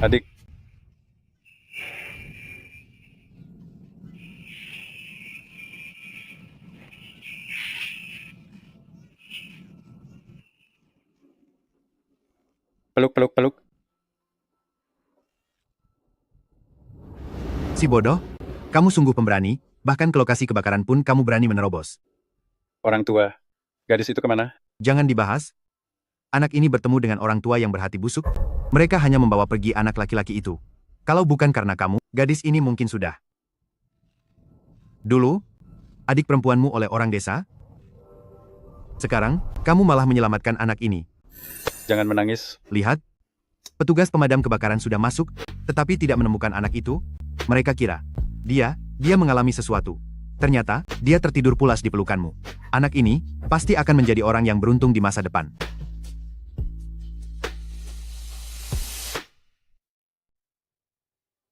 Adik, peluk, peluk, peluk. Si bodoh, kamu sungguh pemberani, bahkan ke lokasi kebakaran pun kamu berani menerobos. Orang tua. Gadis itu kemana? Jangan dibahas. Anak ini bertemu dengan orang tua yang berhati busuk. Mereka hanya membawa pergi anak laki-laki itu. Kalau bukan karena kamu, gadis ini mungkin sudah. Dulu, adik perempuanmu oleh orang desa. Sekarang, kamu malah menyelamatkan anak ini. Jangan menangis. Lihat, petugas pemadam kebakaran sudah masuk, tetapi tidak menemukan anak itu. Mereka kira, dia mengalami sesuatu. Ternyata, dia tertidur pulas di pelukanmu. Anak ini, pasti akan menjadi orang yang beruntung di masa depan.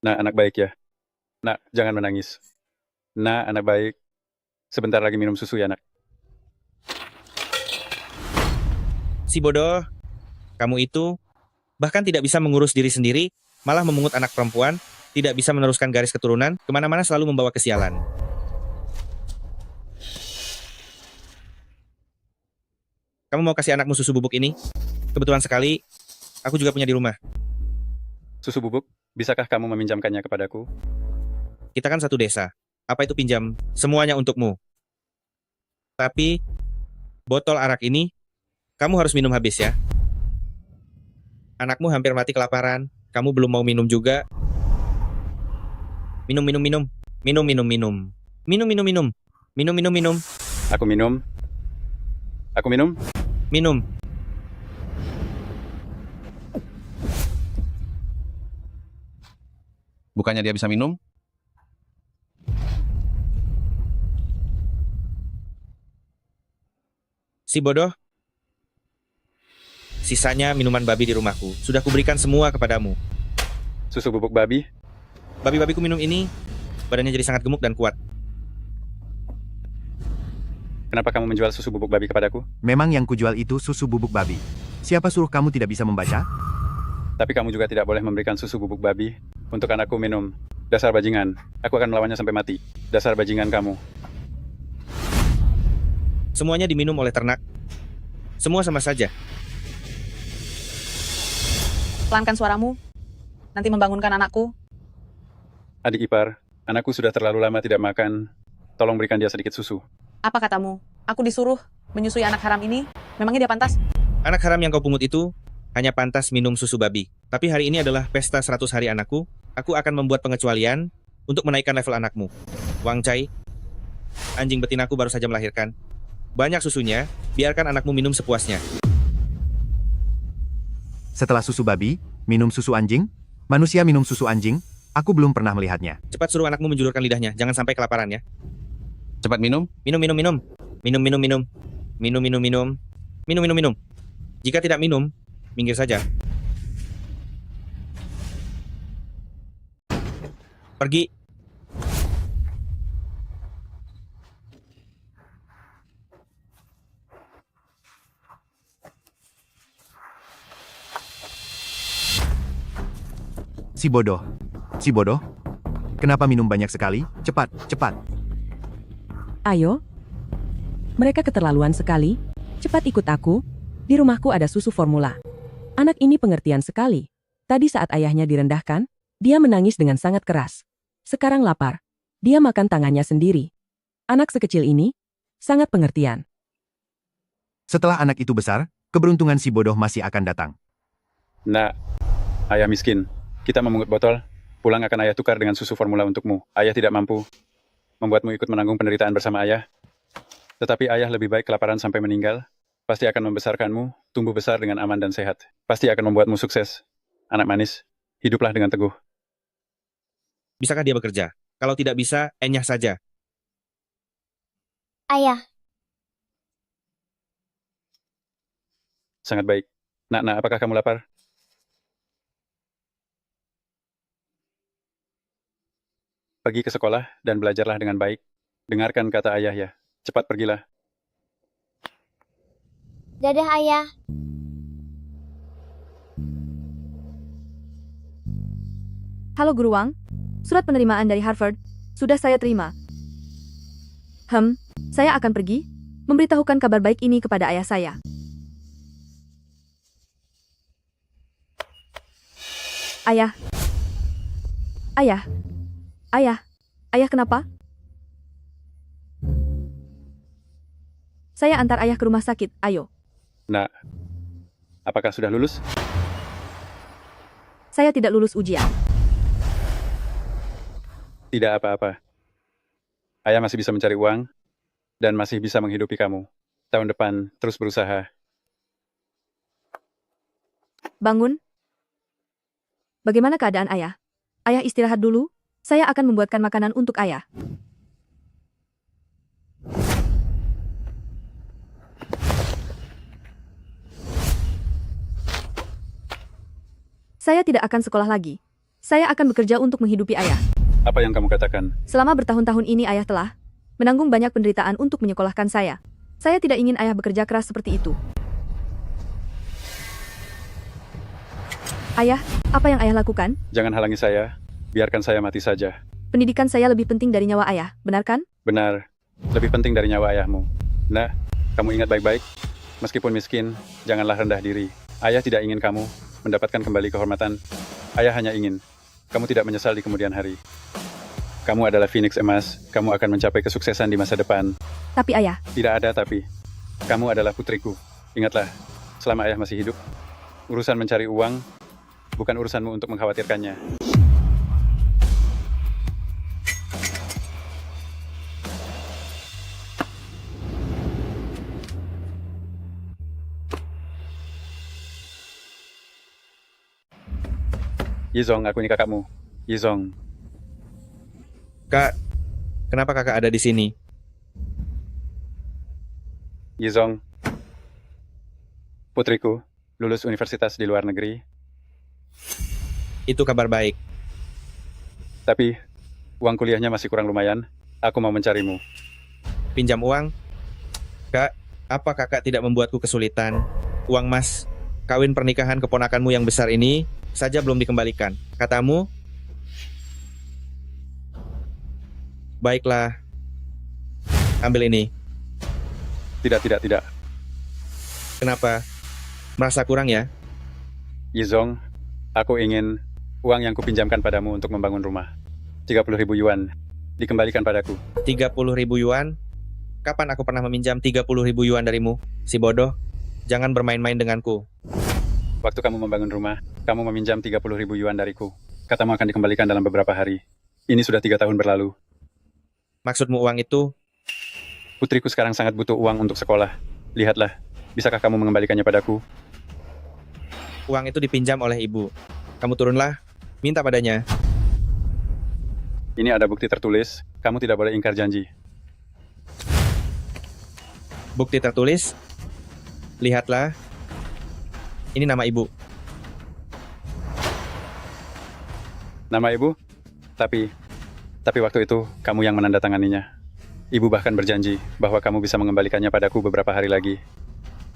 Nak, anak baik ya. Nak, jangan menangis. Nak, anak baik. Sebentar lagi minum susu ya, nak. Si bodoh, kamu itu bahkan tidak bisa mengurus diri sendiri, malah memungut anak perempuan, tidak bisa meneruskan garis keturunan, kemana-mana selalu membawa kesialan. Kamu mau kasih anakmu susu bubuk ini? Kebetulan sekali, aku juga punya di rumah. Susu bubuk, bisakah kamu meminjamkannya kepadaku? Kita kan satu desa. Apa itu pinjam? Semuanya untukmu. Tapi, botol arak ini, kamu harus minum habis ya. Anakmu hampir mati kelaparan, kamu belum mau minum juga. Minum, minum, minum. Minum, minum, minum. Minum, minum, minum. Minum, minum, minum. Aku minum. Aku minum. Minum. Bukannya dia bisa minum? Si bodoh. Sisanya minuman babi di rumahku. Sudah kuberikan semua kepadamu. Susu bubuk babi. Babi-babiku minum ini, badannya jadi sangat gemuk dan kuat. Kenapa kamu menjual susu bubuk babi kepadaku? Memang yang kujual itu susu bubuk babi. Siapa suruh kamu tidak bisa membaca? Tapi kamu juga tidak boleh memberikan susu bubuk babi untuk anakku minum. Dasar bajingan. Aku akan melawannya sampai mati. Dasar bajingan kamu. Semuanya diminum oleh ternak. Semua sama saja. Pelankan suaramu. Nanti membangunkan anakku. Adik ipar, anakku sudah terlalu lama tidak makan. Tolong berikan dia sedikit susu. Apa katamu? Aku disuruh menyusui anak haram ini? Memangnya dia pantas? Anak haram yang kau pungut itu hanya pantas minum susu babi. Tapi hari ini adalah pesta 100 hari anakku. Aku akan membuat pengecualian untuk menaikkan level anakmu. Wang Cai, anjing betinaku baru saja melahirkan. Banyak susunya, biarkan anakmu minum sepuasnya. Setelah susu babi, minum susu anjing, manusia minum susu anjing, aku belum pernah melihatnya. Cepat suruh anakmu menjulurkan lidahnya, jangan sampai kelaparan ya. Cepat minum. Minum, minum, minum. Minum, minum, minum. Minum, minum, minum. Minum, minum, minum. Jika tidak minum, minggir saja. Pergi. Si bodoh. Si bodoh. Kenapa minum banyak sekali? Cepat, cepat. Ayo. Mereka keterlaluan sekali. Cepat ikut aku. Di rumahku ada susu formula. Anak ini pengertian sekali. Tadi saat ayahnya direndahkan, dia menangis dengan sangat keras. Sekarang lapar. Dia makan tangannya sendiri. Anak sekecil ini sangat pengertian. Setelah anak itu besar, keberuntungan si bodoh masih akan datang. Nak, ayah miskin. Kita memungut botol. Pulang akan ayah tukar dengan susu formula untukmu. Ayah tidak mampu membuatmu ikut menanggung penderitaan bersama ayah. Tetapi ayah lebih baik kelaparan sampai meninggal. Pasti akan membesarkanmu, tumbuh besar dengan aman dan sehat. Pasti akan membuatmu sukses. Anak manis, hiduplah dengan teguh. Bisakah dia bekerja? Kalau tidak bisa, enyah saja. Ayah, Sangat baik. Nak, apakah kamu lapar? Pergi ke sekolah dan belajarlah dengan baik. Dengarkan kata ayah ya. Cepat pergilah. dadah ayah. Halo Guru Wang, surat penerimaan dari Harvard sudah saya terima. Saya akan pergi memberitahukan kabar baik ini kepada ayah saya. Ayah. Ayah. Ayah. Ayah kenapa? Saya antar ayah ke rumah sakit, ayo. Nak, apakah sudah lulus? Saya tidak lulus ujian. Tidak apa-apa. Ayah masih bisa mencari uang dan masih bisa menghidupi kamu. Tahun depan terus berusaha. Bangun. Bagaimana keadaan ayah? Ayah istirahat dulu, saya akan membuatkan makanan untuk ayah. Saya tidak akan sekolah lagi. Saya akan bekerja untuk menghidupi ayah. Apa yang kamu katakan? Selama bertahun-tahun ini ayah telah menanggung banyak penderitaan untuk menyekolahkan saya. Saya tidak ingin ayah bekerja keras seperti itu. Ayah, apa yang ayah lakukan? Jangan halangi saya. Biarkan saya mati saja. Pendidikan saya lebih penting dari nyawa ayah, benar kan? Benar. Lebih penting dari nyawa ayahmu. Nah, kamu ingat baik-baik. Meskipun miskin, janganlah rendah diri. Ayah tidak ingin kamu mendapatkan kembali kehormatan. Ayah hanya ingin kamu tidak menyesal di kemudian hari. Kamu adalah Phoenix emas. Kamu akan mencapai kesuksesan di masa depan. Tapi ayah, Tidak ada tapi. Kamu adalah putriku. Ingatlah, selama ayah masih hidup, urusan mencari uang bukan urusanmu untuk mengkhawatirkannya. Yizong, aku ini kakakmu. Yizong, Kak, kenapa kakak ada di sini? Yizong. Putriku, lulus universitas di luar negeri. Itu kabar baik. Tapi, uang kuliahnya masih kurang lumayan. Aku mau mencarimu. Pinjam uang? Kak, apa kakak tidak membuatku kesulitan? Uang mas, kawin pernikahan keponakanmu yang besar ini saja belum dikembalikan. Katamu? Baiklah. Ambil ini. Tidak. Kenapa? Merasa kurang ya? Yizong, aku ingin uang yang kupinjamkan padamu untuk membangun rumah. 30.000 yuan. Dikembalikan padaku. 30.000 yuan? Kapan aku pernah meminjam 30.000 yuan darimu? Si bodoh, jangan bermain-main denganku. Waktu kamu membangun rumah, kamu meminjam 30.000 yuan dariku. Katamu akan dikembalikan dalam beberapa hari. Ini sudah 3 tahun berlalu. Maksudmu uang itu? Putriku sekarang sangat butuh uang untuk sekolah. Lihatlah, bisakah kamu mengembalikannya padaku? Uang itu dipinjam oleh ibu. Kamu turunlah, minta padanya. Ini ada bukti tertulis, kamu tidak boleh ingkar janji. Bukti tertulis? Lihatlah. Ini nama ibu. Nama ibu? Tapi waktu itu, kamu yang menandatanganinya. Ibu bahkan berjanji bahwa kamu bisa mengembalikannya padaku beberapa hari lagi.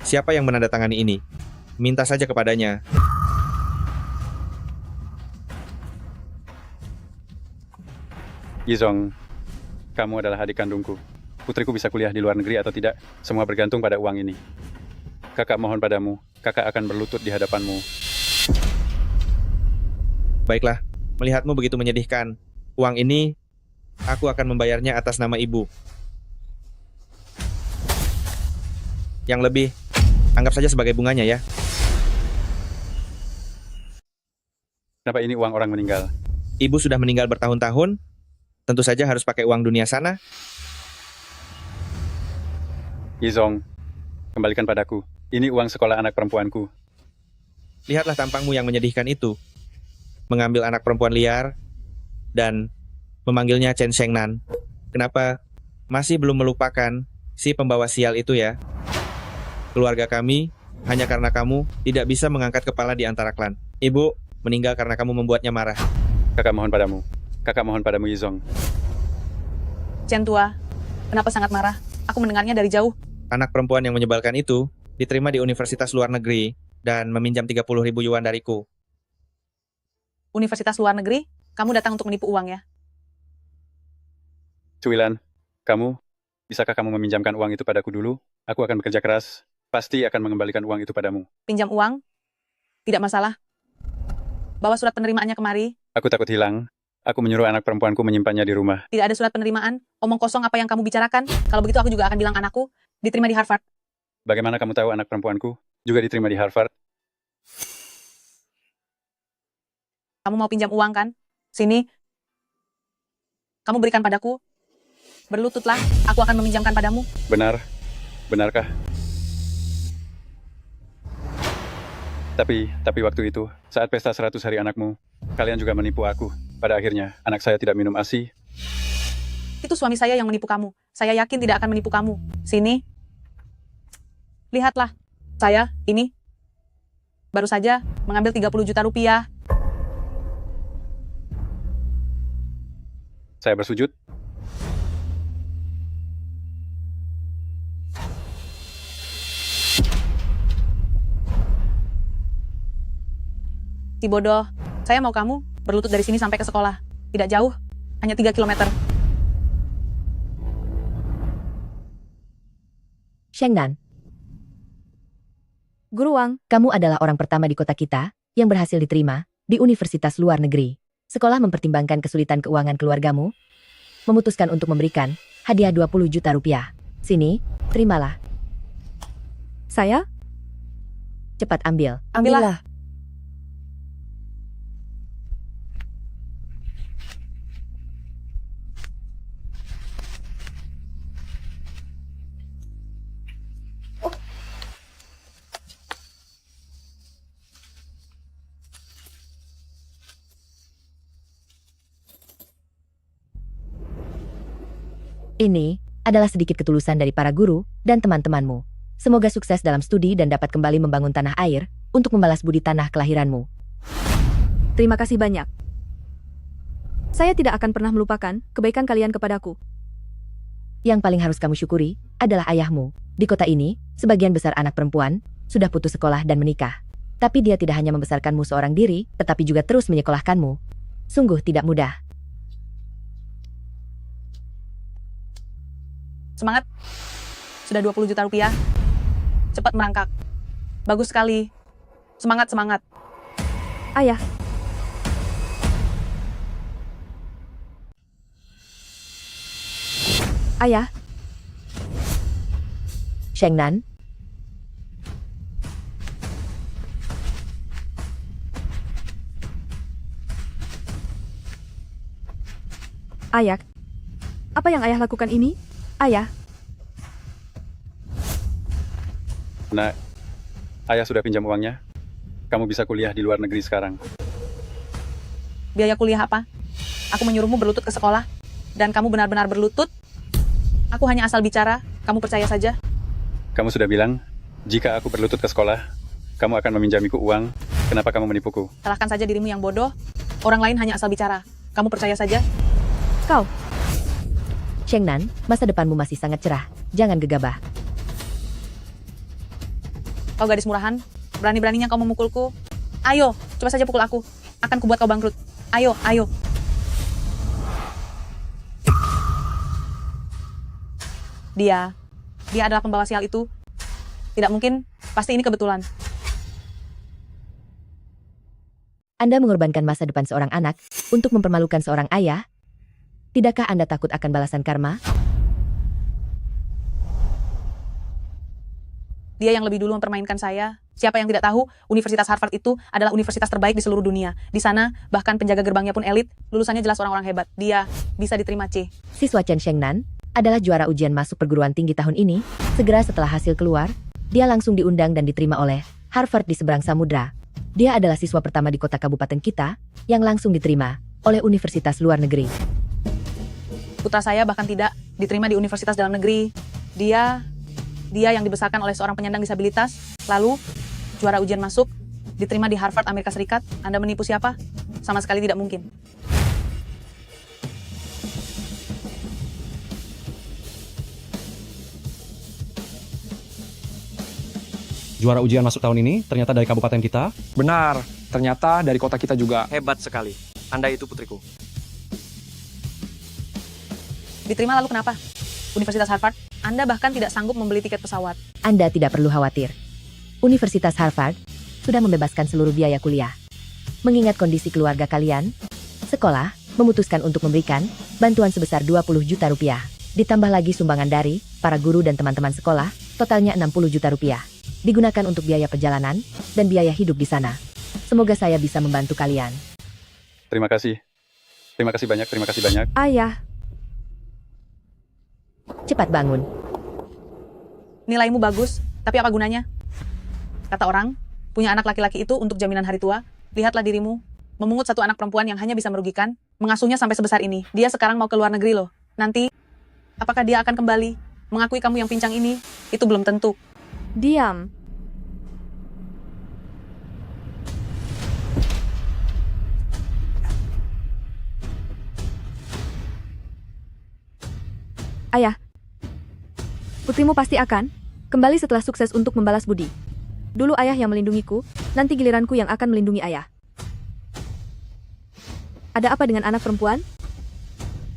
Siapa yang menandatangani ini? Minta saja kepadanya. Yizong, kamu adalah adik kandungku. Putriku bisa kuliah di luar negeri atau tidak, semua bergantung pada uang ini. Kakak mohon padamu, kakak akan berlutut di hadapanmu. Baiklah, melihatmu begitu menyedihkan. Uang ini, aku akan membayarnya atas nama ibu. Yang lebih, anggap saja sebagai bunganya ya. Kenapa ini uang orang meninggal? Ibu sudah meninggal bertahun-tahun, tentu saja harus pakai uang dunia sana. Yizong, kembalikan padaku. Ini uang sekolah anak perempuanku. Lihatlah tampangmu yang menyedihkan itu. Mengambil anak perempuan liar, dan memanggilnya Chen Shengnan. Kenapa masih belum melupakan si pembawa sial itu ya? Keluarga kami, hanya karena kamu tidak bisa mengangkat kepala di antara klan. Ibu meninggal karena kamu membuatnya marah. Kakak mohon padamu. Kakak mohon padamu, Yizong. Chen tua, kenapa sangat marah? Aku mendengarnya dari jauh. Anak perempuan yang menyebalkan itu diterima di universitas luar negeri dan meminjam 30.000 yuan dariku. Universitas luar negeri? Kamu datang untuk menipu uang ya? Cuilan, bisakah kamu meminjamkan uang itu padaku dulu? Aku akan bekerja keras, pasti akan mengembalikan uang itu padamu. Pinjam uang? Tidak masalah. Bawa surat penerimaannya kemari. Aku takut hilang. Aku menyuruh anak perempuanku menyimpannya di rumah. Tidak ada surat penerimaan. Omong kosong apa yang kamu bicarakan. Kalau begitu aku juga akan bilang anakku diterima di Harvard. Bagaimana kamu tahu anak perempuanku juga diterima di Harvard? Kamu mau pinjam uang kan? Sini. Kamu berikan padaku. Berlututlah, aku akan meminjamkan padamu. Benar? Benarkah? Tapi waktu itu, saat pesta 100 hari anakmu, kalian juga menipu aku. Pada akhirnya, anak saya tidak minum ASI. Itu suami saya yang menipu kamu. Saya yakin tidak akan menipu kamu. Sini. Lihatlah. Saya, ini. Baru saja mengambil 30 juta rupiah. Saya bersujud. Si bodoh. Saya mau kamu berlutut dari sini sampai ke sekolah. Tidak jauh. Hanya 3 kilometer. Shengnan, Guru Wang, kamu adalah orang pertama di kota kita yang berhasil diterima di universitas luar negeri. Sekolah mempertimbangkan kesulitan keuangan keluargamu, memutuskan untuk memberikan hadiah 20 juta rupiah. Sini, terimalah. saya? Cepat ambil. Ambillah. Ini adalah sedikit ketulusan dari para guru dan teman-temanmu. Semoga sukses dalam studi dan dapat kembali membangun tanah air untuk membalas budi tanah kelahiranmu. Terima kasih banyak. Saya tidak akan pernah melupakan kebaikan kalian kepadaku. Yang paling harus kamu syukuri adalah ayahmu. Di kota ini, sebagian besar anak perempuan sudah putus sekolah dan menikah. Tapi dia tidak hanya membesarkanmu seorang diri, tetapi juga terus menyekolahkanmu. Sungguh tidak mudah. Semangat. Sudah 20 juta rupiah. Cepat merangkak. Bagus sekali. Semangat, semangat. Ayah, ayah, Shengnan, ayah. Apa yang ayah lakukan ini? Ayah, Nak, ayah sudah pinjam uangnya. Kamu bisa kuliah di luar negeri sekarang. Biaya kuliah apa? Aku menyuruhmu berlutut ke sekolah. Dan kamu benar-benar berlutut? Aku hanya asal bicara. Kamu percaya saja. Kamu sudah bilang, jika aku berlutut ke sekolah, kamu akan meminjamiku uang. Kenapa kamu menipuku? Salahkan saja dirimu yang bodoh. Orang lain hanya asal bicara. Kamu percaya saja. kau. Shengnan, masa depanmu masih sangat cerah. Jangan gegabah. Kau gadis murahan. Berani-beraninya kau memukulku. Ayo, coba saja pukul aku. Akan kubuat kau bangkrut. Ayo, ayo. Dia adalah pembawa sial itu. Tidak mungkin, pasti ini kebetulan. Anda mengorbankan masa depan seorang anak untuk mempermalukan seorang ayah. Tidakkah Anda takut akan balasan karma? Dia yang lebih dulu mempermainkan saya. Siapa yang tidak tahu, Universitas Harvard itu adalah universitas terbaik di seluruh dunia. Di sana, bahkan penjaga gerbangnya pun elit, lulusannya jelas orang-orang hebat. Dia bisa diterima C. Siswa Chen Shengnan adalah juara ujian masuk perguruan tinggi tahun ini. Segera setelah hasil keluar, dia langsung diundang dan diterima oleh Harvard di seberang samudra. Dia adalah siswa pertama di kota kabupaten kita yang langsung diterima oleh universitas luar negeri. Putra saya bahkan tidak diterima di universitas dalam negeri. Dia yang dibesarkan oleh seorang penyandang disabilitas, lalu juara ujian masuk, diterima di Harvard Amerika Serikat. Anda menipu siapa? Sama sekali tidak mungkin. Juara ujian masuk tahun ini ternyata dari kabupaten kita. Benar, ternyata dari kota kita juga. Hebat sekali. Anda itu putriku. Diterima lalu kenapa? Universitas Harvard, Anda bahkan tidak sanggup membeli tiket pesawat. Anda tidak perlu khawatir. Universitas Harvard sudah membebaskan seluruh biaya kuliah. Mengingat kondisi keluarga kalian, sekolah memutuskan untuk memberikan bantuan sebesar 20 juta rupiah. Ditambah lagi sumbangan dari para guru dan teman-teman sekolah, totalnya 60 juta rupiah. Digunakan untuk biaya perjalanan dan biaya hidup di sana. Semoga saya bisa membantu kalian. Terima kasih. Terima kasih banyak, terima kasih banyak. Ayah, Cepat bangun. Nilaimu bagus, tapi apa gunanya? Kata orang, punya anak laki-laki itu untuk jaminan hari tua. Lihatlah dirimu, memungut satu anak perempuan yang hanya bisa merugikan, mengasuhnya sampai sebesar ini. Dia sekarang mau ke luar negeri loh. Nanti, apakah dia akan kembali? Mengakui kamu yang pincang ini, itu belum tentu. diam. Ayah, putrimu pasti akan kembali setelah sukses untuk membalas budi. Dulu ayah yang melindungiku, nanti giliranku yang akan melindungi ayah. Ada apa dengan anak perempuan?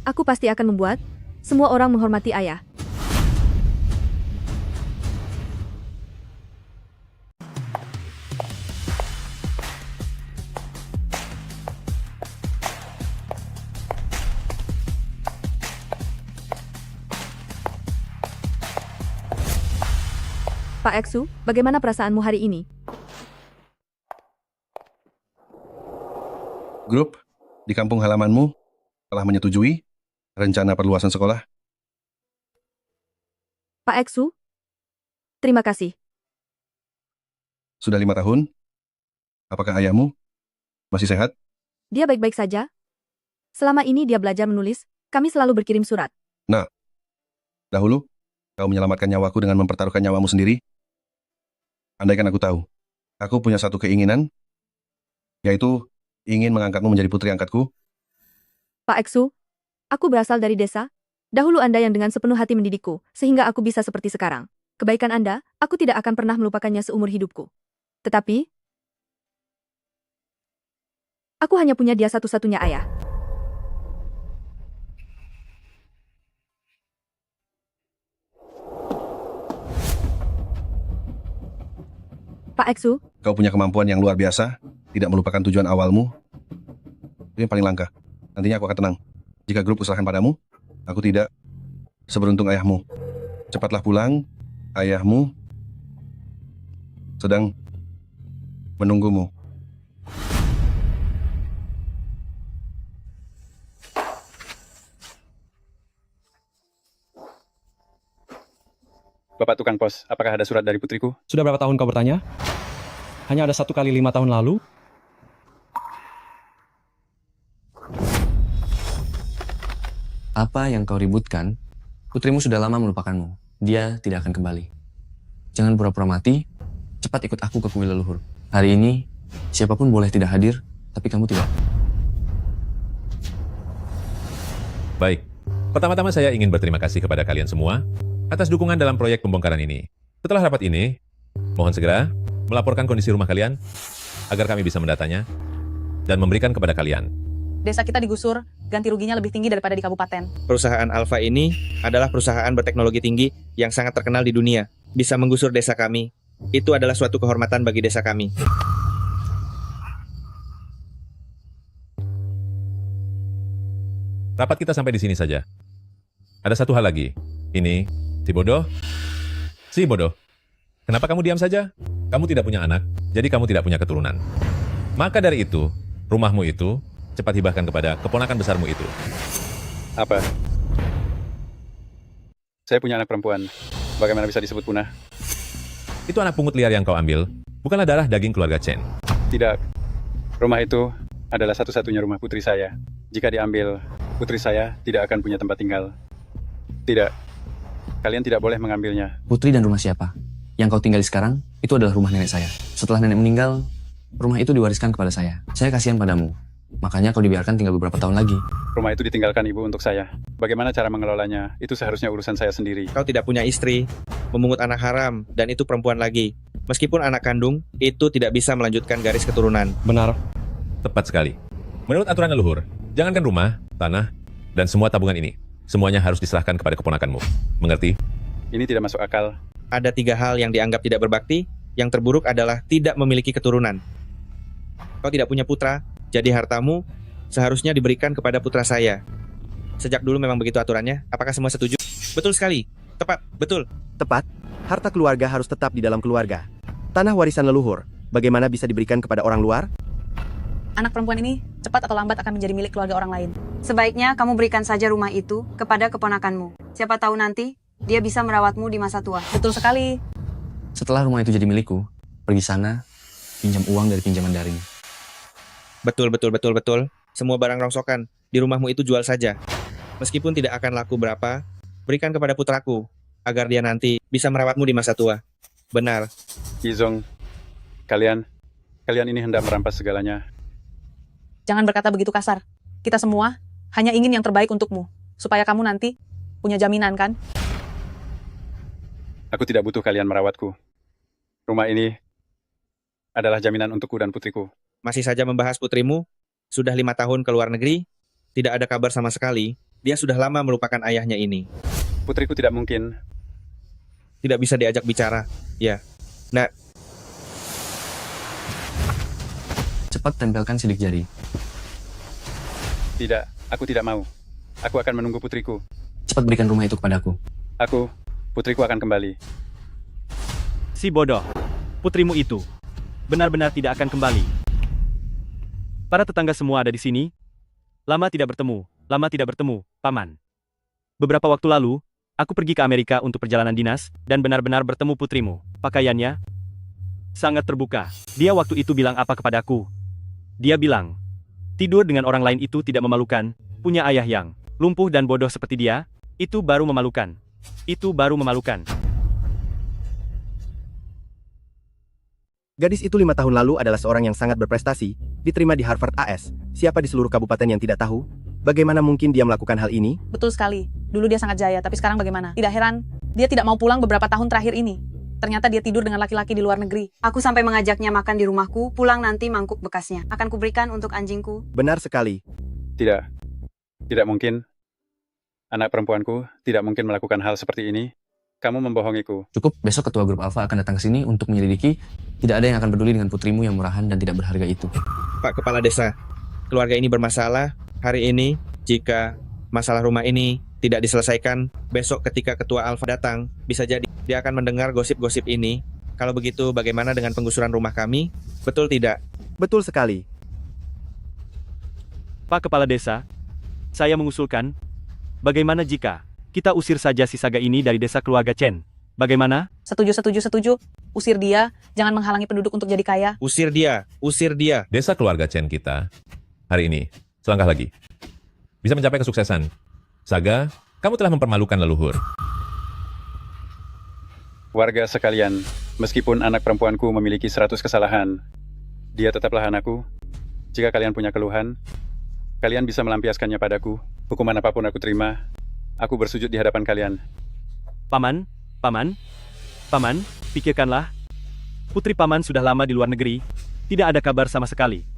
Aku pasti akan membuat semua orang menghormati ayah. Pak Eksu, bagaimana perasaanmu hari ini? Grup di kampung halamanmu telah menyetujui rencana perluasan sekolah. Pak Eksu, terima kasih. Sudah 5 tahun. Apakah ayahmu masih sehat? Dia baik-baik saja. Selama ini dia belajar menulis, kami selalu berkirim surat. Dahulu, kau menyelamatkan nyawaku dengan mempertaruhkan nyawamu sendiri. Andaikan aku tahu, aku punya satu keinginan, yaitu ingin mengangkatmu menjadi putri angkatku. Pak Eksu, aku berasal dari desa. Dahulu Anda yang dengan sepenuh hati mendidikku, sehingga aku bisa seperti sekarang. Kebaikan Anda, aku tidak akan pernah melupakannya seumur hidupku. Tetapi, aku hanya punya dia satu-satunya ayah. Pak Eksu, Kau punya kemampuan yang luar biasa, tidak melupakan tujuan awalmu. Itu yang paling langka. Nantinya aku akan tenang. Jika grup usahakan padamu, aku tidak seberuntung ayahmu. Cepatlah pulang, ayahmu sedang menunggumu. Bapak tukang pos, apakah ada surat dari putriku? Sudah berapa tahun kau bertanya? Hanya ada 1 kali 5 tahun lalu? Apa yang kau ributkan? Putrimu sudah lama melupakanmu. Dia tidak akan kembali. Jangan pura-pura mati. Cepat ikut aku ke kuil leluhur. Hari ini, siapapun boleh tidak hadir, tapi kamu tidak. Baik, pertama-tama saya ingin berterima kasih kepada kalian semua atas dukungan dalam proyek pembongkaran ini. Setelah rapat ini, mohon segera melaporkan kondisi rumah kalian agar kami bisa mendatanya dan memberikan kepada kalian. Desa kita digusur, ganti ruginya lebih tinggi daripada di kabupaten. Perusahaan Alfa ini adalah perusahaan berteknologi tinggi yang sangat terkenal di dunia. Bisa menggusur desa kami. Itu adalah suatu kehormatan bagi desa kami. Rapat kita sampai di sini saja. Ada satu hal lagi. Ini, si bodoh. Kenapa kamu diam saja? Kamu tidak punya anak, jadi kamu tidak punya keturunan. Maka dari itu, rumahmu itu cepat hibahkan kepada keponakan besarmu itu. Apa? Saya punya anak perempuan. Bagaimana bisa disebut punah? Itu anak pungut liar yang kau ambil, bukanlah darah daging keluarga Chen. Tidak. Rumah itu adalah satu-satunya rumah putri saya. Jika diambil, putri saya tidak akan punya tempat tinggal. Tidak. Kalian tidak boleh mengambilnya. Putri dan rumah siapa? Yang kau tinggali sekarang, itu adalah rumah nenek saya. Setelah nenek meninggal, rumah itu diwariskan kepada saya. Saya kasihan padamu. Makanya kau dibiarkan tinggal beberapa tahun lagi. Rumah itu ditinggalkan ibu untuk saya. Bagaimana cara mengelolanya? Itu seharusnya urusan saya sendiri. Kau tidak punya istri, memungut anak haram, dan itu perempuan lagi. Meskipun anak kandung, itu tidak bisa melanjutkan garis keturunan. Benar. Tepat sekali. Menurut aturan leluhur, jangankan rumah, tanah, dan semua tabungan ini, semuanya harus diserahkan kepada keponakanmu. Mengerti? Ini tidak masuk akal. Ada 3 hal yang dianggap tidak berbakti. Yang terburuk adalah tidak memiliki keturunan. Kau tidak punya putra, jadi hartamu seharusnya diberikan kepada putra saya. Sejak dulu memang begitu aturannya. Apakah semua setuju? Betul sekali. Tepat, betul. Tepat, harta keluarga harus tetap di dalam keluarga. Tanah warisan leluhur, bagaimana bisa diberikan kepada orang luar? Anak perempuan ini cepat atau lambat akan menjadi milik keluarga orang lain. Sebaiknya kamu berikan saja rumah itu kepada keponakanmu. Siapa tahu nanti dia bisa merawatmu di masa tua. Betul sekali. Setelah rumah itu jadi milikku, pergi sana, pinjam uang dari pinjaman daring. Betul. Semua barang rongsokan di rumahmu itu jual saja. Meskipun tidak akan laku berapa, berikan kepada putraku, agar dia nanti bisa merawatmu di masa tua. Benar. Yizong, kalian ini hendak merampas segalanya. Jangan berkata begitu kasar. Kita semua hanya ingin yang terbaik untukmu. Supaya kamu nanti punya jaminan, kan? Aku tidak butuh kalian merawatku. Rumah ini adalah jaminan untukku dan putriku. Masih saja membahas putrimu? Sudah 5 tahun ke luar negeri? Tidak ada kabar sama sekali. Dia sudah lama melupakan ayahnya ini. Putriku tidak mungkin. Tidak bisa diajak bicara. Ya. Nah, Cepat tempelkan sidik jari. Tidak, aku tidak mau. Aku akan menunggu putriku. Cepat berikan rumah itu kepadaku. Putriku akan kembali. Si bodoh, putrimu itu benar-benar tidak akan kembali. Para tetangga semua ada di sini. Lama tidak bertemu, Paman. Beberapa waktu lalu, aku pergi ke Amerika untuk perjalanan dinas, dan benar-benar bertemu putrimu. Pakaiannya sangat terbuka. Dia waktu itu bilang apa kepadaku? Dia bilang, tidur dengan orang lain itu tidak memalukan, punya ayah yang lumpuh dan bodoh seperti dia, itu baru memalukan. Gadis itu 5 tahun lalu adalah seorang yang sangat berprestasi, diterima di Harvard AS. Siapa di seluruh kabupaten yang tidak tahu? Bagaimana mungkin dia melakukan hal ini? Betul sekali. Dulu dia sangat jaya, tapi sekarang bagaimana? Tidak heran, dia tidak mau pulang beberapa tahun terakhir ini. Ternyata dia tidur dengan laki-laki di luar negeri. Aku sampai mengajaknya makan di rumahku, pulang nanti mangkuk bekasnya. Akan kuberikan untuk anjingku. Benar sekali. Tidak mungkin. Anak perempuanku tidak mungkin melakukan hal seperti ini. Kamu membohongiku. Cukup, besok ketua grup Alpha akan datang ke sini untuk menyelidiki. Tidak ada yang akan peduli dengan putrimu yang murahan dan tidak berharga itu. Pak Kepala Desa, keluarga ini bermasalah. Hari ini, jika masalah rumah ini tidak diselesaikan, besok ketika ketua Alpha datang, bisa jadi dia akan mendengar gosip-gosip ini. Kalau begitu, bagaimana dengan penggusuran rumah kami? Betul tidak? Betul sekali. Pak Kepala Desa, saya mengusulkan, bagaimana jika kita usir saja si Saga ini dari desa keluarga Chen? Bagaimana? Setuju. Usir dia, jangan menghalangi penduduk untuk jadi kaya. Usir dia. Desa keluarga Chen kita, hari ini, selangkah lagi, bisa mencapai kesuksesan. Saga, kamu telah mempermalukan leluhur. Warga sekalian, meskipun anak perempuanku memiliki 100 kesalahan, dia tetaplah anakku. Jika kalian punya keluhan, kalian bisa melampiaskannya padaku. Hukuman apapun aku terima. Aku bersujud di hadapan kalian. Paman, pikirkanlah. Putri Paman sudah lama di luar negeri. Tidak ada kabar sama sekali.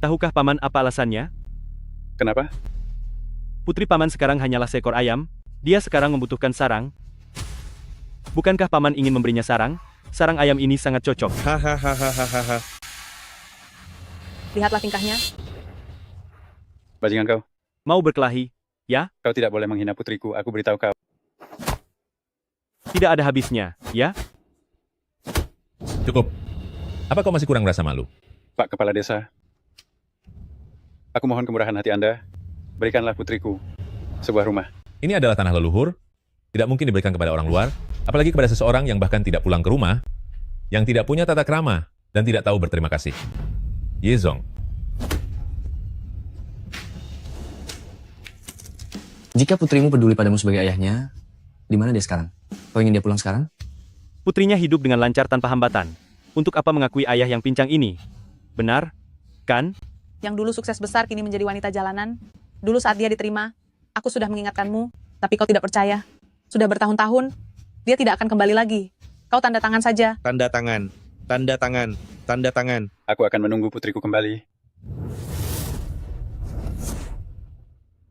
Tahukah Paman apa alasannya? Kenapa? Putri Paman sekarang hanyalah seekor ayam. Dia sekarang membutuhkan sarang. Bukankah Paman ingin memberinya sarang? Sarang ayam ini sangat cocok. Hahaha. Lihatlah tingkahnya. Bajingan kau. Mau berkelahi, ya? Kau tidak boleh menghina putriku, aku beritahu kau. Tidak ada habisnya, ya? Cukup. Apa kau masih kurang merasa malu? Pak Kepala Desa, aku mohon kemurahan hati Anda. Berikanlah putriku sebuah rumah. Ini adalah tanah leluhur, tidak mungkin diberikan kepada orang luar, apalagi kepada seseorang yang bahkan tidak pulang ke rumah, yang tidak punya tata krama, dan tidak tahu berterima kasih. Yezong. Jika putrimu peduli padamu sebagai ayahnya, di mana dia sekarang? Kau ingin dia pulang sekarang? Putrinya hidup dengan lancar tanpa hambatan. Untuk apa mengakui ayah yang pincang ini? Benar, kan? Yang dulu sukses besar kini menjadi wanita jalanan. Dulu saat dia diterima, aku sudah mengingatkanmu, tapi kau tidak percaya. Sudah bertahun-tahun, dia tidak akan kembali lagi. Kau tanda tangan saja. Tanda tangan. Tanda tangan. Tanda tangan. Aku akan menunggu putriku kembali.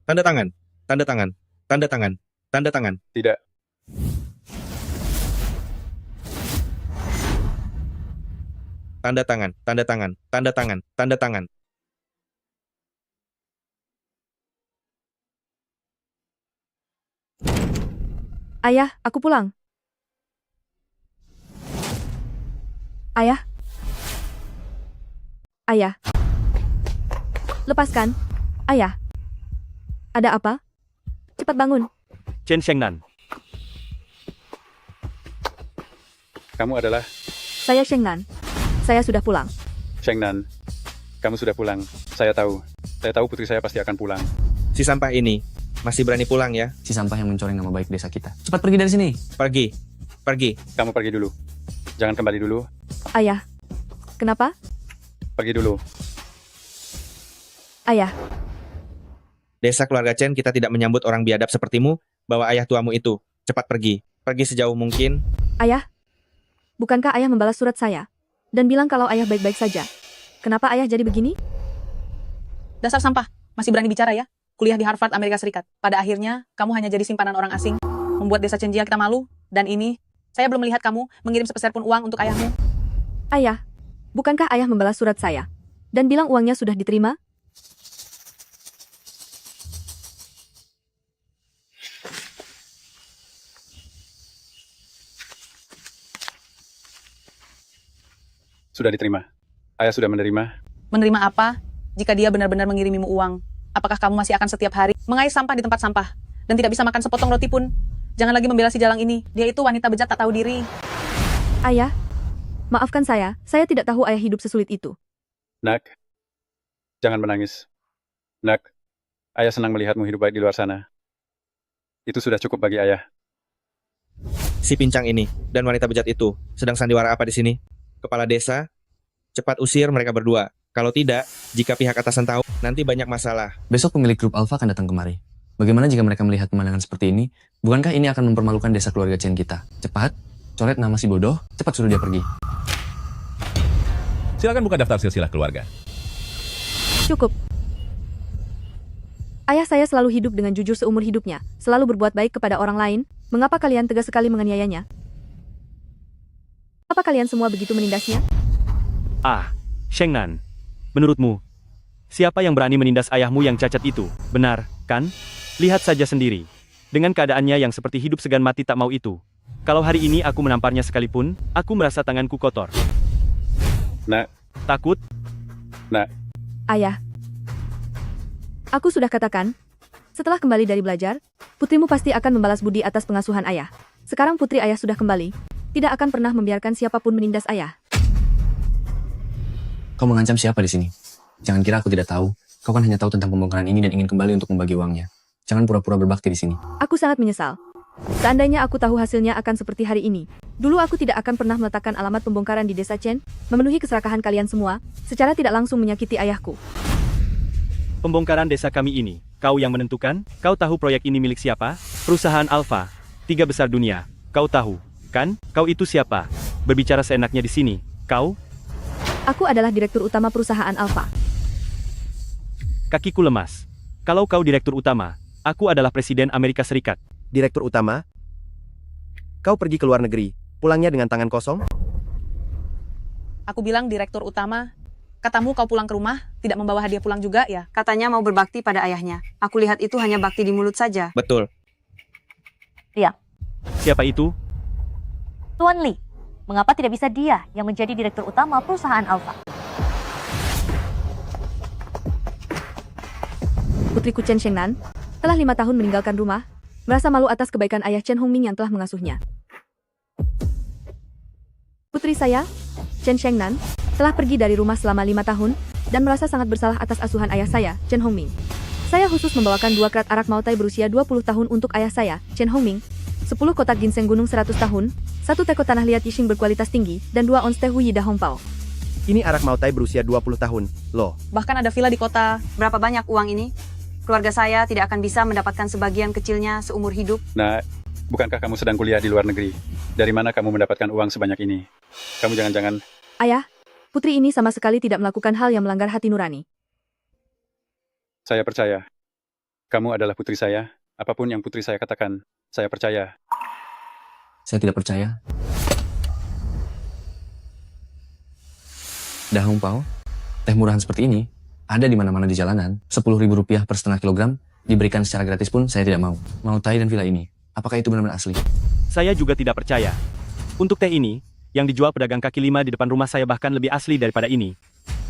Tanda tangan. Tanda tangan. Tanda tangan. Tanda tangan. Tidak. Tanda tangan. Tanda tangan. Tanda tangan. Tanda tangan. Ayah, aku pulang. Ayah. Ayah. Lepaskan. Ayah. Ada apa? Cepat bangun. Chen Shengnan. Kamu adalah Saya Shengnan. Saya sudah pulang. Shengnan. Kamu sudah pulang. Saya tahu. Saya tahu putri saya pasti akan pulang. Si sampah ini masih berani pulang ya? Si sampah yang mencoreng nama baik desa kita. Cepat pergi dari sini. Pergi. Pergi. Kamu pergi dulu. Jangan kembali dulu. Ayah. Kenapa? Pergi dulu. Ayah. Desa keluarga Chen kita tidak menyambut orang biadab sepertimu. Bawa ayah tuamu itu. Cepat pergi. Pergi sejauh mungkin. Ayah. Bukankah ayah membalas surat saya? Dan bilang kalau ayah baik-baik saja. Kenapa ayah jadi begini? Dasar sampah, masih berani bicara ya? Kuliah di Harvard, Amerika Serikat. Pada akhirnya, kamu hanya jadi simpanan orang asing. Membuat desa Chenjia kita malu. Dan ini, saya belum melihat kamu mengirim sepeser pun uang untuk ayahmu. Ayah. Bukankah ayah membalas surat saya? Dan bilang uangnya sudah diterima? Sudah diterima. Ayah sudah menerima. Menerima apa? Jika dia benar-benar mengirimimu uang, apakah kamu masih akan setiap hari mengais sampah di tempat sampah dan tidak bisa makan sepotong roti pun? Jangan lagi membela si Jalang ini. Dia itu wanita bejat tak tahu diri. Ayah. Maafkan saya tidak tahu ayah hidup sesulit itu. Nak. Jangan menangis. Nak. Ayah senang melihatmu hidup baik di luar sana. Itu sudah cukup bagi ayah. Si pincang ini dan wanita bejat itu sedang sandiwara apa di sini? Kepala desa, cepat usir mereka berdua. Kalau tidak, jika pihak atasan tahu, nanti banyak masalah. Besok pemilik grup Alpha akan datang kemari. Bagaimana jika mereka melihat pemandangan seperti ini? Bukankah ini akan mempermalukan desa keluarga Chen kita? Cepat, coret nama si bodoh, cepat suruh dia pergi. Silakan buka daftar silsilah keluarga. Cukup. Ayah saya selalu hidup dengan jujur seumur hidupnya, selalu berbuat baik kepada orang lain. Mengapa kalian tegas sekali menganiayanya? Apa kalian semua begitu menindasnya? Ah, Shengnan. Menurutmu, siapa yang berani menindas ayahmu yang cacat itu? Benar, kan? Lihat saja sendiri. Dengan keadaannya yang seperti hidup segan mati tak mau itu. Kalau hari ini aku menamparnya sekalipun, aku merasa tanganku kotor. Nak. Takut? Nak. Ayah. Aku sudah katakan, setelah kembali dari belajar, putrimu pasti akan membalas budi atas pengasuhan ayah. Sekarang putri ayah sudah kembali, tidak akan pernah membiarkan siapapun menindas ayah. Kau mengancam siapa di sini? Jangan kira aku tidak tahu. Kau kan hanya tahu tentang pembongkaran ini dan ingin kembali untuk membagi uangnya. Jangan pura-pura berbakti di sini. Aku sangat menyesal. Seandainya aku tahu hasilnya akan seperti hari ini, dulu aku tidak akan pernah meletakkan alamat pembongkaran di desa Chen, memenuhi keserakahan kalian semua, secara tidak langsung menyakiti ayahku. Pembongkaran desa kami ini, kau yang menentukan? Kau tahu proyek ini milik siapa? Perusahaan Alpha, 3 besar dunia. Kau tahu, kan? Kau itu siapa? Berbicara seenaknya di sini. Kau? Aku adalah direktur utama perusahaan Alpha. Kakiku lemas. Kalau kau direktur utama, aku adalah presiden Amerika Serikat. Direktur utama? Kau pergi ke luar negeri, pulangnya dengan tangan kosong? Aku bilang direktur utama. Katamu kau pulang ke rumah, tidak membawa hadiah pulang juga ya? Katanya mau berbakti pada ayahnya. Aku lihat itu hanya bakti di mulut saja. Betul. Dia. Siapa itu? Tuan Li. Mengapa tidak bisa dia yang menjadi direktur utama perusahaan Alpha? Putriku Chen Shengnan, telah 5 tahun meninggalkan rumah, merasa malu atas kebaikan ayah Chen Hongming yang telah mengasuhnya. Putri saya, Chen Shengnan, telah pergi dari rumah selama 5 tahun, dan merasa sangat bersalah atas asuhan ayah saya, Chen Hongming. Saya khusus membawakan 2 krat arak Mautai berusia 20 tahun untuk ayah saya, Chen Hongming, 10 kotak ginseng gunung 100 tahun, 1 teko tanah liat Yixing berkualitas tinggi, dan 2 ons teh Wu Yida Hongpao. Ini arak Mautai berusia 20 tahun, loh. Bahkan ada villa di kota. Berapa banyak uang ini? Keluarga saya tidak akan bisa mendapatkan sebagian kecilnya seumur hidup. Nah, bukankah kamu sedang kuliah di luar negeri? Dari mana kamu mendapatkan uang sebanyak ini? Kamu jangan-jangan... Ayah, putri ini sama sekali tidak melakukan hal yang melanggar hati nurani. Saya percaya. Kamu adalah putri saya. Apapun yang putri saya katakan, saya percaya. Saya tidak percaya. Dahong Pao, teh murahan seperti ini ada di mana-mana di jalanan. Rp10.000 per setengah kilogram diberikan secara gratis pun saya tidak mau. Mau Tai dan villa ini, apakah itu benar-benar asli? Saya juga tidak percaya. Untuk teh ini, yang dijual pedagang kaki lima di depan rumah saya bahkan lebih asli daripada ini.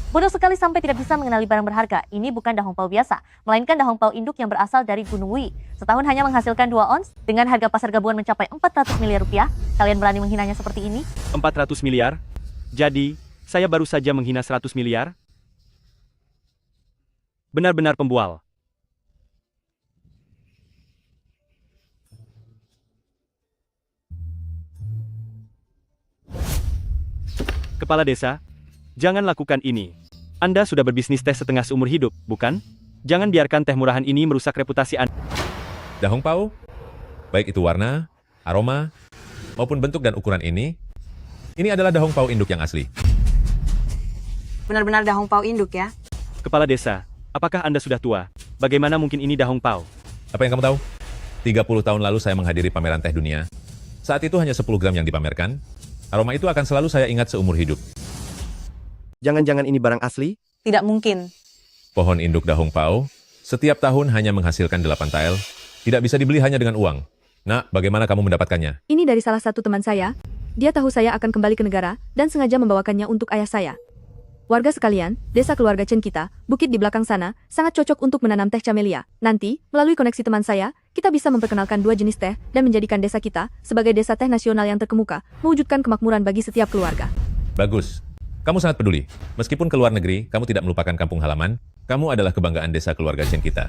Bodoh sekali sampai tidak bisa mengenali barang berharga. Ini bukan Dahong Pao biasa, melainkan Dahong Pao induk yang berasal dari Gunung Wi. Setahun hanya menghasilkan 2 ons, dengan harga pasar gabungan mencapai 400 miliar rupiah. Kalian berani menghinanya seperti ini? 400 miliar? Jadi, saya baru saja menghina 100 miliar? Benar-benar pembual. Kepala desa, jangan lakukan ini. Anda sudah berbisnis teh setengah seumur hidup, bukan? Jangan biarkan teh murahan ini merusak reputasi Anda. Dahong Pao, baik itu warna, aroma, maupun bentuk dan ukuran ini adalah Dahong Pao induk yang asli. Benar-benar Dahong Pao induk ya? Kepala desa, apakah Anda sudah tua? Bagaimana mungkin ini Dahong Pao? Apa yang kamu tahu? 30 tahun lalu saya menghadiri pameran teh dunia. Saat itu hanya 10 gram yang dipamerkan. Aroma itu akan selalu saya ingat seumur hidup. Jangan-jangan ini barang asli? Tidak mungkin. Pohon induk Dahong Pao setiap tahun hanya menghasilkan 8 tael. Tidak bisa dibeli hanya dengan uang. Nak, bagaimana kamu mendapatkannya? Ini dari salah satu teman saya. Dia tahu saya akan kembali ke negara dan sengaja membawakannya untuk ayah saya. Warga sekalian, desa keluarga Chen kita, bukit di belakang sana, sangat cocok untuk menanam teh camellia. Nanti, melalui koneksi teman saya, kita bisa memperkenalkan 2 jenis teh dan menjadikan desa kita sebagai desa teh nasional yang terkemuka, mewujudkan kemakmuran bagi setiap keluarga. Bagus. Kamu sangat peduli. Meskipun ke luar negeri, kamu tidak melupakan kampung halaman. Kamu adalah kebanggaan desa keluarga Chen kita.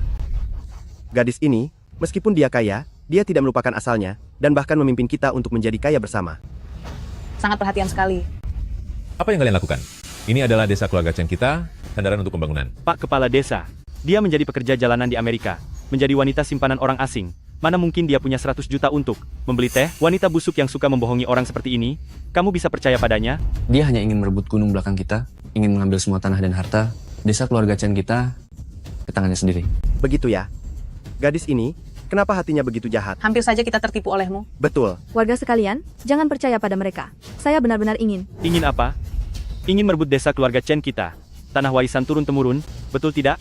Gadis ini, meskipun dia kaya, dia tidak melupakan asalnya, dan bahkan memimpin kita untuk menjadi kaya bersama. Sangat perhatian sekali. Apa yang kalian lakukan? Ini adalah desa keluarga Chen kita, sandaran untuk pembangunan. Pak Kepala Desa, dia menjadi pekerja jalanan di Amerika, menjadi wanita simpanan orang asing. Mana mungkin dia punya 100 juta untuk membeli teh? Wanita busuk yang suka membohongi orang seperti ini, kamu bisa percaya padanya? Dia hanya ingin merebut gunung belakang kita, ingin mengambil semua tanah dan harta, desa keluarga Chen kita, ke tangannya sendiri. Begitu ya. Gadis ini, kenapa hatinya begitu jahat? Hampir saja kita tertipu olehmu. Betul. Warga sekalian, jangan percaya pada mereka. Saya benar-benar ingin. Ingin apa? Ingin merebut desa keluarga Chen kita. Tanah warisan turun-temurun, betul tidak?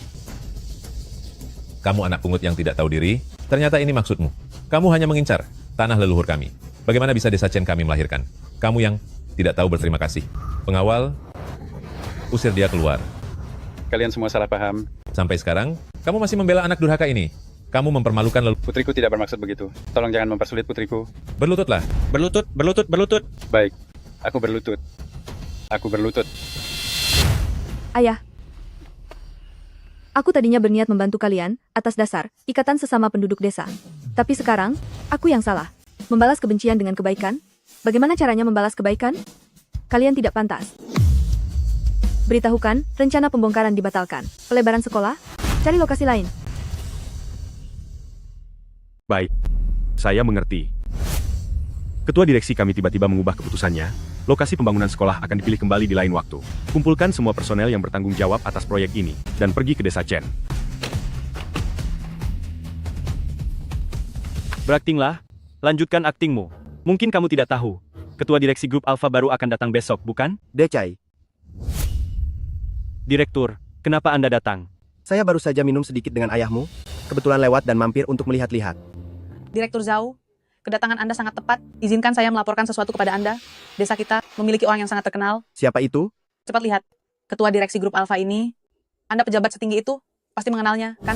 Kamu anak pungut yang tidak tahu diri, ternyata ini maksudmu. Kamu hanya mengincar tanah leluhur kami. Bagaimana bisa desa Chen kami melahirkan? Kamu yang tidak tahu berterima kasih. Pengawal, usir dia keluar. Kalian semua salah paham. Sampai sekarang, kamu masih membela anak durhaka ini. Kamu mempermalukan Putriku tidak bermaksud begitu. Tolong jangan mempersulit putriku. Berlututlah. Berlutut. Baik, aku berlutut. Aku berlutut. Ayah. Aku tadinya berniat membantu kalian, atas dasar ikatan sesama penduduk desa. Tapi sekarang, aku yang salah. Membalas kebencian dengan kebaikan? Bagaimana caranya membalas kebaikan? Kalian tidak pantas. Beritahukan, rencana pembongkaran dibatalkan. Pelebaran sekolah? Cari lokasi lain. Baik, saya mengerti. Ketua direksi kami tiba-tiba mengubah keputusannya. Lokasi pembangunan sekolah akan dipilih kembali di lain waktu. Kumpulkan semua personel yang bertanggung jawab atas proyek ini, dan pergi ke desa Chen. Beraktinglah, lanjutkan aktingmu. Mungkin kamu tidak tahu, ketua direksi grup Alpha baru akan datang besok, bukan? Decai. Direktur, kenapa Anda datang? Saya baru saja minum sedikit dengan ayahmu, kebetulan lewat dan mampir untuk melihat-lihat. Direktur Zhao, kedatangan Anda sangat tepat. Izinkan saya melaporkan sesuatu kepada Anda. Desa kita memiliki orang yang sangat terkenal. Siapa itu? Cepat lihat. Ketua direksi grup Alpha ini. Anda pejabat setinggi itu, pasti mengenalnya, kan?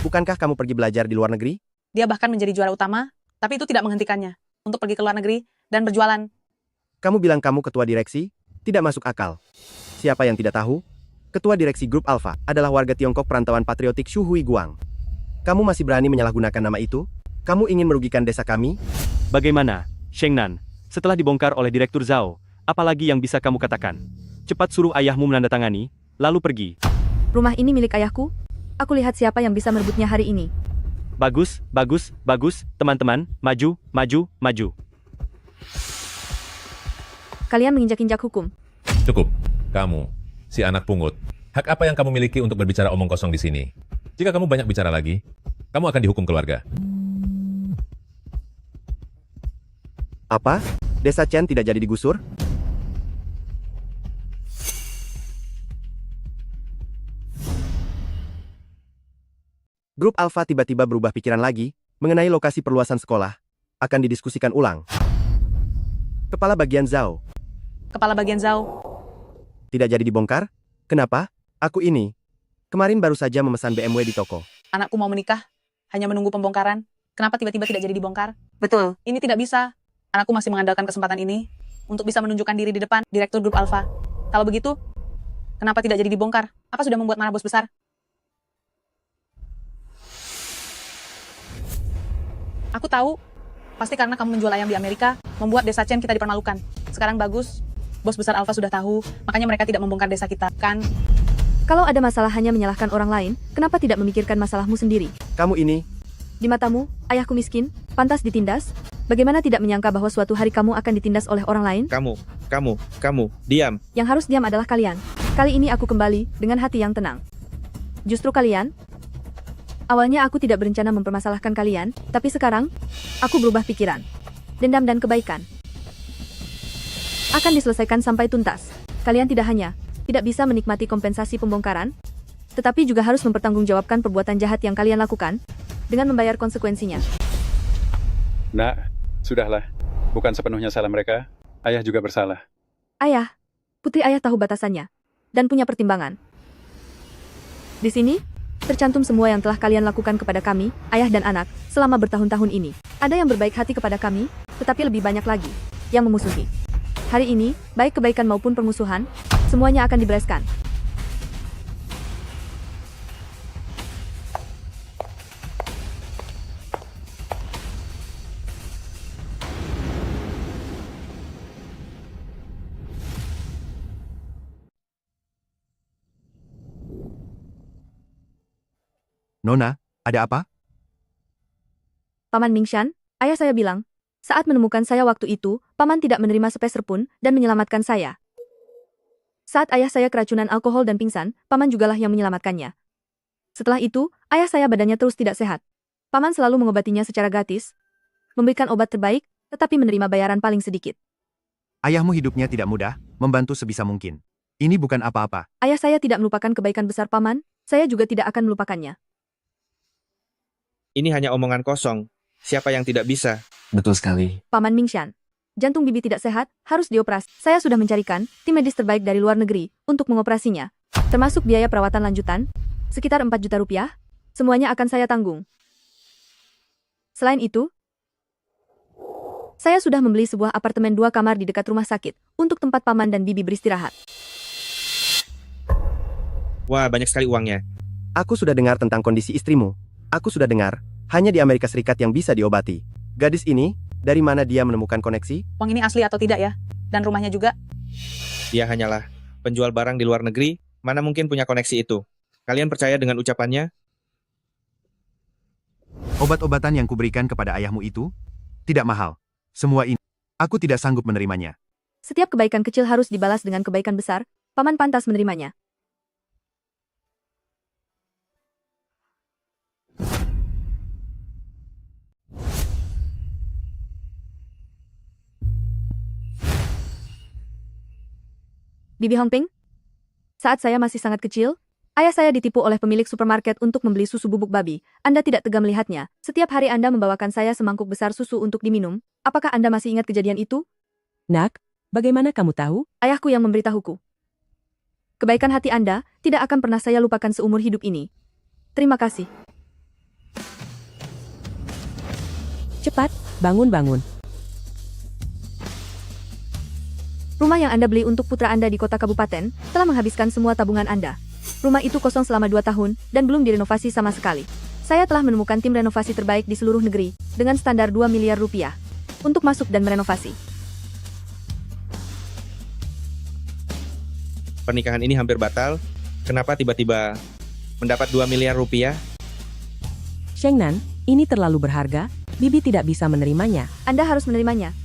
Bukankah kamu pergi belajar di luar negeri? Dia bahkan menjadi juara utama, tapi itu tidak menghentikannya untuk pergi ke luar negeri dan berjualan. Kamu bilang kamu ketua direksi? Tidak masuk akal. Siapa yang tidak tahu? Ketua direksi grup Alpha adalah warga Tiongkok perantauan patriotik Shu Hui Guang. Kamu masih berani menyalahgunakan nama itu? Kamu ingin merugikan desa kami? Bagaimana, Sheng Nan? Setelah dibongkar oleh Direktur Zhao, apalagi yang bisa kamu katakan? Cepat suruh ayahmu menandatangani, lalu pergi. Rumah ini milik ayahku. Aku lihat siapa yang bisa merebutnya hari ini. Bagus, teman-teman, maju. Kalian menginjak-injak hukum. Cukup. Kamu, si anak pungut. Hak apa yang kamu miliki untuk berbicara omong kosong di sini? Jika kamu banyak bicara lagi, kamu akan dihukum keluarga. Apa? Desa Chen tidak jadi digusur? Grup Alpha tiba-tiba berubah pikiran lagi, mengenai lokasi perluasan sekolah, akan didiskusikan ulang. Kepala bagian Zhao, Kepala bagian Zhao, tidak jadi dibongkar? Kenapa? Aku ini. Kemarin baru saja memesan BMW di toko. anakku mau menikah, hanya menunggu pembongkaran. Kenapa tiba-tiba tidak jadi dibongkar? Betul. Ini tidak bisa. Anakku masih mengandalkan kesempatan ini untuk bisa menunjukkan diri di depan Direktur Grup Alpha. Kalau begitu, kenapa tidak jadi dibongkar? Apa sudah membuat marah bos besar? Aku tahu, pasti karena kamu menjual ayam di Amerika, membuat desa Chen kita dipermalukan. Sekarang bagus, bos besar Alpha sudah tahu, makanya mereka tidak membongkar desa kita, kan? Kalau ada masalah hanya menyalahkan orang lain, kenapa tidak memikirkan masalahmu sendiri? Kamu ini, Di matamu, ayahku miskin, pantas ditindas? Bagaimana tidak menyangka bahwa suatu hari kamu akan ditindas oleh orang lain? Kamu, diam. Yang harus diam adalah kalian. Kali ini aku kembali dengan hati yang tenang. Justru kalian? Awalnya aku tidak berencana mempermasalahkan kalian, tapi sekarang, aku berubah pikiran. Dendam dan kebaikan akan diselesaikan sampai tuntas. Kalian tidak bisa menikmati kompensasi pembongkaran, tetapi juga harus mempertanggungjawabkan perbuatan jahat yang kalian lakukan, dengan membayar konsekuensinya. Nak, sudahlah. Bukan sepenuhnya salah mereka. Ayah juga bersalah. Ayah, putri ayah tahu batasannya, dan punya pertimbangan. Di sini, tercantum semua yang telah kalian lakukan kepada kami, ayah dan anak, selama bertahun-tahun ini. Ada yang berbaik hati kepada kami, tetapi lebih banyak lagi yang memusuhi. Hari ini, baik kebaikan maupun permusuhan, semuanya akan dibereskan. Nona, ada apa? Paman Mingshan, ayah saya bilang, saat menemukan saya waktu itu, Paman tidak menerima sepeser pun dan menyelamatkan saya. Saat ayah saya keracunan alkohol dan pingsan, Paman jugalah yang menyelamatkannya. Setelah itu, ayah saya badannya terus tidak sehat. Paman selalu mengobatinya secara gratis, memberikan obat terbaik, tetapi menerima bayaran paling sedikit. Ayahmu hidupnya tidak mudah, membantu sebisa mungkin. Ini bukan apa-apa. Ayah saya tidak melupakan kebaikan besar Paman, saya juga tidak akan melupakannya. Ini hanya omongan kosong. Siapa yang tidak bisa? Betul sekali. Paman Mingshan, jantung bibi tidak sehat, harus dioperasi. Saya sudah mencarikan tim medis terbaik dari luar negeri untuk mengoperasinya. Termasuk biaya perawatan lanjutan, sekitar 4 juta rupiah, semuanya akan saya tanggung. Selain itu, saya sudah membeli sebuah apartemen 2 kamar di dekat rumah sakit, untuk tempat Paman dan bibi beristirahat. Wah, banyak sekali uangnya. aku sudah dengar tentang kondisi istrimu. Aku sudah dengar, hanya di Amerika Serikat yang bisa diobati. Gadis ini, dari mana dia menemukan koneksi? Uang ini asli atau tidak ya? Dan rumahnya juga? Dia hanyalah penjual barang di luar negeri, mana mungkin punya koneksi itu. Kalian percaya dengan ucapannya? Obat-obatan yang kuberikan kepada ayahmu itu tidak mahal. Semua ini, aku tidak sanggup menerimanya. Setiap kebaikan kecil harus dibalas dengan kebaikan besar, Paman pantas menerimanya. Bibi Hongping, saat saya masih sangat kecil, ayah saya ditipu oleh pemilik supermarket untuk membeli susu bubuk babi. Anda tidak tega melihatnya. Setiap hari Anda membawakan saya semangkuk besar susu untuk diminum. Apakah Anda masih ingat kejadian itu? Nak, bagaimana kamu tahu? Ayahku yang memberitahuku. Kebaikan hati Anda tidak akan pernah saya lupakan seumur hidup ini. Terima kasih. Cepat, bangun-bangun. Rumah yang Anda beli untuk putra Anda di kota kabupaten telah menghabiskan semua tabungan Anda. Rumah itu kosong selama 2 tahun dan belum direnovasi sama sekali. Saya telah menemukan tim renovasi terbaik di seluruh negeri dengan standar 2 miliar rupiah untuk masuk dan merenovasi. Pernikahan ini hampir batal. Kenapa tiba-tiba mendapat 2 miliar rupiah? Shengnan, ini terlalu berharga. Bibi tidak bisa menerimanya. Anda harus menerimanya.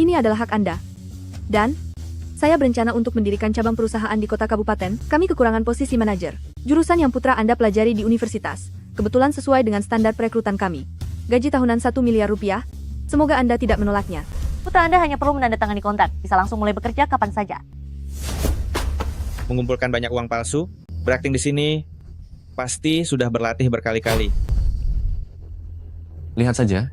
Ini adalah hak Anda. Dan, Saya berencana untuk mendirikan cabang perusahaan di kota kabupaten. Kami kekurangan posisi manajer. Jurusan yang putra Anda pelajari di universitas. Kebetulan sesuai dengan standar perekrutan kami. Gaji tahunan 1 miliar rupiah. Semoga Anda tidak menolaknya. Putra Anda hanya perlu menandatangani kontrak, bisa langsung mulai bekerja kapan saja. Mengumpulkan banyak uang palsu, berakting di sini pasti sudah berlatih berkali-kali. Lihat saja.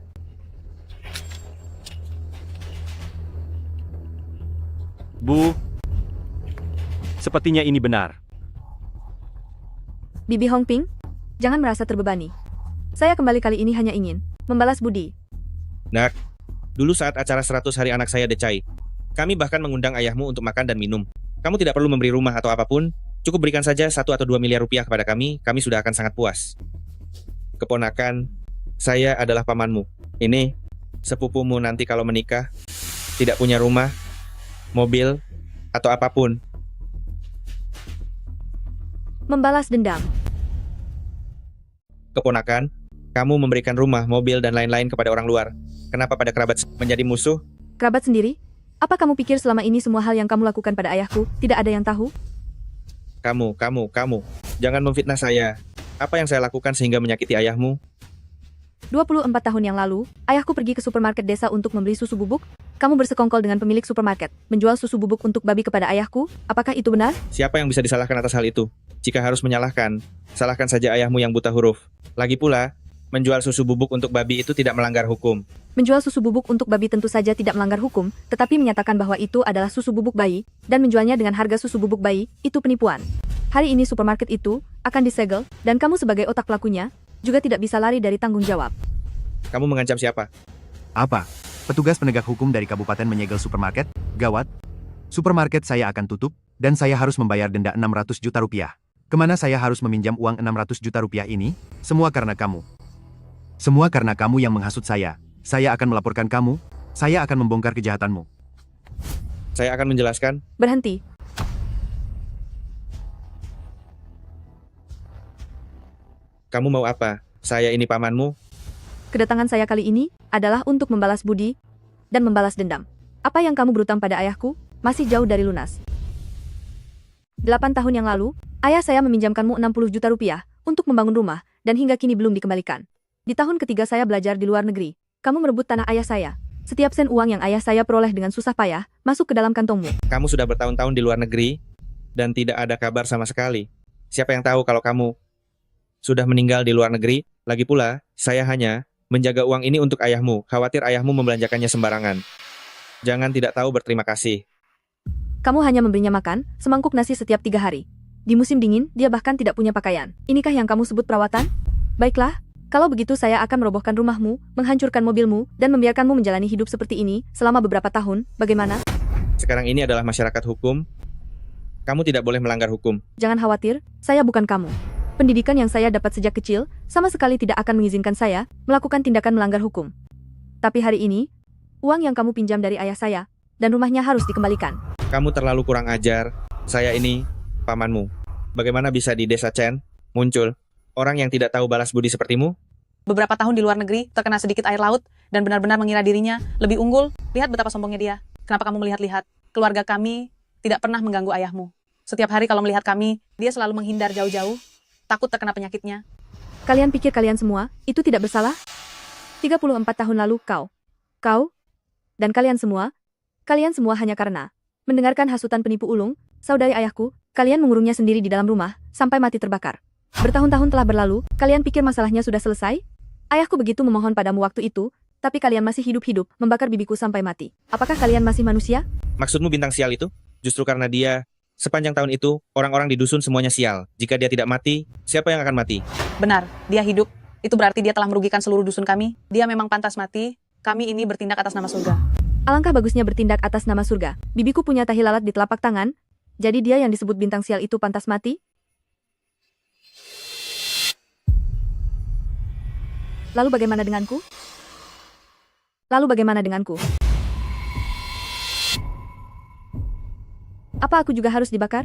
Bu, sepertinya ini benar. Bibi Hongping, jangan merasa terbebani. Saya kembali kali ini hanya ingin membalas budi. Nak, dulu saat acara 100 hari anak saya Decai, kami bahkan mengundang ayahmu untuk makan dan minum. Kamu tidak perlu memberi rumah atau apapun, cukup berikan saja 1 atau 2 miliar rupiah kepada kami sudah akan sangat puas. Keponakan, saya adalah pamanmu. Ini, sepupumu nanti kalau menikah, tidak punya rumah, mobil, atau apapun. Membalas dendam. Keponakan, kamu memberikan rumah, mobil, dan lain-lain kepada orang luar. Kenapa pada kerabat menjadi musuh? Kerabat sendiri? Apa kamu pikir selama ini semua hal yang kamu lakukan pada ayahku, tidak ada yang tahu? Kamu. Jangan memfitnah saya. Apa yang saya lakukan sehingga menyakiti ayahmu? 24 tahun yang lalu, ayahku pergi ke supermarket desa untuk membeli susu bubuk. Kamu bersekongkol dengan pemilik supermarket, menjual susu bubuk untuk babi kepada ayahku. Apakah itu benar? Siapa yang bisa disalahkan atas hal itu? Jika harus menyalahkan, salahkan saja ayahmu yang buta huruf. Lagi pula, menjual susu bubuk untuk babi itu tidak melanggar hukum. Menjual susu bubuk untuk babi tentu saja tidak melanggar hukum, tetapi menyatakan bahwa itu adalah susu bubuk bayi, dan menjualnya dengan harga susu bubuk bayi, itu penipuan. Hari ini supermarket itu akan disegel, dan kamu sebagai otak pelakunya, juga tidak bisa lari dari tanggung jawab. Kamu mengancam siapa? Apa? Petugas penegak hukum dari kabupaten menyegel supermarket? Gawat. Supermarket saya akan tutup, dan saya harus membayar denda 600 juta rupiah. Kemana saya harus meminjam uang 600 juta rupiah ini? Semua karena kamu. Semua karena kamu yang menghasut saya. Saya akan melaporkan kamu. Saya akan membongkar kejahatanmu. Saya akan menjelaskan. Berhenti. Kamu mau apa? Saya ini pamanmu. Kedatangan saya kali ini adalah untuk membalas budi dan membalas dendam. Apa yang kamu berutang pada ayahku masih jauh dari lunas. 8 tahun yang lalu, ayah saya meminjamkanmu 60 juta rupiah untuk membangun rumah dan hingga kini belum dikembalikan. Di tahun ketiga saya belajar di luar negeri, kamu merebut tanah ayah saya. Setiap sen uang yang ayah saya peroleh dengan susah payah masuk ke dalam kantongmu. Kamu sudah bertahun-tahun di luar negeri dan tidak ada kabar sama sekali. Siapa yang tahu kalau kamu sudah meninggal di luar negeri? Lagi pula, saya hanya menjaga uang ini untuk ayahmu, khawatir ayahmu membelanjakannya sembarangan. Jangan tidak tahu berterima kasih. Kamu hanya memberinya makan, semangkuk nasi setiap 3 hari. Di musim dingin, dia bahkan tidak punya pakaian. Inikah yang kamu sebut perawatan? Baiklah, kalau begitu saya akan merobohkan rumahmu, menghancurkan mobilmu, dan membiarkanmu menjalani hidup seperti ini selama beberapa tahun. Bagaimana? Sekarang ini adalah masyarakat hukum. Kamu tidak boleh melanggar hukum. Jangan khawatir, saya bukan kamu. Pendidikan yang saya dapat sejak kecil sama sekali tidak akan mengizinkan saya melakukan tindakan melanggar hukum. Tapi hari ini, uang yang kamu pinjam dari ayah saya dan rumahnya harus dikembalikan. Kamu terlalu kurang ajar. Saya ini pamanmu. Bagaimana bisa di desa Chen muncul orang yang tidak tahu balas budi sepertimu? Beberapa tahun di luar negeri, terkena sedikit air laut, dan benar-benar mengira dirinya lebih unggul. Lihat betapa sombongnya dia. Kenapa kamu melihat-lihat? Keluarga kami tidak pernah mengganggu ayahmu. Setiap hari kalau melihat kami, dia selalu menghindar jauh-jauh, takut terkena penyakitnya. Kalian pikir kalian semua itu tidak bersalah? 34 tahun lalu kau, dan kalian semua hanya karena mendengarkan hasutan penipu ulung, saudari ayahku, kalian mengurungnya sendiri di dalam rumah, sampai mati terbakar. Bertahun-tahun telah berlalu, kalian pikir masalahnya sudah selesai? Ayahku begitu memohon padamu waktu itu, tapi kalian masih hidup-hidup, membakar bibiku sampai mati. Apakah kalian masih manusia? Maksudmu bintang sial itu? Justru karena dia, sepanjang tahun itu, orang-orang di dusun semuanya sial. Jika dia tidak mati, siapa yang akan mati? Benar, dia hidup. Itu berarti dia telah merugikan seluruh dusun kami. Dia memang pantas mati. Kami ini bertindak atas nama surga. Alangkah bagusnya bertindak atas nama surga. Bibiku punya tahi lalat di telapak tangan, jadi dia yang disebut bintang sial itu pantas mati? Lalu bagaimana denganku? Apa aku juga harus dibakar?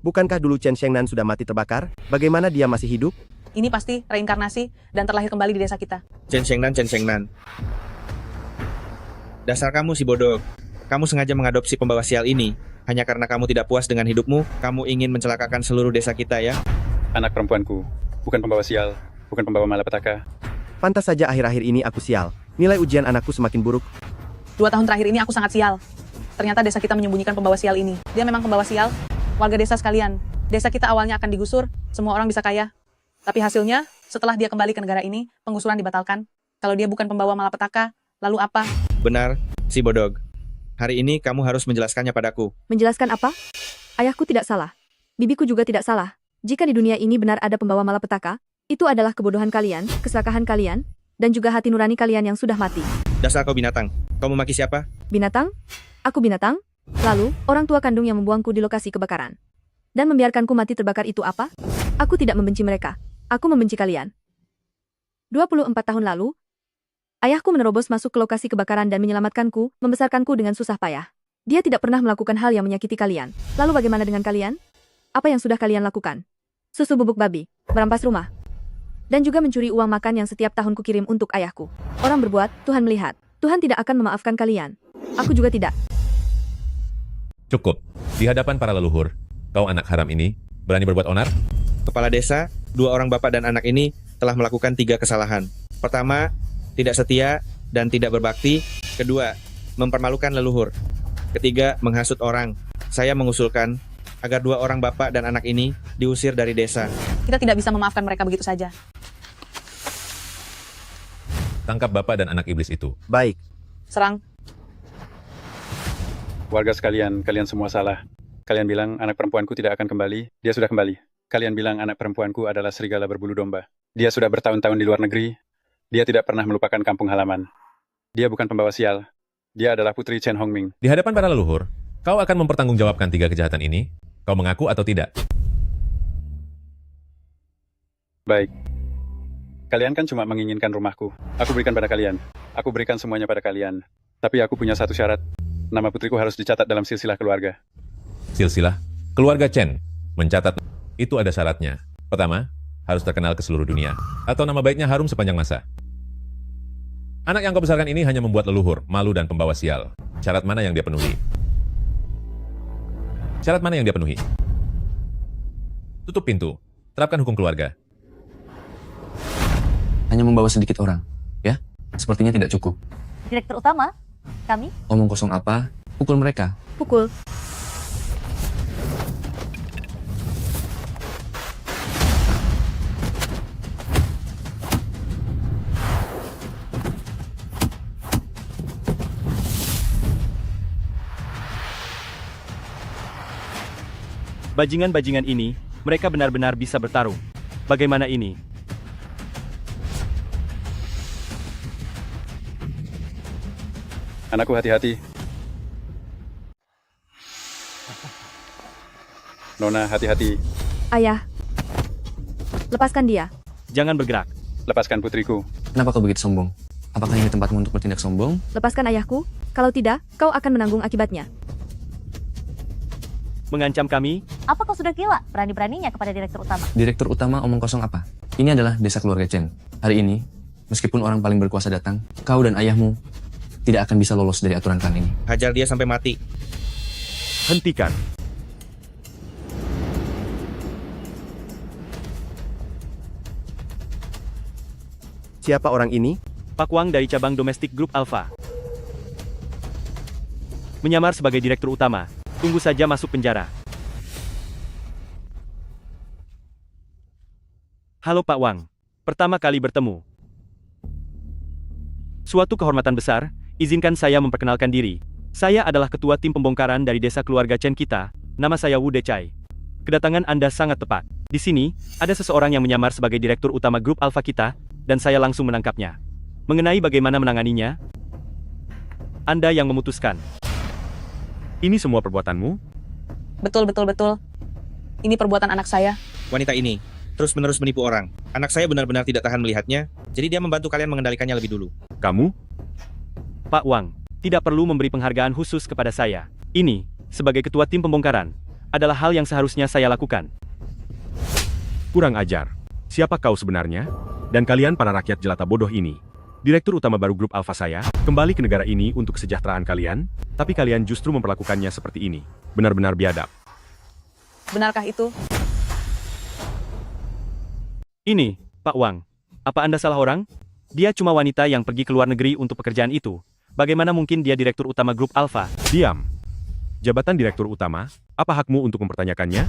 Bukankah dulu Chen Shengnan sudah mati terbakar? Bagaimana dia masih hidup? Ini pasti reinkarnasi dan terlahir kembali di desa kita. Chen Shengnan. Dasar kamu si bodoh. Kamu sengaja mengadopsi pembawa sial ini, Hanya karena kamu tidak puas dengan hidupmu, kamu ingin mencelakakan seluruh desa kita ya? Anak perempuanku, bukan pembawa sial, bukan pembawa malapetaka. Pantas saja akhir-akhir ini aku sial. Nilai ujian anakku semakin buruk. 2 tahun terakhir ini aku sangat sial. Ternyata desa kita menyembunyikan pembawa sial ini. Dia memang pembawa sial. Warga desa sekalian, desa kita awalnya akan digusur, semua orang bisa kaya. Tapi hasilnya, setelah dia kembali ke negara ini, penggusuran dibatalkan. Kalau dia bukan pembawa malapetaka, lalu apa? Benar, si Bodog. Hari ini kamu harus menjelaskannya padaku. Menjelaskan apa? Ayahku tidak salah. Bibiku juga tidak salah. Jika di dunia ini benar ada pembawa malapetaka, itu adalah kebodohan kalian, keserakahan kalian, dan juga hati nurani kalian yang sudah mati. Dasar kau binatang. Kau memaki siapa? Binatang? Aku binatang? Lalu, orang tua kandung yang membuangku di lokasi kebakaran. Dan membiarkanku mati terbakar itu apa? Aku tidak membenci mereka. Aku membenci kalian. 24 tahun lalu, ayahku menerobos masuk ke lokasi kebakaran dan menyelamatkanku, membesarkanku dengan susah payah. Dia tidak pernah melakukan hal yang menyakiti kalian. Lalu bagaimana dengan kalian? Apa yang sudah kalian lakukan? Susu bubuk babi, merampas rumah, dan juga mencuri uang makan yang setiap tahun kukirim untuk ayahku. Orang berbuat, Tuhan melihat. Tuhan tidak akan memaafkan kalian. Aku juga tidak. Cukup. Di hadapan para leluhur, kau anak haram ini berani berbuat onar? Kepala desa, 2 orang bapak dan anak ini telah melakukan 3 kesalahan. Pertama, tidak setia dan tidak berbakti. Kedua, mempermalukan leluhur. Ketiga, menghasut orang. Saya mengusulkan agar 2 orang bapak dan anak ini diusir dari desa. Kita tidak bisa memaafkan mereka begitu saja. Tangkap bapak dan anak iblis itu. Baik. Serang. Warga sekalian, kalian semua salah. Kalian bilang anak perempuanku tidak akan kembali, dia sudah kembali. Kalian bilang anak perempuanku adalah serigala berbulu domba. Dia sudah bertahun-tahun di luar negeri. Dia tidak pernah melupakan kampung halaman. Dia bukan pembawa sial. Dia adalah putri Chen Hongming. Di hadapan para leluhur, kau akan mempertanggungjawabkan 3 kejahatan ini? Kau mengaku atau tidak? Baik. Kalian kan cuma menginginkan rumahku. Aku berikan pada kalian. Aku berikan semuanya pada kalian. Tapi aku punya satu syarat. Nama putriku harus dicatat dalam silsilah keluarga. Silsilah keluarga Chen. Mencatat itu ada syaratnya. Pertama, harus terkenal ke seluruh dunia. Atau nama baiknya harum sepanjang masa. Anak yang kau besarkan ini hanya membuat leluhur, malu dan pembawa sial. Syarat mana yang dia penuhi? Syarat mana yang dia penuhi? Tutup pintu. Terapkan hukum keluarga. Hanya membawa sedikit orang, ya? Sepertinya tidak cukup. Direktur utama, kami. Omong kosong apa? Pukul mereka. Pukul. Bajingan-bajingan ini, mereka benar-benar bisa bertarung. Bagaimana ini? Anakku hati-hati. Nona hati-hati. Ayah. Lepaskan dia. Jangan bergerak. Lepaskan putriku. Kenapa kau begitu sombong? Apakah ini tempatmu untuk bertindak sombong? Lepaskan ayahku. Kalau tidak, kau akan menanggung akibatnya. Mengancam kami? Apa kau sudah gila? Berani-beraninya kepada direktur utama. Direktur utama omong kosong apa? Ini adalah desa keluarga Chen. Hari ini, meskipun orang paling berkuasa datang, kau dan ayahmu tidak akan bisa lolos dari aturan klan ini. Hajar dia sampai mati. Hentikan. Siapa orang ini? Pak Wang dari cabang domestik grup Alpha. Menyamar sebagai direktur utama. Tunggu saja masuk penjara. Halo Pak Wang. Pertama kali bertemu. Suatu kehormatan besar, izinkan saya memperkenalkan diri. Saya adalah ketua tim pembongkaran dari desa keluarga Chen kita. Nama saya Wu Decai. Kedatangan Anda sangat tepat. Di sini, ada seseorang yang menyamar sebagai direktur utama grup Alpha kita, dan saya langsung menangkapnya. Mengenai bagaimana menanganinya, Anda yang memutuskan. Ini semua perbuatanmu? Betul. Ini perbuatan anak saya. Wanita ini terus-menerus menipu orang. Anak saya benar-benar tidak tahan melihatnya, jadi dia membantu kalian mengendalikannya lebih dulu. Kamu? Pak Wang, tidak perlu memberi penghargaan khusus kepada saya. Ini, sebagai ketua tim pembongkaran, adalah hal yang seharusnya saya lakukan. Kurang ajar. Siapa kau sebenarnya? Dan kalian para rakyat jelata bodoh ini. Direktur utama baru grup Alpha saya, kembali ke negara ini untuk kesejahteraan kalian, tapi kalian justru memperlakukannya seperti ini. Benar-benar biadab. Benarkah itu? Ini, Pak Wang. Apa Anda salah orang? Dia cuma wanita yang pergi ke luar negeri untuk pekerjaan itu. Bagaimana mungkin dia direktur utama grup Alpha? Diam. Jabatan direktur utama, apa hakmu untuk mempertanyakannya?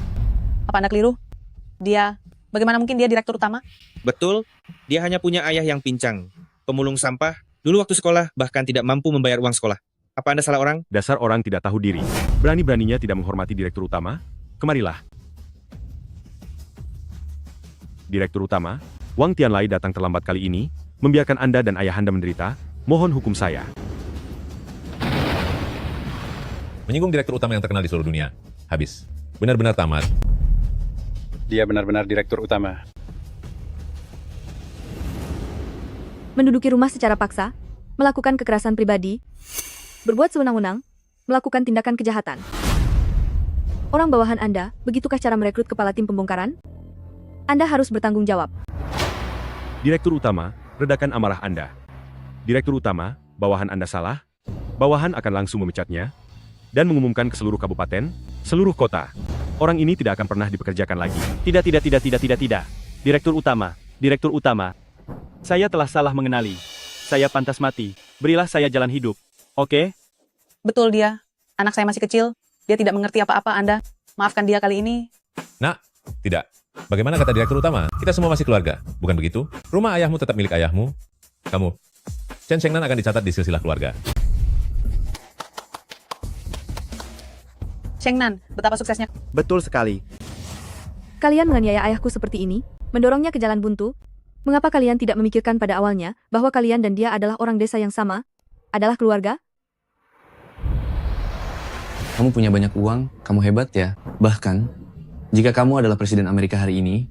Apa Anda keliru? Bagaimana mungkin dia direktur utama? Betul, dia hanya punya ayah yang pincang, pemulung sampah, dulu waktu sekolah bahkan tidak mampu membayar uang sekolah. Apa Anda salah orang? Dasar orang tidak tahu diri. Berani-beraninya tidak menghormati direktur utama? Kemarilah. Direktur utama, Wang Tianlai datang terlambat kali ini, membiarkan Anda dan ayah Anda menderita. Mohon hukum saya. Menyinggung direktur utama yang terkenal di seluruh dunia. Habis. Benar-benar tamat. Dia benar-benar direktur utama. Menduduki rumah secara paksa, melakukan kekerasan pribadi, berbuat sewenang-wenang, melakukan tindakan kejahatan. Orang bawahan Anda, begitukah cara merekrut kepala tim pembongkaran? Anda harus bertanggung jawab. Direktur utama, redakan amarah Anda. Direktur utama, bawahan Anda salah, bawahan akan langsung memecatnya, dan mengumumkan ke seluruh kabupaten, seluruh kota. Orang ini tidak akan pernah dipekerjakan lagi. Tidak. Direktur utama. Saya telah salah mengenali. Saya pantas mati. Berilah saya jalan hidup. Oke? Betul dia. Anak saya masih kecil. Dia tidak mengerti apa-apa Anda. Maafkan dia kali ini. Nak, tidak. Bagaimana kata direktur utama? Kita semua masih keluarga, bukan begitu? Rumah ayahmu tetap milik ayahmu. Kamu, Chen Shengnan akan dicatat di silsilah keluarga. Shengnan, betapa suksesnya. Betul sekali. Kalian menganiaya ayahku seperti ini, mendorongnya ke jalan buntu. Mengapa kalian tidak memikirkan pada awalnya bahwa kalian dan dia adalah orang desa yang sama? Adalah keluarga? Kamu punya banyak uang, kamu hebat ya. Bahkan, jika kamu adalah presiden Amerika hari ini,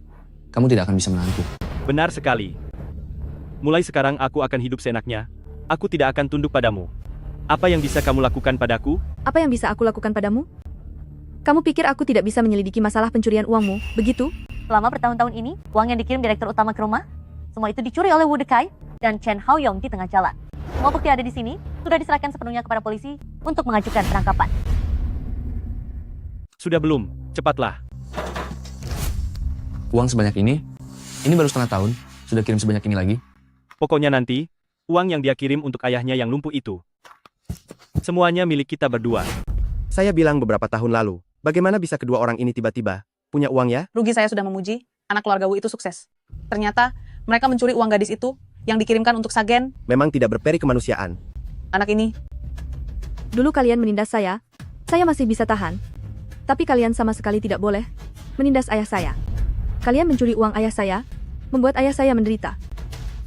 kamu tidak akan bisa menantu. Benar sekali. Mulai sekarang aku akan hidup seenaknya. Aku tidak akan tunduk padamu. Apa yang bisa kamu lakukan padaku? Apa yang bisa aku lakukan padamu? Kamu pikir aku tidak bisa menyelidiki masalah pencurian uangmu, begitu? Selama bertahun-tahun ini, uang yang dikirim direktur utama ke rumah, semua itu dicuri oleh Wu Dekai dan Chen Haoyong di tengah jalan. Semua bukti ada di sini, sudah diserahkan sepenuhnya kepada polisi untuk mengajukan penangkapan. Sudah belum? Cepatlah. Uang sebanyak ini baru setengah tahun, sudah kirim sebanyak ini lagi. Pokoknya nanti, uang yang dia kirim untuk ayahnya yang lumpuh itu. Semuanya milik kita berdua. Saya bilang beberapa tahun lalu, bagaimana bisa kedua orang ini tiba-tiba punya uang ya? Rugi saya sudah memuji. Anak keluarga Wu itu sukses. Ternyata, mereka mencuri uang gadis itu yang dikirimkan untuk Sagen. Memang tidak berperi kemanusiaan. Anak ini. Dulu kalian menindas saya masih bisa tahan. Tapi kalian sama sekali tidak boleh menindas ayah saya. Kalian mencuri uang ayah saya, membuat ayah saya menderita.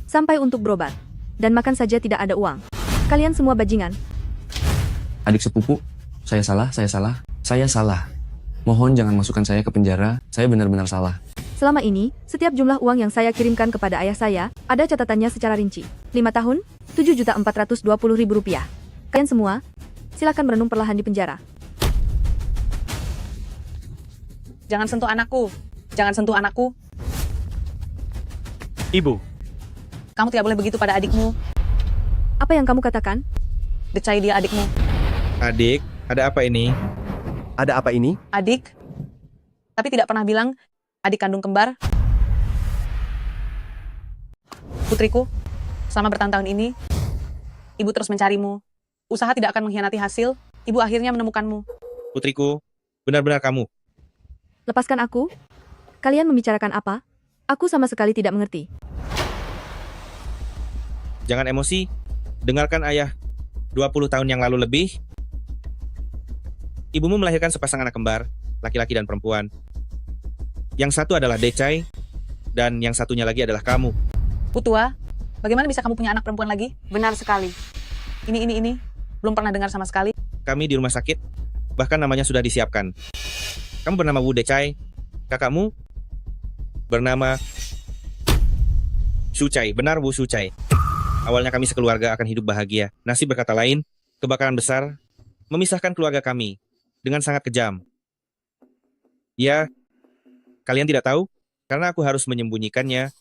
Sampai untuk berobat. Dan makan saja tidak ada uang. Kalian semua bajingan. Adik sepupu, saya salah. Mohon jangan masukkan saya ke penjara, saya benar-benar salah. Selama ini, setiap jumlah uang yang saya kirimkan kepada ayah saya, ada catatannya secara rinci. 5 tahun, 7.420.000 rupiah. Kalian semua, silakan merenung perlahan di penjara. Jangan sentuh anakku. Jangan sentuh anakku. Ibu. Kamu tidak boleh begitu pada adikmu. Apa yang kamu katakan? Decai dia adikmu. Adik, ada apa ini? Ada apa ini? Adik. Tapi tidak pernah bilang adik kandung kembar. Putriku, selama bertahun-tahun ini, ibu terus mencarimu. Usaha tidak akan mengkhianati hasil, ibu akhirnya menemukanmu. Putriku, benar-benar kamu. Lepaskan aku. Kalian membicarakan apa? Aku sama sekali tidak mengerti. Jangan emosi. Dengarkan ayah. 20 tahun yang lalu lebih, ibumu melahirkan sepasang anak kembar, laki-laki dan perempuan. Yang satu adalah Decai, dan yang satunya lagi adalah kamu. Putua, bagaimana bisa kamu punya anak perempuan lagi? Benar sekali. Ini. Belum pernah dengar sama sekali. Kami di rumah sakit, bahkan namanya sudah disiapkan. Kamu bernama Wu Decai, kakakmu bernama Shucai, benar Wu Shucai. Awalnya kami sekeluarga akan hidup bahagia. Nasib berkata lain, kebakaran besar memisahkan keluarga kami dengan sangat kejam. Ya, kalian tidak tahu, karena aku harus menyembunyikannya.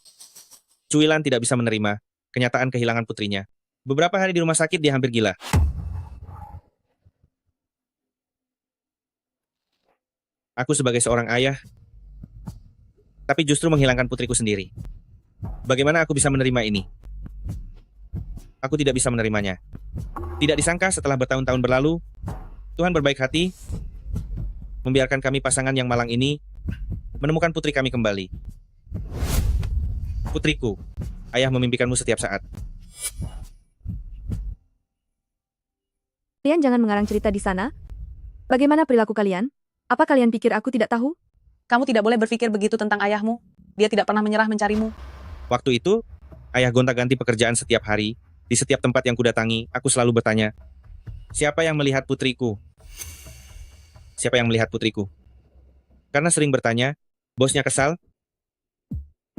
Cuilan tidak bisa menerima. kenyataan kehilangan putrinya. Beberapa hari di rumah sakit dia hampir gila. Aku sebagai seorang ayah, tapi justru menghilangkan putriku sendiri. Bagaimana aku bisa menerima ini? Aku tidak bisa menerimanya. Tidak disangka setelah bertahun-tahun berlalu, Tuhan berbaik hati, membiarkan kami pasangan yang malang ini menemukan putri kami kembali. Putriku, ayah memimpikanmu setiap saat. Kalian jangan mengarang cerita di sana. Bagaimana perilaku kalian? Apa kalian pikir aku tidak tahu? Kamu tidak boleh berpikir begitu tentang ayahmu. Dia tidak pernah menyerah mencarimu. Waktu itu, ayah gonta-ganti pekerjaan setiap hari. Di setiap tempat yang kudatangi, aku selalu bertanya, siapa yang melihat putriku? Siapa yang melihat putriku? Karena sering bertanya, bosnya kesal,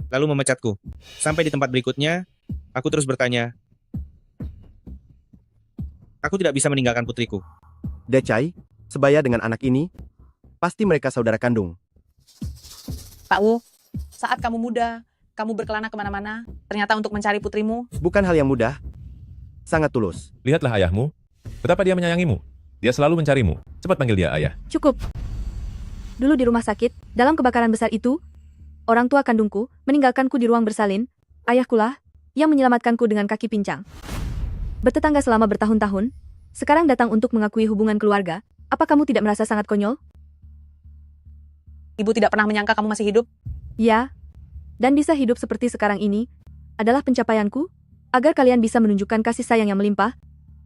lalu memecatku. Sampai di tempat berikutnya, aku terus bertanya, aku tidak bisa meninggalkan putriku. Decai, sebaya dengan anak ini, pasti mereka saudara kandung. Pak Wu, saat kamu muda, kamu berkelana kemana-mana, ternyata untuk mencari putrimu. Bukan hal yang mudah, sangat tulus. Lihatlah ayahmu, betapa dia menyayangimu. Dia selalu mencarimu. Cepat panggil dia ayah. Cukup. Dulu di rumah sakit, dalam kebakaran besar itu, orang tua kandungku meninggalkanku di ruang bersalin. Ayahkulah yang menyelamatkanku dengan kaki pincang. Bertetangga selama bertahun-tahun, sekarang datang untuk mengakui hubungan keluarga. Apa kamu tidak merasa sangat konyol? Ibu tidak pernah menyangka kamu masih hidup. Ya, dan bisa hidup seperti sekarang ini adalah pencapaianku, agar kalian bisa menunjukkan kasih sayang yang melimpah.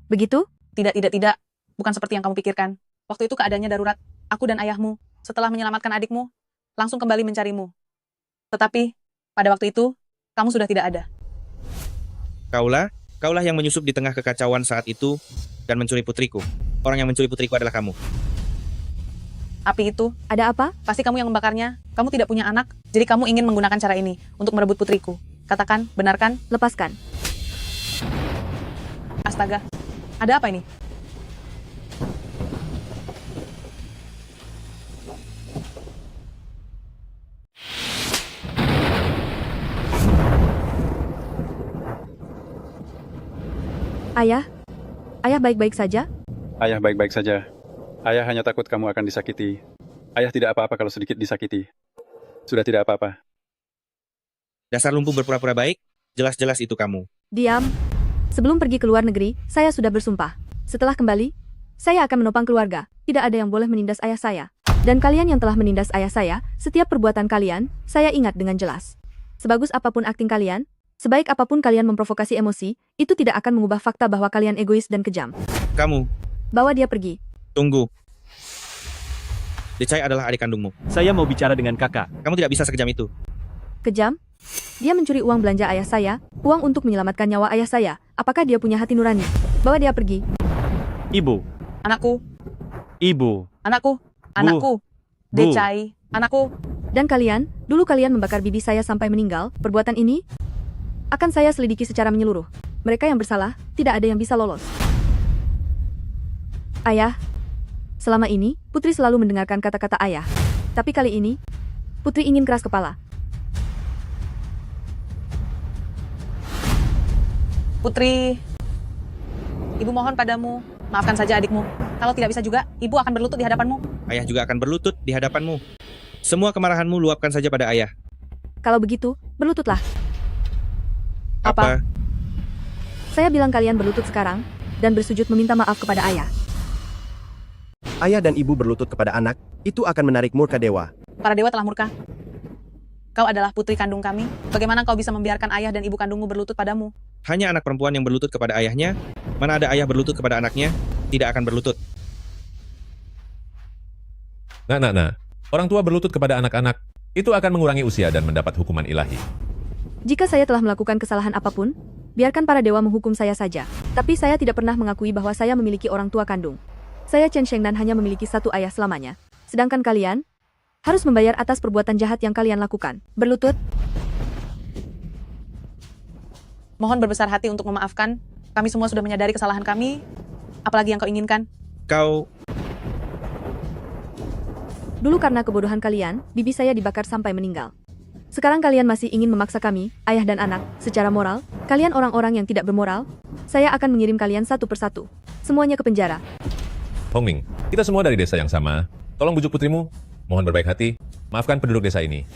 Begitu? Tidak. Bukan seperti yang kamu pikirkan. Waktu itu keadaannya darurat. Aku dan ayahmu, setelah menyelamatkan adikmu, langsung kembali mencarimu. Tetapi, pada waktu itu, kamu sudah tidak ada. Kaulah yang menyusup di tengah kekacauan saat itu dan mencuri putriku. Orang yang mencuri putriku adalah kamu. Api itu, ada apa? Pasti kamu yang membakarnya. Kamu tidak punya anak, jadi kamu ingin menggunakan cara ini untuk merebut putriku. Katakan, benarkan? Lepaskan. Astaga, ada apa ini? Ayah baik-baik saja? Ayah baik-baik saja. Ayah hanya takut kamu akan disakiti. Ayah tidak apa-apa kalau sedikit disakiti. Sudah tidak apa-apa. Dasar lumpuh berpura-pura baik, jelas-jelas itu kamu. Diam. Sebelum pergi ke luar negeri, saya sudah bersumpah. Setelah kembali, saya akan menopang keluarga. Tidak ada yang boleh menindas ayah saya. Dan kalian yang telah menindas ayah saya, setiap perbuatan kalian, saya ingat dengan jelas. Sebagus apapun akting kalian, sebaik apapun kalian memprovokasi emosi, itu tidak akan mengubah fakta bahwa kalian egois dan kejam. Kamu. Bawa dia pergi. Tunggu. Decai adalah adik kandungmu. Saya mau bicara dengan kakak. Kamu tidak bisa sekejam itu. Kejam? Dia mencuri uang belanja ayah saya, uang untuk menyelamatkan nyawa ayah saya. Apakah dia punya hati nurani? Bawa dia pergi. Ibu. Anakku. Ibu. Anakku. Anakku. Decai. Anakku. Dan kalian, dulu kalian membakar bibi saya sampai meninggal. Perbuatan ini akan saya selidiki secara menyeluruh. Mereka yang bersalah, tidak ada yang bisa lolos. Ayah, selama ini, Putri selalu mendengarkan kata-kata ayah. Tapi kali ini, Putri ingin keras kepala. Putri, Ibu mohon padamu, maafkan saja adikmu. Kalau tidak bisa juga, Ibu akan berlutut di hadapanmu. Ayah juga akan berlutut di hadapanmu. Semua kemarahanmu luapkan saja pada ayah. Kalau begitu, berlututlah. Apa? Saya bilang kalian berlutut sekarang, dan bersujud meminta maaf kepada ayah. Ayah dan ibu berlutut kepada anak, itu akan menarik murka dewa. Para dewa telah murka. Kau adalah putri kandung kami. Bagaimana kau bisa membiarkan ayah dan ibu kandungmu berlutut padamu? Hanya anak perempuan yang berlutut kepada ayahnya. Mana ada ayah berlutut kepada anaknya, tidak akan berlutut. Nah. Orang tua berlutut kepada anak-anak, itu akan mengurangi usia dan mendapat hukuman ilahi. Jika saya telah melakukan kesalahan apapun, biarkan para dewa menghukum saya saja. Tapi saya tidak pernah mengakui bahwa saya memiliki orang tua kandung. Saya Chen Shengnan hanya memiliki satu ayah selamanya. Sedangkan kalian harus membayar atas perbuatan jahat yang kalian lakukan. Berlutut. Mohon berbesar hati untuk memaafkan. Kami semua sudah menyadari kesalahan kami. Apalagi yang kau inginkan? Kau... Dulu karena kebodohan kalian, bibi saya dibakar sampai meninggal. Sekarang kalian masih ingin memaksa kami, ayah dan anak, secara moral? Kalian orang-orang yang tidak bermoral? Saya akan mengirim kalian satu persatu. Semuanya ke penjara. Hongming, kita semua dari desa yang sama. Tolong bujuk putrimu. Mohon berbaik hati. Maafkan penduduk desa ini.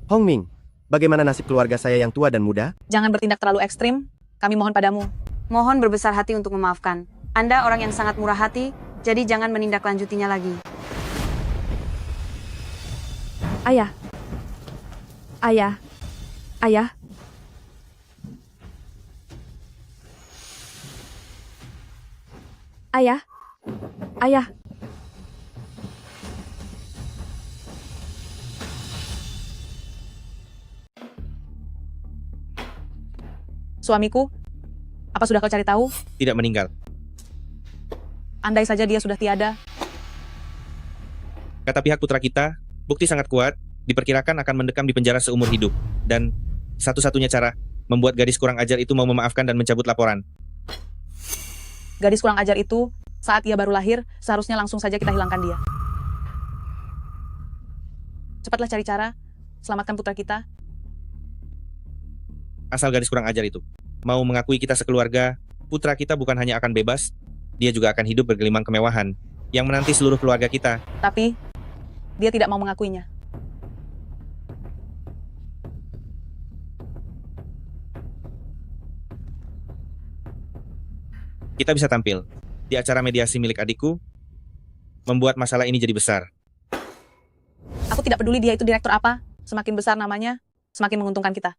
Hongming, bagaimana nasib keluarga saya yang tua dan muda? Jangan bertindak terlalu ekstrim. Kami mohon padamu. Mohon berbesar hati untuk memaafkan. Anda orang yang sangat murah hati, jadi jangan menindaklanjutinya lagi. Ayah. Ayah. Ayah. Ayah. Ayah. Suamiku, apa sudah kau cari tahu? Tidak meninggal. Andai saja dia sudah tiada. Kata pihak putra kita, bukti sangat kuat, diperkirakan akan mendekam di penjara seumur hidup. Dan satu-satunya cara, membuat gadis kurang ajar itu mau memaafkan dan mencabut laporan. Gadis kurang ajar itu, saat ia baru lahir, seharusnya langsung saja kita hilangkan dia. Cepatlah cari cara, selamatkan putra kita. Asal gadis kurang ajar itu mau mengakui kita sekeluarga, putra kita bukan hanya akan bebas, dia juga akan hidup bergelimang kemewahan yang menanti seluruh keluarga kita. Tapi, dia tidak mau mengakuinya. Kita bisa tampil di acara mediasi milik adikku, membuat masalah ini jadi besar. Aku tidak peduli dia itu direktur apa, semakin besar namanya, semakin menguntungkan kita.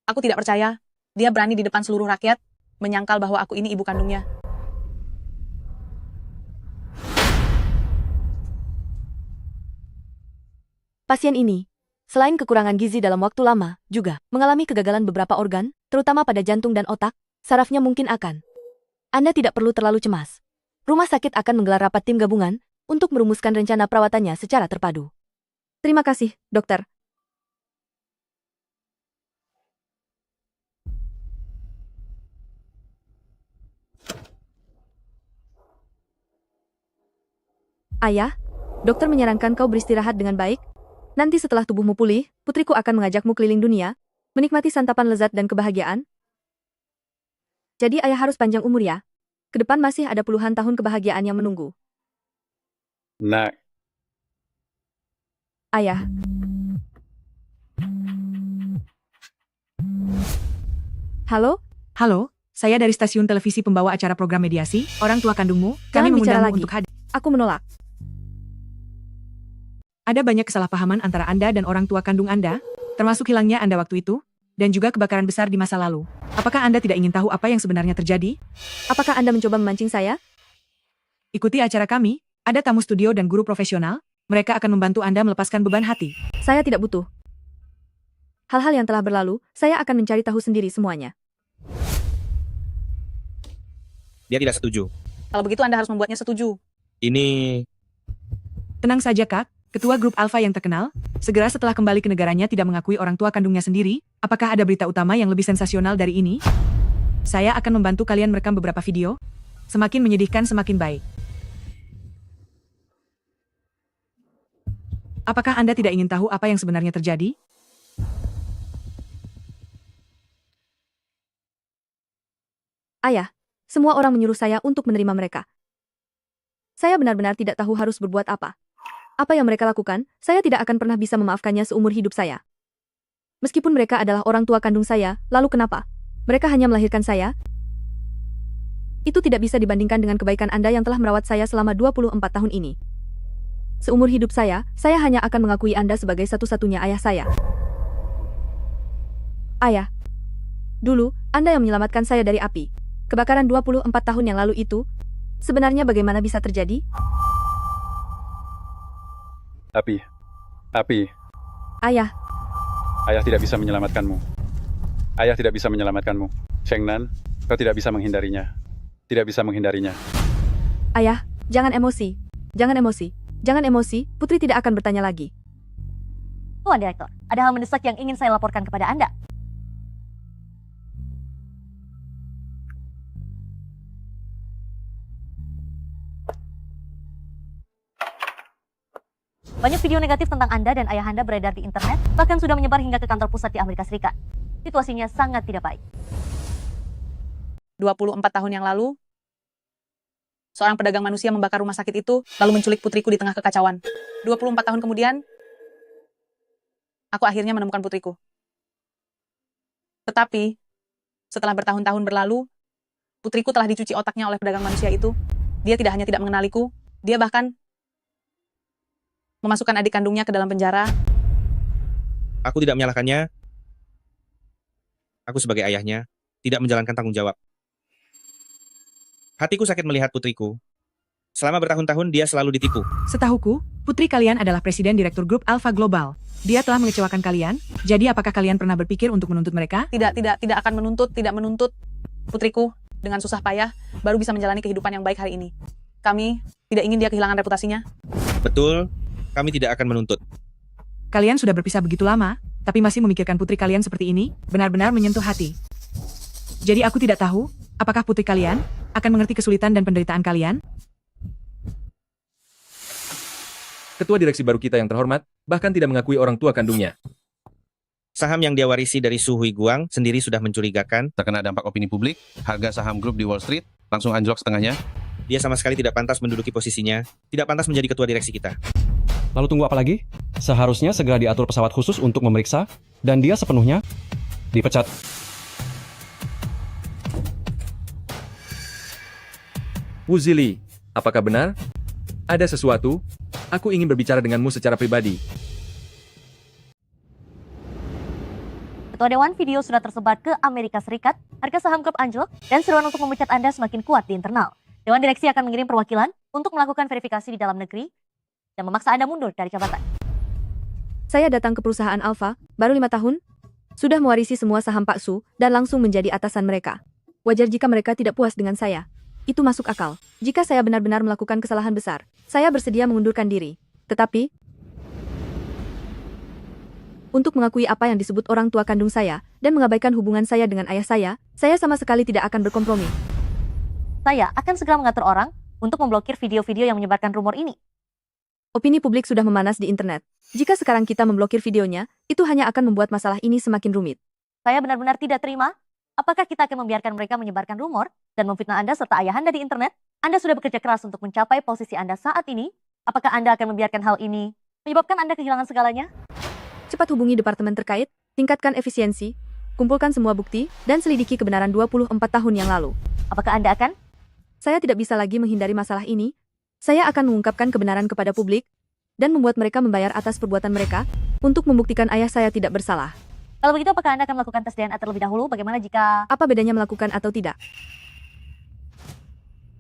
Aku tidak percaya, dia berani di depan seluruh rakyat, menyangkal bahwa aku ini ibu kandungnya. Pasien ini, selain kekurangan gizi dalam waktu lama, juga mengalami kegagalan beberapa organ, terutama pada jantung dan otak, sarafnya mungkin akan. Anda tidak perlu terlalu cemas. Rumah sakit akan menggelar rapat tim gabungan untuk merumuskan rencana perawatannya secara terpadu. Terima kasih, dokter. Ayah, dokter menyarankan kau beristirahat dengan baik. Nanti setelah tubuhmu pulih, putriku akan mengajakmu keliling dunia, menikmati santapan lezat dan kebahagiaan. Jadi ayah harus panjang umur ya. Kedepan masih ada puluhan tahun kebahagiaan yang menunggu. Nak, Ayah. Halo? Halo, saya dari stasiun televisi pembawa acara program mediasi, orang tua kandungmu, Jangan kami bicara mengundangmu lagi. untuk hadir. Aku menolak. Ada banyak kesalahpahaman antara Anda dan orang tua kandung Anda, termasuk hilangnya Anda waktu itu, dan juga kebakaran besar di masa lalu. Apakah Anda tidak ingin tahu apa yang sebenarnya terjadi? Apakah Anda mencoba memancing saya? Ikuti acara kami, ada tamu studio dan guru profesional, mereka akan membantu Anda melepaskan beban hati. Saya tidak butuh. Hal-hal yang telah berlalu, saya akan mencari tahu sendiri semuanya. Dia tidak setuju. Kalau begitu Anda harus membuatnya setuju. Ini... Tenang saja Kak, ketua grup Alpha yang terkenal, segera setelah kembali ke negaranya tidak mengakui orang tua kandungnya sendiri, apakah ada berita utama yang lebih sensasional dari ini? Saya akan membantu kalian merekam beberapa video. Semakin menyedihkan semakin baik. Apakah Anda tidak ingin tahu apa yang sebenarnya terjadi? Ayah, semua orang menyuruh saya untuk menerima mereka. Saya benar-benar tidak tahu harus berbuat apa. Apa yang mereka lakukan, saya tidak akan pernah bisa memaafkannya seumur hidup saya. Meskipun mereka adalah orang tua kandung saya, lalu kenapa? Mereka hanya melahirkan saya? Itu tidak bisa dibandingkan dengan kebaikan Anda yang telah merawat saya selama 24 tahun ini. Seumur hidup saya hanya akan mengakui Anda sebagai satu-satunya ayah saya. Ayah, dulu, Anda yang menyelamatkan saya dari api. Kebakaran 24 tahun yang lalu itu, sebenarnya bagaimana bisa terjadi? Api. Ayah, Ayah tidak bisa menyelamatkanmu. Ayah tidak bisa menyelamatkanmu. Shengnan, kau tidak bisa menghindarinya. Tidak bisa menghindarinya. ayah, jangan emosi. Jangan emosi. Jangan emosi, Putri tidak akan bertanya lagi. Tuan Direktur, ada hal mendesak yang ingin saya laporkan kepada Anda. Banyak video negatif tentang Anda dan ayahanda beredar di internet, bahkan sudah menyebar hingga ke kantor pusat di Amerika Serikat. Situasinya sangat tidak baik. 24 tahun yang lalu, seorang pedagang manusia membakar rumah sakit itu, lalu menculik putriku di tengah kekacauan. 24 tahun kemudian, aku akhirnya menemukan putriku. Tetapi, setelah bertahun-tahun berlalu, putriku telah dicuci otaknya oleh pedagang manusia itu. Dia tidak hanya tidak mengenaliku, dia bahkan memasukkan adik kandungnya ke dalam penjara. Aku tidak menyalahkannya. Aku sebagai ayahnya tidak menjalankan tanggung jawab. Hatiku sakit melihat putriku. Selama bertahun-tahun dia selalu ditipu. Setahuku, putri kalian adalah presiden direktur grup Alpha Global. Dia telah mengecewakan kalian, jadi apakah kalian pernah berpikir untuk menuntut mereka? Tidak akan menuntut, tidak menuntut. Putriku, dengan susah payah, baru bisa menjalani kehidupan yang baik hari ini. Kami tidak ingin dia kehilangan reputasinya. Betul, kami tidak akan menuntut. Kalian sudah berpisah begitu lama, tapi masih memikirkan putri kalian seperti ini, benar-benar menyentuh hati. Jadi aku tidak tahu, apakah putri kalian akan mengerti kesulitan dan penderitaan kalian? Ketua direksi baru kita yang terhormat, bahkan tidak mengakui orang tua kandungnya. Saham yang dia warisi dari Su Hui Guang sendiri sudah mencurigakan. Terkena dampak opini publik, harga saham grup di Wall Street langsung anjlok setengahnya. Dia sama sekali tidak pantas menduduki posisinya, tidak pantas menjadi ketua direksi kita. Lalu tunggu apa lagi? Seharusnya segera diatur pesawat khusus untuk memeriksa, dan dia sepenuhnya dipecat. Wuzili, apakah benar? Ada sesuatu? Aku ingin berbicara denganmu secara pribadi. Ketua Dewan, video sudah tersebar ke Amerika Serikat, harga saham grup anjlok, dan seruan untuk memecat Anda semakin kuat di internal. Dewan Direksi akan mengirim perwakilan untuk melakukan verifikasi di dalam negeri dan memaksa Anda mundur dari jabatan. Saya datang ke perusahaan Alpha, baru 5 tahun, sudah mewarisi semua saham Pak Su, dan langsung menjadi atasan mereka. Wajar jika mereka tidak puas dengan saya. Itu masuk akal. Jika saya benar-benar melakukan kesalahan besar, saya bersedia mengundurkan diri. Tetapi, untuk mengakui apa yang disebut orang tua kandung saya, dan mengabaikan hubungan saya dengan ayah saya sama sekali tidak akan berkompromi. Saya akan segera mengatur orang untuk memblokir video-video yang menyebarkan rumor ini. Opini publik sudah memanas di internet. Jika sekarang kita memblokir videonya, itu hanya akan membuat masalah ini semakin rumit. Saya benar-benar tidak terima. Apakah kita akan membiarkan mereka menyebarkan rumor dan memfitnah Anda serta ayahanda di internet? Anda sudah bekerja keras untuk mencapai posisi Anda saat ini. Apakah Anda akan membiarkan hal ini menyebabkan Anda kehilangan segalanya? Cepat hubungi departemen terkait, tingkatkan efisiensi, kumpulkan semua bukti, dan selidiki kebenaran 24 tahun yang lalu. Apakah Anda akan? Saya tidak bisa lagi menghindari masalah ini. Saya akan mengungkapkan kebenaran kepada publik dan membuat mereka membayar atas perbuatan mereka untuk membuktikan ayah saya tidak bersalah. Kalau begitu, apakah Anda akan melakukan tes DNA terlebih dahulu? Bagaimana jika... Apa bedanya melakukan atau tidak?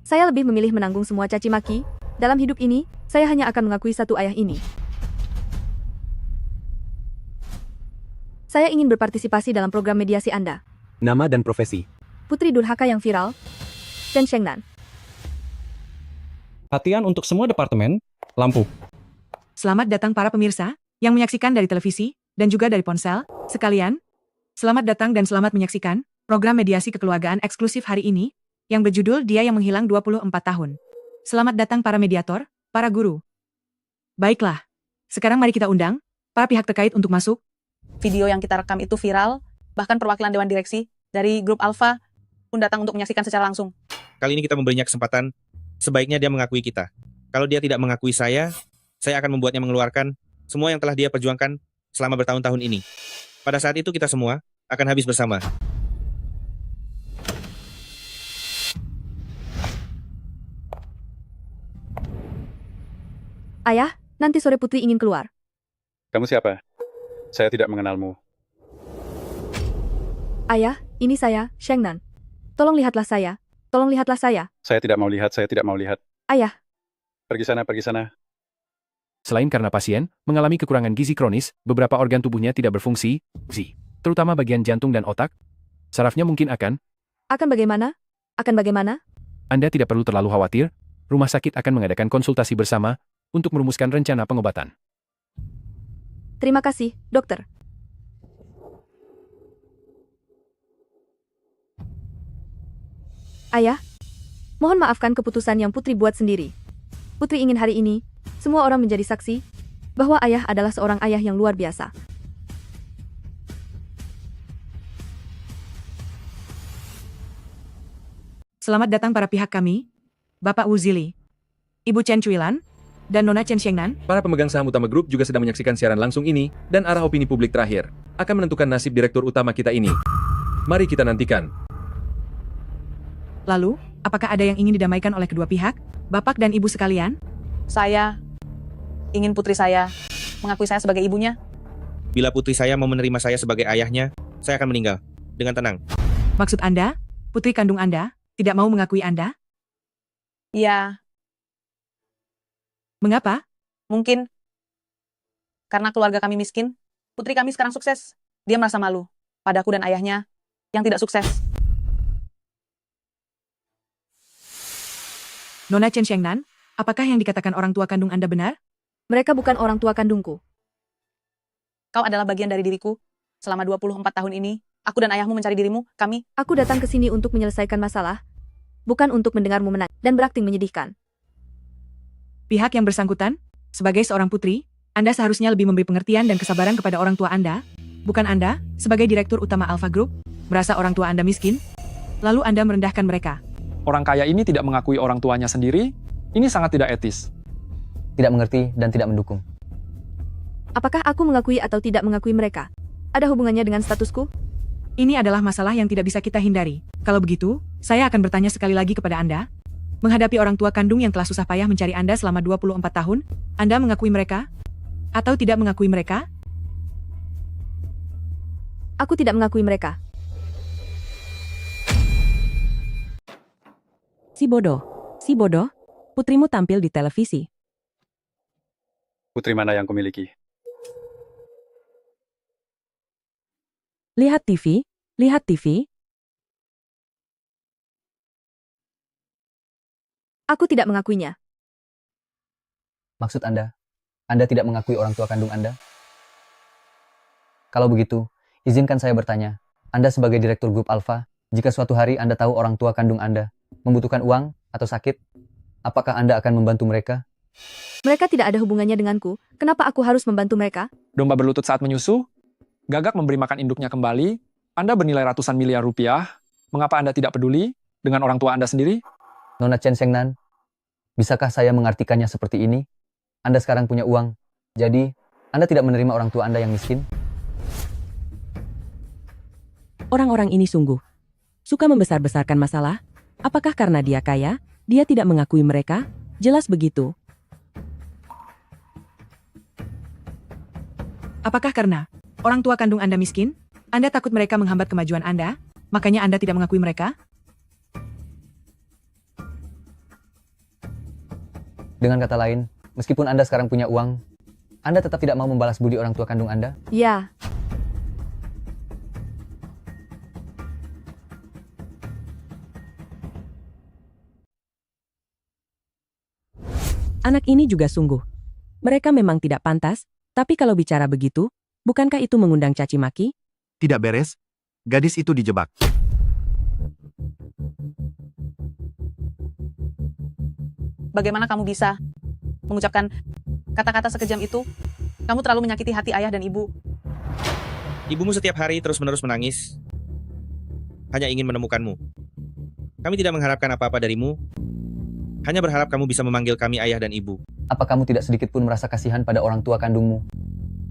Saya lebih memilih menanggung semua caci maki. Dalam hidup ini, saya hanya akan mengakui satu ayah ini. Saya ingin berpartisipasi dalam program mediasi Anda. Nama dan profesi. Putri durhaka yang viral, Chen Shengnan. Latihan untuk semua departemen, lampu. Selamat datang para pemirsa yang menyaksikan dari televisi dan juga dari ponsel. Sekalian, selamat datang dan selamat menyaksikan program mediasi kekeluargaan eksklusif hari ini yang berjudul Dia yang Menghilang 24 Tahun. Selamat datang para mediator, para guru. Baiklah, sekarang mari kita undang para pihak terkait untuk masuk. Video yang kita rekam itu viral, bahkan perwakilan Dewan Direksi dari grup Alpha pun datang untuk menyaksikan secara langsung. Kali ini kita memberinya kesempatan, sebaiknya dia mengakui kita. Kalau dia tidak mengakui saya akan membuatnya mengeluarkan semua yang telah dia perjuangkan selama bertahun-tahun ini. Pada saat itu kita semua akan habis bersama. Ayah, nanti sore Putri ingin keluar. Kamu siapa? Saya tidak mengenalmu. Ayah, ini saya, Shengnan. Tolong lihatlah saya. Tolong lihatlah saya. Saya tidak mau lihat, saya tidak mau lihat. Ayah. Pergi sana, pergi sana. Selain karena pasien mengalami kekurangan gizi kronis, beberapa organ tubuhnya tidak berfungsi, terutama bagian jantung dan otak. Sarafnya mungkin akan bagaimana? Akan bagaimana? Anda tidak perlu terlalu khawatir, rumah sakit akan mengadakan konsultasi bersama untuk merumuskan rencana pengobatan. Terima kasih, dokter. Ayah, mohon maafkan keputusan yang Putri buat sendiri. Putri ingin hari ini semua orang menjadi saksi bahwa ayah adalah seorang ayah yang luar biasa. Selamat datang para pihak kami, Bapak Wu Zili, Ibu Chen Chuilan, dan Nona Chen Xiangnan. Para pemegang saham utama grup juga sedang menyaksikan siaran langsung ini, dan arah opini publik terakhir akan menentukan nasib direktur utama kita ini. Mari kita nantikan. Lalu, apakah ada yang ingin didamaikan oleh kedua pihak, Bapak dan Ibu sekalian? Saya ingin putri saya mengakui saya sebagai ibunya. Bila putri saya mau menerima saya sebagai ayahnya, saya akan meninggal. Dengan tenang. Maksud Anda, putri kandung Anda, tidak mau mengakui Anda? Iya. Mengapa? Mungkin karena keluarga kami miskin, putri kami sekarang sukses. Dia merasa malu padaku dan ayahnya yang tidak sukses. Nona Chen Xiangnan, apakah yang dikatakan orang tua kandung Anda benar? Mereka bukan orang tua kandungku. Kau adalah bagian dari diriku. Selama 24 tahun ini, aku dan ayahmu mencari dirimu, kami. Aku datang ke sini untuk menyelesaikan masalah, bukan untuk mendengarmu menang dan berakting menyedihkan. Pihak yang bersangkutan, sebagai seorang putri, Anda seharusnya lebih memberi pengertian dan kesabaran kepada orang tua Anda, bukan Anda, sebagai direktur utama Alpha Group, merasa orang tua Anda miskin, lalu Anda merendahkan mereka. Orang kaya ini tidak mengakui orang tuanya sendiri, ini sangat tidak etis. Tidak mengerti dan tidak mendukung. Apakah aku mengakui atau tidak mengakui mereka? Ada hubungannya dengan statusku? Ini adalah masalah yang tidak bisa kita hindari. Kalau begitu, saya akan bertanya sekali lagi kepada Anda. Menghadapi orang tua kandung yang telah susah payah mencari Anda selama 24 tahun, Anda mengakui mereka? Atau tidak mengakui mereka? Aku tidak mengakui mereka. Si bodoh, putrimu tampil di televisi. Putri mana yang kumiliki? Lihat TV. Aku tidak mengakuinya. Maksud Anda tidak mengakui orang tua kandung Anda? Kalau begitu, izinkan saya bertanya, Anda sebagai direktur grup Alpha, jika suatu hari Anda tahu orang tua kandung Anda membutuhkan uang atau sakit, apakah Anda akan membantu mereka? Mereka tidak ada hubungannya denganku. Kenapa aku harus membantu mereka? Domba berlutut saat menyusu, gagak memberi makan induknya kembali, Anda bernilai ratusan miliar rupiah, mengapa Anda tidak peduli dengan orang tua Anda sendiri? Nona Chen Xiangnan, bisakah saya mengartikannya seperti ini? Anda sekarang punya uang, jadi Anda tidak menerima orang tua Anda yang miskin? Orang-orang ini sungguh suka membesar-besarkan masalah. Apakah karena dia kaya, dia tidak mengakui mereka? Jelas begitu. Apakah karena orang tua kandung Anda miskin? Anda takut mereka menghambat kemajuan Anda? Makanya Anda tidak mengakui mereka? Dengan kata lain, meskipun Anda sekarang punya uang, Anda tetap tidak mau membalas budi orang tua kandung Anda? Ya. Anak ini juga sungguh. Mereka memang tidak pantas, tapi kalau bicara begitu, bukankah itu mengundang caci maki? Tidak beres. Gadis itu dijebak. Bagaimana kamu bisa mengucapkan kata-kata sekejam itu? Kamu terlalu menyakiti hati ayah dan ibu. Ibumu setiap hari terus-menerus menangis, hanya ingin menemukanmu. Kami tidak mengharapkan apa-apa darimu, hanya berharap kamu bisa memanggil kami ayah dan ibu. Apa kamu tidak sedikit pun merasa kasihan pada orang tua kandungmu?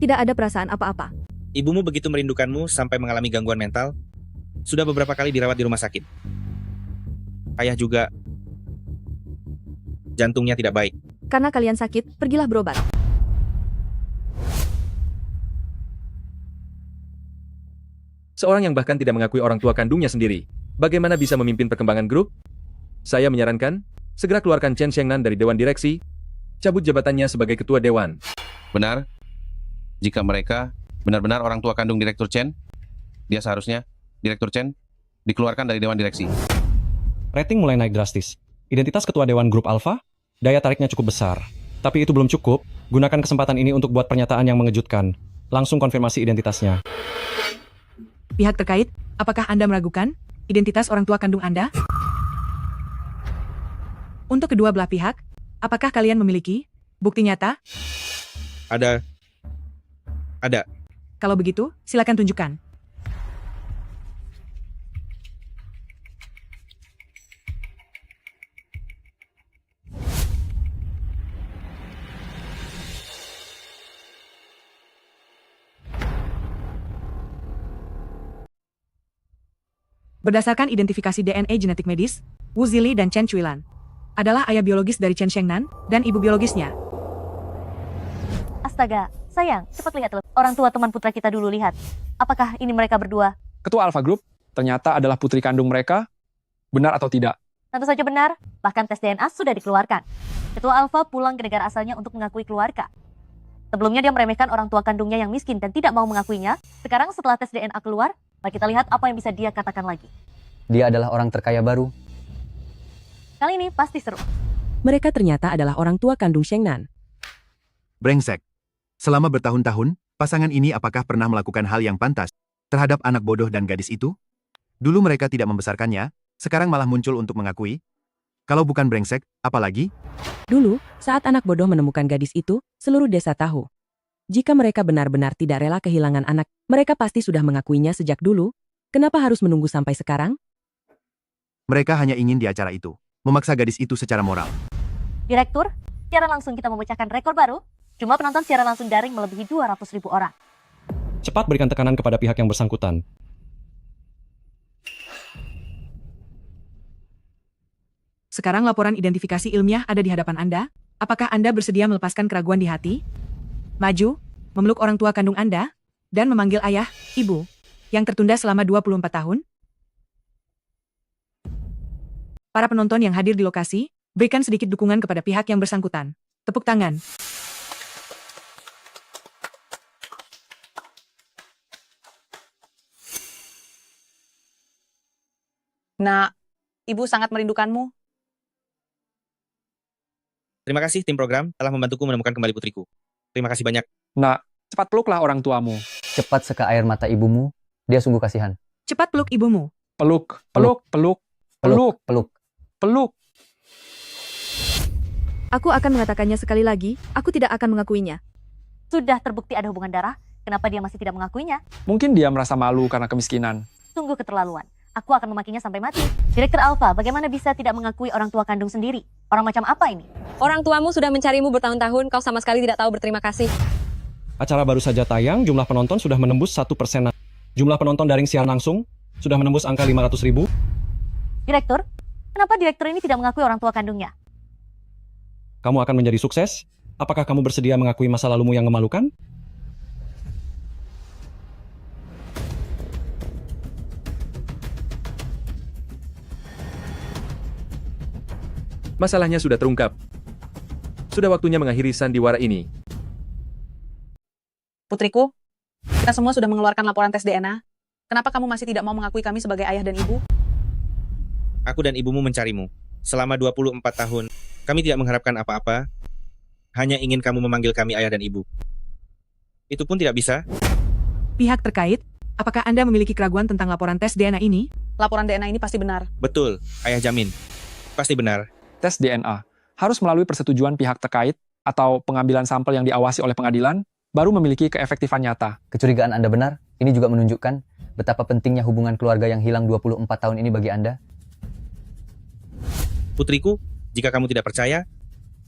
Tidak ada perasaan apa-apa. Ibumu begitu merindukanmu sampai mengalami gangguan mental, sudah beberapa kali dirawat di rumah sakit. Ayah juga, jantungnya tidak baik. Karena kalian sakit, pergilah berobat. Seorang yang bahkan tidak mengakui orang tua kandungnya sendiri, bagaimana bisa memimpin perkembangan grup? Saya menyarankan, segera keluarkan Chen Xiangnan dari Dewan Direksi, cabut jabatannya sebagai Ketua Dewan. Benar? Jika mereka benar-benar orang tua kandung Direktur Chen, dia seharusnya, Direktur Chen, dikeluarkan dari Dewan Direksi. Rating mulai naik drastis. Identitas Ketua Dewan Grup Alpha, daya tariknya cukup besar. Tapi itu belum cukup, gunakan kesempatan ini untuk buat pernyataan yang mengejutkan. Langsung konfirmasi identitasnya. Pihak terkait, apakah Anda meragukan identitas orang tua kandung Anda? Untuk kedua belah pihak, apakah kalian memiliki bukti nyata? Ada. Kalau begitu, silakan tunjukkan. Berdasarkan identifikasi DNA genetik medis, Wu Zili dan Chen Chuilan adalah ayah biologis dari Chen Shengnan dan ibu biologisnya. Astaga, sayang, cepat lihat orang tua teman putra kita dulu lihat. Apakah ini mereka berdua? Ketua Alpha Group ternyata adalah putri kandung mereka. Benar atau tidak? Tentu saja benar, bahkan tes DNA sudah dikeluarkan. Ketua Alpha pulang ke negara asalnya untuk mengakui keluarga. Sebelumnya dia meremehkan orang tua kandungnya yang miskin dan tidak mau mengakuinya. Sekarang setelah tes DNA keluar, mari kita lihat apa yang bisa dia katakan lagi. Dia adalah orang terkaya baru. Kali ini pasti seru. Mereka ternyata adalah orang tua kandung Shengnan. Brengsek. Selama bertahun-tahun, pasangan ini apakah pernah melakukan hal yang pantas terhadap anak bodoh dan gadis itu? Dulu mereka tidak membesarkannya, sekarang malah muncul untuk mengakui. Kalau bukan brengsek, apalagi? Dulu, saat anak bodoh menemukan gadis itu, seluruh desa tahu. Jika mereka benar-benar tidak rela kehilangan anak, mereka pasti sudah mengakuinya sejak dulu. Kenapa harus menunggu sampai sekarang? Mereka hanya ingin di acara itu, memaksa gadis itu secara moral. Direktur, secara langsung kita memecahkan rekor baru. Jumlah penonton secara langsung daring melebihi 200.000 orang. Cepat berikan tekanan kepada pihak yang bersangkutan. Sekarang laporan identifikasi ilmiah ada di hadapan Anda. Apakah Anda bersedia melepaskan keraguan di hati? Maju, memeluk orang tua kandung Anda, dan memanggil ayah, ibu, yang tertunda selama 24 tahun? Para penonton yang hadir di lokasi, berikan sedikit dukungan kepada pihak yang bersangkutan. Tepuk tangan. Nak, ibu sangat merindukanmu. Terima kasih tim program telah membantuku menemukan kembali putriku. Terima kasih banyak. Nak, cepat peluklah orang tuamu. Cepat seka air mata ibumu, dia sungguh kasihan. Cepat peluk ibumu. Peluk. Aku akan mengatakannya sekali lagi, aku tidak akan mengakuinya. Sudah terbukti ada hubungan darah, kenapa dia masih tidak mengakuinya? Mungkin dia merasa malu karena kemiskinan. Sungguh keterlaluan. Aku akan memakinya sampai mati. Direktur Alpha, bagaimana bisa tidak mengakui orang tua kandung sendiri? Orang macam apa ini? Orang tuamu sudah mencarimu bertahun-tahun, kau sama sekali tidak tahu berterima kasih. Acara baru saja tayang, jumlah penonton sudah menembus 1%. Jumlah penonton daring siaran langsung sudah menembus angka 500.000. Direktur, kenapa direktur ini tidak mengakui orang tua kandungnya? Kamu akan menjadi sukses? Apakah kamu bersedia mengakui masa lalumu yang memalukan? Masalahnya sudah terungkap. Sudah waktunya mengakhiri sandiwara ini. Putriku, kita semua sudah mengeluarkan laporan tes DNA. Kenapa kamu masih tidak mau mengakui kami sebagai ayah dan ibu? Aku dan ibumu mencarimu. Selama 24 tahun, kami tidak mengharapkan apa-apa. Hanya ingin kamu memanggil kami ayah dan ibu. Itu pun tidak bisa. Pihak terkait, apakah Anda memiliki keraguan tentang laporan tes DNA ini? Laporan DNA ini pasti benar. Betul, ayah jamin. Pasti benar. Tes DNA harus melalui persetujuan pihak terkait atau pengambilan sampel yang diawasi oleh pengadilan, baru memiliki keefektifan nyata. Kecurigaan Anda benar, ini juga menunjukkan betapa pentingnya hubungan keluarga yang hilang 24 tahun ini bagi Anda. Putriku, jika kamu tidak percaya,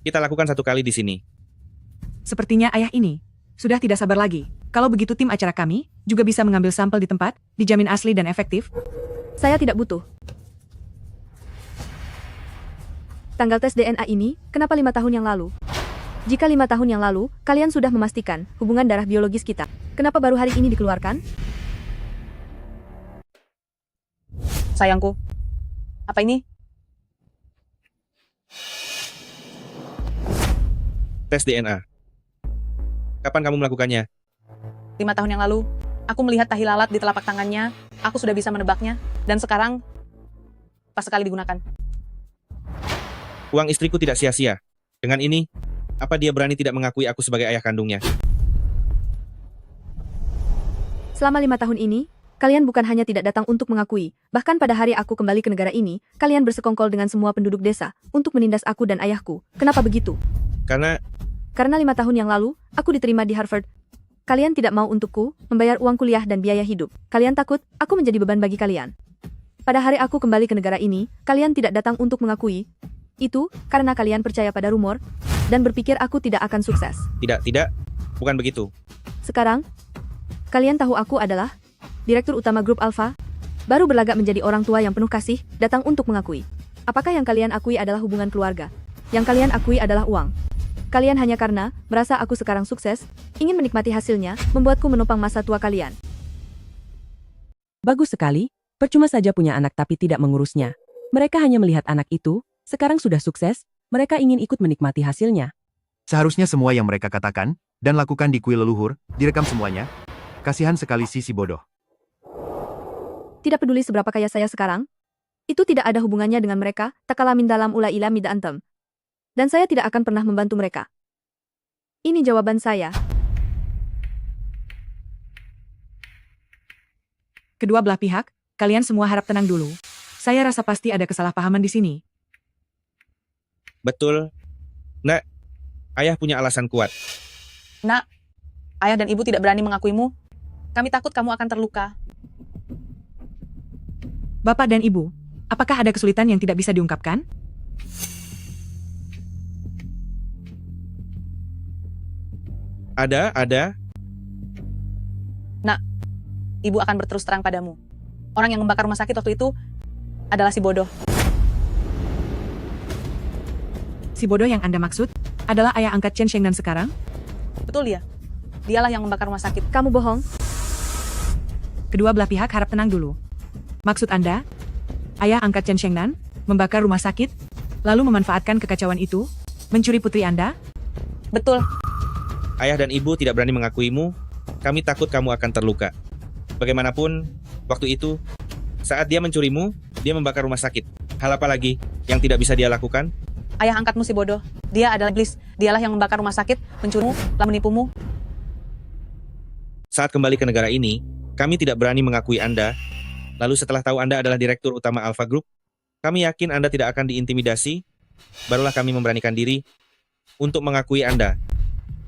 kita lakukan satu kali di sini. Sepertinya ayah ini sudah tidak sabar lagi. Kalau begitu tim acara kami juga bisa mengambil sampel di tempat, dijamin asli dan efektif. Saya tidak butuh. Tanggal tes DNA ini, kenapa 5 tahun yang lalu? Jika 5 tahun yang lalu, kalian sudah memastikan hubungan darah biologis kita, kenapa baru hari ini dikeluarkan? Sayangku, apa ini? Tes DNA. Kapan kamu melakukannya? 5 tahun yang lalu, aku melihat tahi lalat di telapak tangannya, aku sudah bisa menebaknya, dan sekarang, pas sekali digunakan. Uang istriku tidak sia-sia. Dengan ini, apa dia berani tidak mengakui aku sebagai ayah kandungnya? Selama 5 tahun ini, kalian bukan hanya tidak datang untuk mengakui, bahkan pada hari aku kembali ke negara ini, kalian bersekongkol dengan semua penduduk desa untuk menindas aku dan ayahku. Kenapa begitu? Karena Karena 5 tahun yang lalu, aku diterima di Harvard. Kalian tidak mau untukku membayar uang kuliah dan biaya hidup. Kalian takut aku menjadi beban bagi kalian. Pada hari aku kembali ke negara ini, kalian tidak datang untuk mengakui. Itu karena kalian percaya pada rumor dan berpikir aku tidak akan sukses. Tidak, bukan begitu. Sekarang, kalian tahu aku adalah direktur utama grup Alpha, baru berlagak menjadi orang tua yang penuh kasih, datang untuk mengakui. Apakah yang kalian akui adalah hubungan keluarga? Yang kalian akui adalah uang. Kalian hanya karena merasa aku sekarang sukses, ingin menikmati hasilnya, membuatku menopang masa tua kalian. Bagus sekali, percuma saja punya anak tapi tidak mengurusnya. Mereka hanya melihat anak itu, sekarang sudah sukses, mereka ingin ikut menikmati hasilnya. Seharusnya semua yang mereka katakan dan lakukan di kuil leluhur, direkam semuanya. Kasihan sekali si bodoh. Tidak peduli seberapa kaya saya sekarang, itu tidak ada hubungannya dengan mereka, takalamin dalam ula ila mida antem. Dan saya tidak akan pernah membantu mereka. Ini jawaban saya. Kedua belah pihak, kalian semua harap tenang dulu. Saya rasa pasti ada kesalahpahaman di sini. Betul. Nak, ayah punya alasan kuat. Nak, ayah dan ibu tidak berani mengakuimu. Kami takut kamu akan terluka. Bapak dan Ibu, apakah ada kesulitan yang tidak bisa diungkapkan? Ada. Nak, ibu akan berterus terang padamu. Orang yang membakar rumah sakit waktu itu adalah si bodoh. Si bodoh yang Anda maksud adalah ayah angkat Chen Shengnan sekarang? Betul ya? Dialah yang membakar rumah sakit. Kamu bohong. Kedua belah pihak harap tenang dulu. Maksud Anda, ayah angkat Chen Shengnan membakar rumah sakit, lalu memanfaatkan kekacauan itu, mencuri putri Anda? Betul. Ayah dan ibu tidak berani mengakuimu, kami takut kamu akan terluka. Bagaimanapun, waktu itu, saat dia mencurimu, dia membakar rumah sakit. Hal apa lagi yang tidak bisa dia lakukan? Ayah angkatmu si bodoh. Dia adalah iblis. Dialah yang membakar rumah sakit, mencurimu, lalu menipumu. Saat kembali ke negara ini, kami tidak berani mengakui Anda. Lalu setelah tahu Anda adalah direktur utama Alpha Group, kami yakin Anda tidak akan diintimidasi. Barulah kami memberanikan diri untuk mengakui Anda.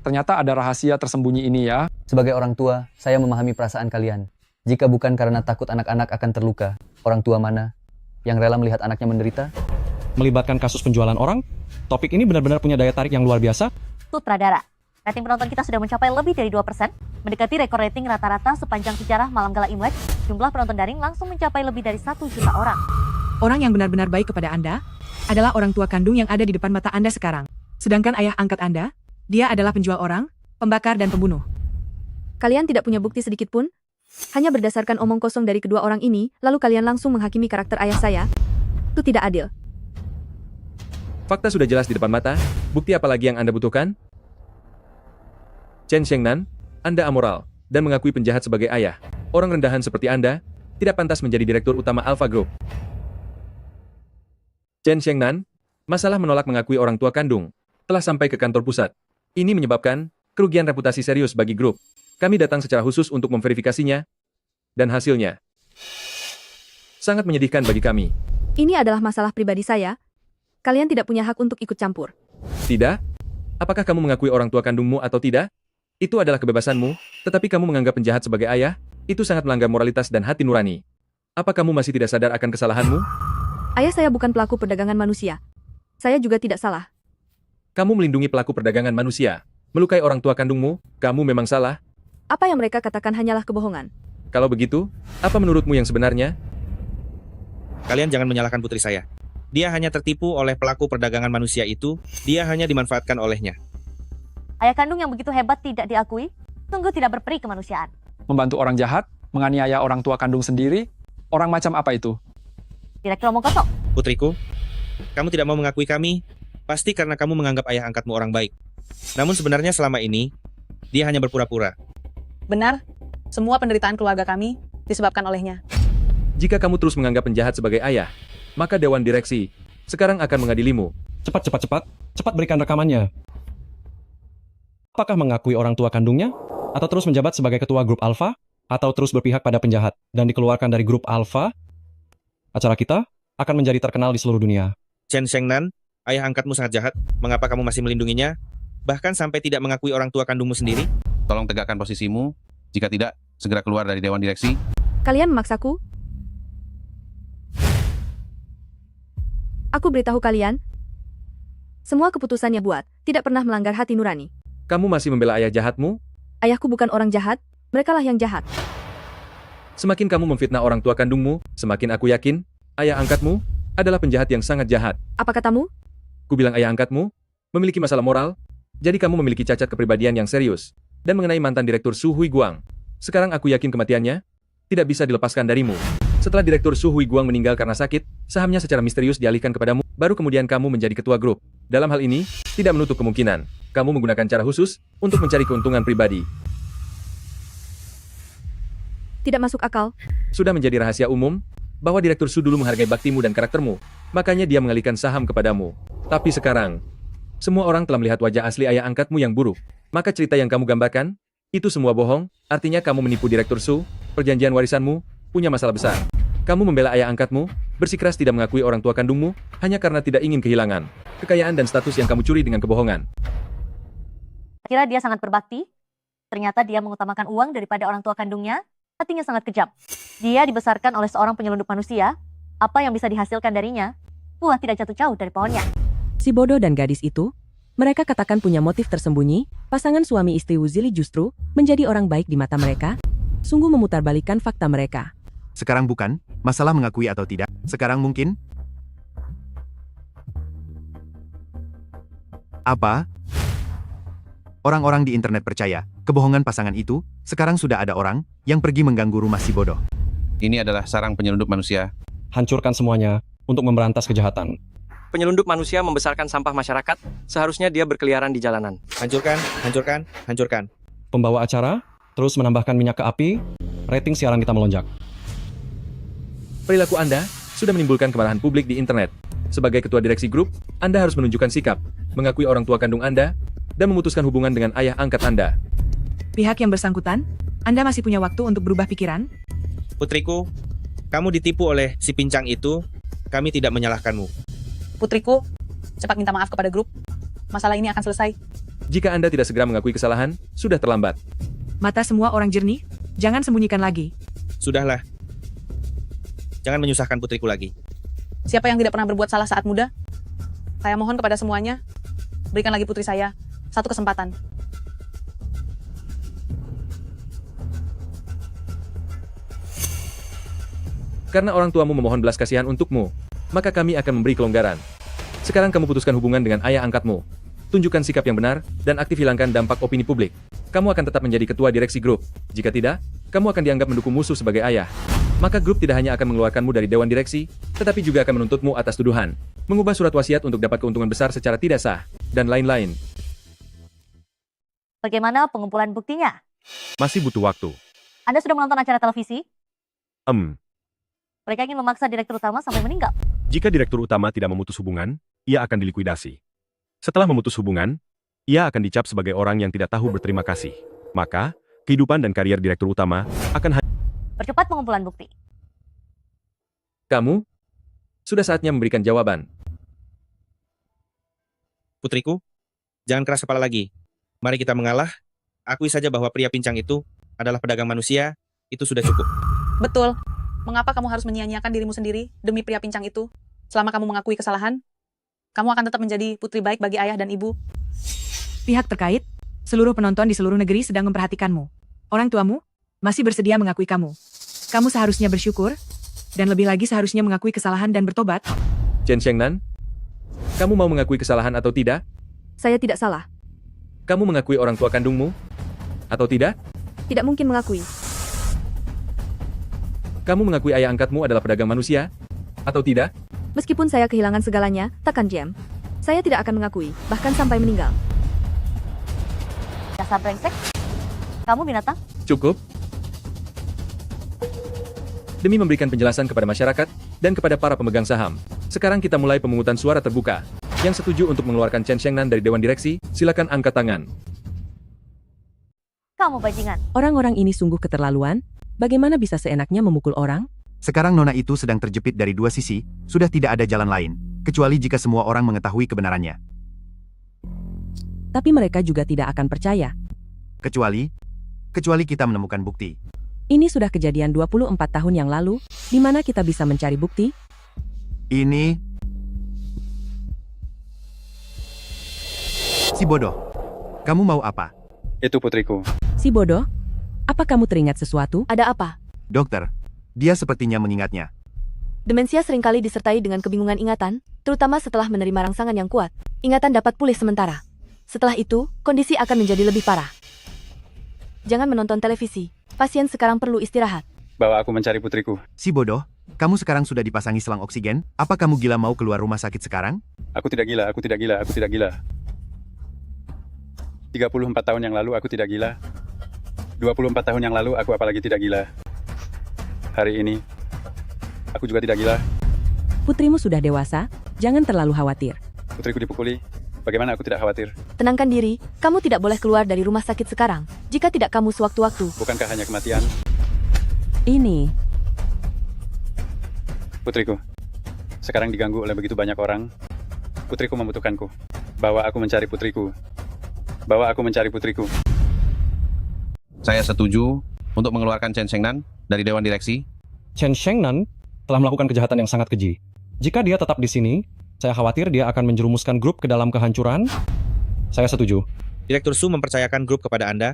Ternyata ada rahasia tersembunyi ini ya. Sebagai orang tua, saya memahami perasaan kalian. Jika bukan karena takut anak-anak akan terluka, orang tua mana yang rela melihat anaknya menderita? Melibatkan kasus penjualan orang? Topik ini benar-benar punya daya tarik yang luar biasa. Sutradara, rating penonton kita sudah mencapai lebih dari 2%, mendekati rekor rating rata-rata sepanjang sejarah Malam Gala Imlek. Jumlah penonton daring langsung mencapai lebih dari 1 juta orang. Orang yang benar-benar baik kepada Anda adalah orang tua kandung yang ada di depan mata Anda sekarang. Sedangkan ayah angkat Anda, dia adalah penjual orang, pembakar dan pembunuh. Kalian tidak punya bukti sedikit pun? Hanya berdasarkan omong kosong dari kedua orang ini, lalu kalian langsung menghakimi karakter ayah saya? Itu tidak adil. Fakta sudah jelas di depan mata, bukti apa lagi yang Anda butuhkan? Chen Shengnan, Anda amoral, dan mengakui penjahat sebagai ayah. Orang rendahan seperti Anda, tidak pantas menjadi direktur utama Alpha Group. Chen Shengnan, masalah menolak mengakui orang tua kandung, telah sampai ke kantor pusat. Ini menyebabkan kerugian reputasi serius bagi grup. Kami datang secara khusus untuk memverifikasinya, dan hasilnya sangat menyedihkan bagi kami. Ini adalah masalah pribadi saya. Kalian tidak punya hak untuk ikut campur. Tidak? Apakah kamu mengakui orang tua kandungmu atau tidak? Itu adalah kebebasanmu, tetapi kamu menganggap penjahat sebagai ayah, itu sangat melanggar moralitas dan hati nurani. Apa kamu masih tidak sadar akan kesalahanmu? Ayah saya bukan pelaku perdagangan manusia. Saya juga tidak salah. Kamu melindungi pelaku perdagangan manusia. Melukai orang tua kandungmu, kamu memang salah. Apa yang mereka katakan hanyalah kebohongan. Kalau begitu, apa menurutmu yang sebenarnya? Kalian jangan menyalahkan putri saya. Dia hanya tertipu oleh pelaku perdagangan manusia itu, dia hanya dimanfaatkan olehnya. Ayah kandung yang begitu hebat tidak diakui, sungguh tidak berperi kemanusiaan. Membantu orang jahat, menganiaya orang tua kandung sendiri, orang macam apa itu? Direktur omong kosong. Putriku, kamu tidak mau mengakui kami, pasti karena kamu menganggap ayah angkatmu orang baik. Namun sebenarnya selama ini, dia hanya berpura-pura. Benar, semua penderitaan keluarga kami disebabkan olehnya. Jika kamu terus menganggap penjahat sebagai ayah, maka Dewan Direksi sekarang akan mengadilimu. Cepat berikan rekamannya. Apakah mengakui orang tua kandungnya? Atau terus menjabat sebagai ketua grup Alpha? Atau terus berpihak pada penjahat dan dikeluarkan dari grup Alpha? Acara kita akan menjadi terkenal di seluruh dunia. Chen Shengnan, ayah angkatmu sangat jahat. Mengapa kamu masih melindunginya? Bahkan sampai tidak mengakui orang tua kandungmu sendiri? Tolong tegakkan posisimu. Jika tidak, segera keluar dari Dewan Direksi. Kalian memaksaku? Aku beritahu kalian, semua keputusan yang buat tidak pernah melanggar hati nurani. Kamu masih membela ayah jahatmu? Ayahku bukan orang jahat, merekalah yang jahat. Semakin kamu memfitnah orang tua kandungmu, semakin aku yakin, ayah angkatmu adalah penjahat yang sangat jahat. Apa katamu? Ku bilang ayah angkatmu memiliki masalah moral, jadi kamu memiliki cacat kepribadian yang serius. Dan mengenai mantan Direktur Su Hui Guang, sekarang aku yakin kematiannya tidak bisa dilepaskan darimu. Setelah Direktur Su Hui Guang meninggal karena sakit, sahamnya secara misterius dialihkan kepadamu, baru kemudian kamu menjadi ketua grup. Dalam hal ini, tidak menutup kemungkinan kamu menggunakan cara khusus untuk mencari keuntungan pribadi. Tidak masuk akal. Sudah menjadi rahasia umum bahwa Direktur Su dulu menghargai baktimu dan karaktermu, makanya dia mengalihkan saham kepadamu. Tapi sekarang, semua orang telah melihat wajah asli ayah angkatmu yang buruk. Maka cerita yang kamu gambarkan, itu semua bohong, artinya kamu menipu Direktur Su, perjanjian warisanmu, punya masalah besar. Kamu membela ayah angkatmu, bersikeras tidak mengakui orang tua kandungmu, hanya karena tidak ingin kehilangan kekayaan dan status yang kamu curi dengan kebohongan. Kira dia sangat berbakti, ternyata dia mengutamakan uang daripada orang tua kandungnya, hatinya sangat kejam. Dia dibesarkan oleh seorang penyelundup manusia, apa yang bisa dihasilkan darinya, buah tidak jatuh jauh dari pohonnya. Si bodoh dan gadis itu, mereka katakan punya motif tersembunyi, pasangan suami istri Wuzili justru menjadi orang baik di mata mereka, sungguh memutarbalikkan fakta mereka. Sekarang bukan masalah mengakui atau tidak. Sekarang mungkin apa? Orang-orang di internet percaya kebohongan pasangan itu. Sekarang sudah ada orang yang pergi mengganggu rumah si bodoh. Ini adalah sarang penyelundup manusia. Hancurkan semuanya untuk memberantas kejahatan. Penyelundup manusia membesarkan sampah masyarakat, seharusnya dia berkeliaran di jalanan. Hancurkan, hancurkan, hancurkan. Pembawa acara terus menambahkan minyak ke api, rating siaran kita melonjak. Perilaku Anda sudah menimbulkan kemarahan publik di internet. Sebagai ketua direksi grup, Anda harus menunjukkan sikap, mengakui orang tua kandung Anda, dan memutuskan hubungan dengan ayah angkat Anda. Pihak yang bersangkutan, Anda masih punya waktu untuk berubah pikiran? Putriku, kamu ditipu oleh si pincang itu, kami tidak menyalahkanmu. Putriku, cepat minta maaf kepada grup. Masalah ini akan selesai. Jika Anda tidak segera mengakui kesalahan, sudah terlambat. Mata semua orang jernih, jangan sembunyikan lagi. Sudahlah. Jangan menyusahkan putriku lagi. Siapa yang tidak pernah berbuat salah saat muda? Saya mohon kepada semuanya, berikan lagi putri saya satu kesempatan. Karena orang tuamu memohon belas kasihan untukmu, maka kami akan memberi kelonggaran. Sekarang kamu putuskan hubungan dengan ayah angkatmu. Tunjukkan sikap yang benar, dan aktif hilangkan dampak opini publik. Kamu akan tetap menjadi ketua direksi grup. Jika tidak, kamu akan dianggap mendukung musuh sebagai ayah. Maka grup tidak hanya akan mengeluarkanmu dari dewan direksi, tetapi juga akan menuntutmu atas tuduhan, mengubah surat wasiat untuk dapat keuntungan besar secara tidak sah, dan lain-lain. Bagaimana pengumpulan buktinya? Masih butuh waktu. Anda sudah menonton acara televisi? Mereka ingin memaksa direktur utama sampai meninggal. Jika direktur utama tidak memutus hubungan, ia akan dilikuidasi. Setelah memutus hubungan, ia akan dicap sebagai orang yang tidak tahu berterima kasih. Maka, kehidupan dan karier direktur utama akan Percepat pengumpulan bukti. Kamu sudah saatnya memberikan jawaban. Putriku, jangan keras kepala lagi. Mari kita mengalah. Akui saja bahwa pria pincang itu adalah pedagang manusia. Itu sudah cukup. Betul. Mengapa kamu harus menyia-nyiakan dirimu sendiri demi pria pincang itu? Selama kamu mengakui kesalahan, kamu akan tetap menjadi putri baik bagi ayah dan ibu. Pihak terkait, seluruh penonton di seluruh negeri sedang memperhatikanmu. Orang tuamu masih bersedia mengakui kamu. Kamu seharusnya bersyukur, dan lebih lagi seharusnya mengakui kesalahan dan bertobat. Chen Shengnan, kamu mau mengakui kesalahan atau tidak? Saya tidak salah. Kamu mengakui orang tua kandungmu? Atau tidak? Tidak mungkin mengakui. Kamu mengakui ayah angkatmu adalah pedagang manusia? Atau tidak? Meskipun saya kehilangan segalanya, takkan diam. Saya tidak akan mengakui, bahkan sampai meninggal. Dasar brengsek. Kamu binatang? Cukup. Demi memberikan penjelasan kepada masyarakat dan kepada para pemegang saham, sekarang kita mulai pemungutan suara terbuka. Yang setuju untuk mengeluarkan Chen Shengnan dari Dewan Direksi, silakan angkat tangan. Kamu bajingan. Orang-orang ini sungguh keterlaluan. Bagaimana bisa seenaknya memukul orang? Sekarang nona itu sedang terjepit dari dua sisi, sudah tidak ada jalan lain, kecuali jika semua orang mengetahui kebenarannya. tapi mereka juga tidak akan percaya. Kecuali kita menemukan bukti. Ini sudah kejadian 24 tahun yang lalu, di mana kita bisa mencari bukti? Ini... Si bodoh. Kamu mau apa? Itu putriku. Si bodoh? Apa kamu teringat sesuatu? Ada apa? Dokter, dia sepertinya mengingatnya. Demensia seringkali disertai dengan kebingungan ingatan, terutama setelah menerima rangsangan yang kuat. Ingatan dapat pulih sementara. Setelah itu, kondisi akan menjadi lebih parah. Jangan menonton televisi. Pasien sekarang perlu istirahat. Bawa aku mencari putriku. Si bodoh, kamu sekarang sudah dipasangi selang oksigen? Apa kamu gila mau keluar rumah sakit sekarang? Aku tidak gila, aku tidak gila, aku tidak gila. 34 tahun yang lalu aku tidak gila. 24 tahun yang lalu aku apalagi tidak gila. Hari ini, aku juga tidak gila. Putrimu sudah dewasa, jangan terlalu khawatir. Putriku dipukuli, bagaimana aku tidak khawatir? Tenangkan diri, kamu tidak boleh keluar dari rumah sakit sekarang. Jika tidak kamu sewaktu-waktu. Bukankah hanya kematian? Ini. Putriku, sekarang diganggu oleh begitu banyak orang. Putriku membutuhkanku. Bawa aku mencari putriku. Bawa aku mencari putriku. Saya setuju untuk mengeluarkan Chen Shengnan dari Dewan Direksi. Chen Shengnan telah melakukan kejahatan yang sangat keji. Jika dia tetap di sini, saya khawatir dia akan menjerumuskan grup ke dalam kehancuran. Saya setuju. Direktur Su mempercayakan grup kepada Anda,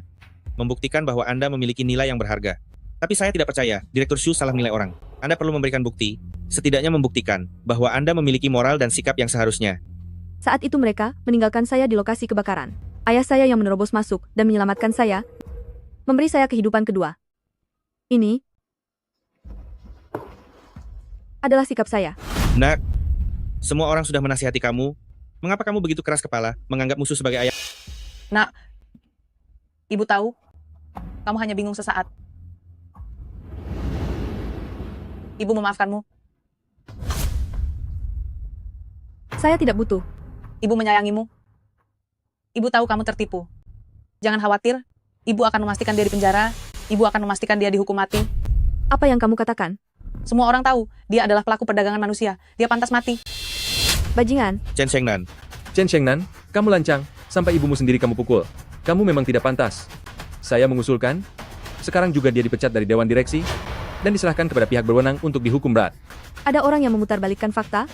membuktikan bahwa Anda memiliki nilai yang berharga. Tapi saya tidak percaya, Direktur Su salah menilai orang. Anda perlu memberikan bukti, setidaknya membuktikan bahwa Anda memiliki moral dan sikap yang seharusnya. Saat itu mereka meninggalkan saya di lokasi kebakaran. Ayah saya yang menerobos masuk dan menyelamatkan saya, memberi saya kehidupan kedua. Ini adalah sikap saya. Nak, semua orang sudah menasihati kamu. Mengapa kamu begitu keras kepala, menganggap musuh sebagai ayah? Nak, ibu tahu, kamu hanya bingung sesaat. Ibu memaafkanmu. Saya tidak butuh. Ibu menyayangimu. Ibu tahu kamu tertipu. Jangan khawatir, ibu akan memastikan dia di penjara, ibu akan memastikan dia dihukum mati. Apa yang kamu katakan? Semua orang tahu, dia adalah pelaku perdagangan manusia. Dia pantas mati. Bajingan. Chen Shengnan. Chen Shengnan, kamu lancang, sampai ibumu sendiri kamu pukul. Kamu memang tidak pantas. Saya mengusulkan, sekarang juga dia dipecat dari Dewan Direksi, dan diserahkan kepada pihak berwenang untuk dihukum berat. Ada orang yang memutarbalikkan fakta?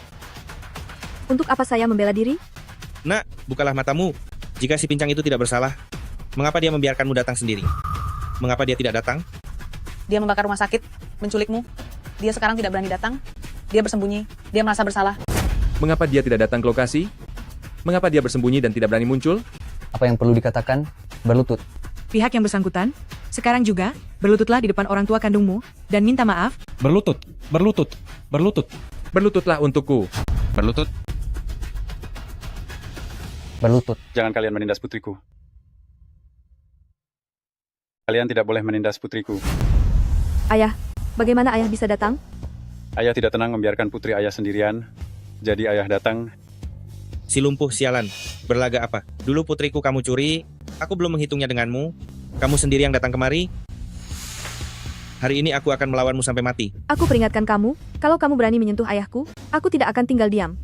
Untuk apa saya membela diri? Nak, bukalah matamu. Jika si pincang itu tidak bersalah, mengapa dia membiarkanmu datang sendiri? Mengapa dia tidak datang? Dia membakar rumah sakit, menculikmu. Dia sekarang tidak berani datang. Dia bersembunyi, dia merasa bersalah. Mengapa dia tidak datang ke lokasi? Mengapa dia bersembunyi dan tidak berani muncul? Apa yang perlu dikatakan? Berlutut. Pihak yang bersangkutan, sekarang juga, berlututlah di depan orang tua kandungmu, dan minta maaf. Berlutut, berlutut, berlutut. Berlututlah untukku. Berlutut. Berlutut. Jangan kalian menindas putriku. Kalian tidak boleh menindas putriku. Ayah, bagaimana ayah bisa datang? Ayah tidak tenang membiarkan putri ayah sendirian. Jadi ayah datang. Si lumpuh sialan. Berlaga apa? Dulu putriku kamu curi, aku belum menghitungnya denganmu. Kamu sendiri yang datang kemari. Hari ini aku akan melawanmu sampai mati. Aku peringatkan kamu, kalau kamu berani menyentuh ayahku, aku tidak akan tinggal diam.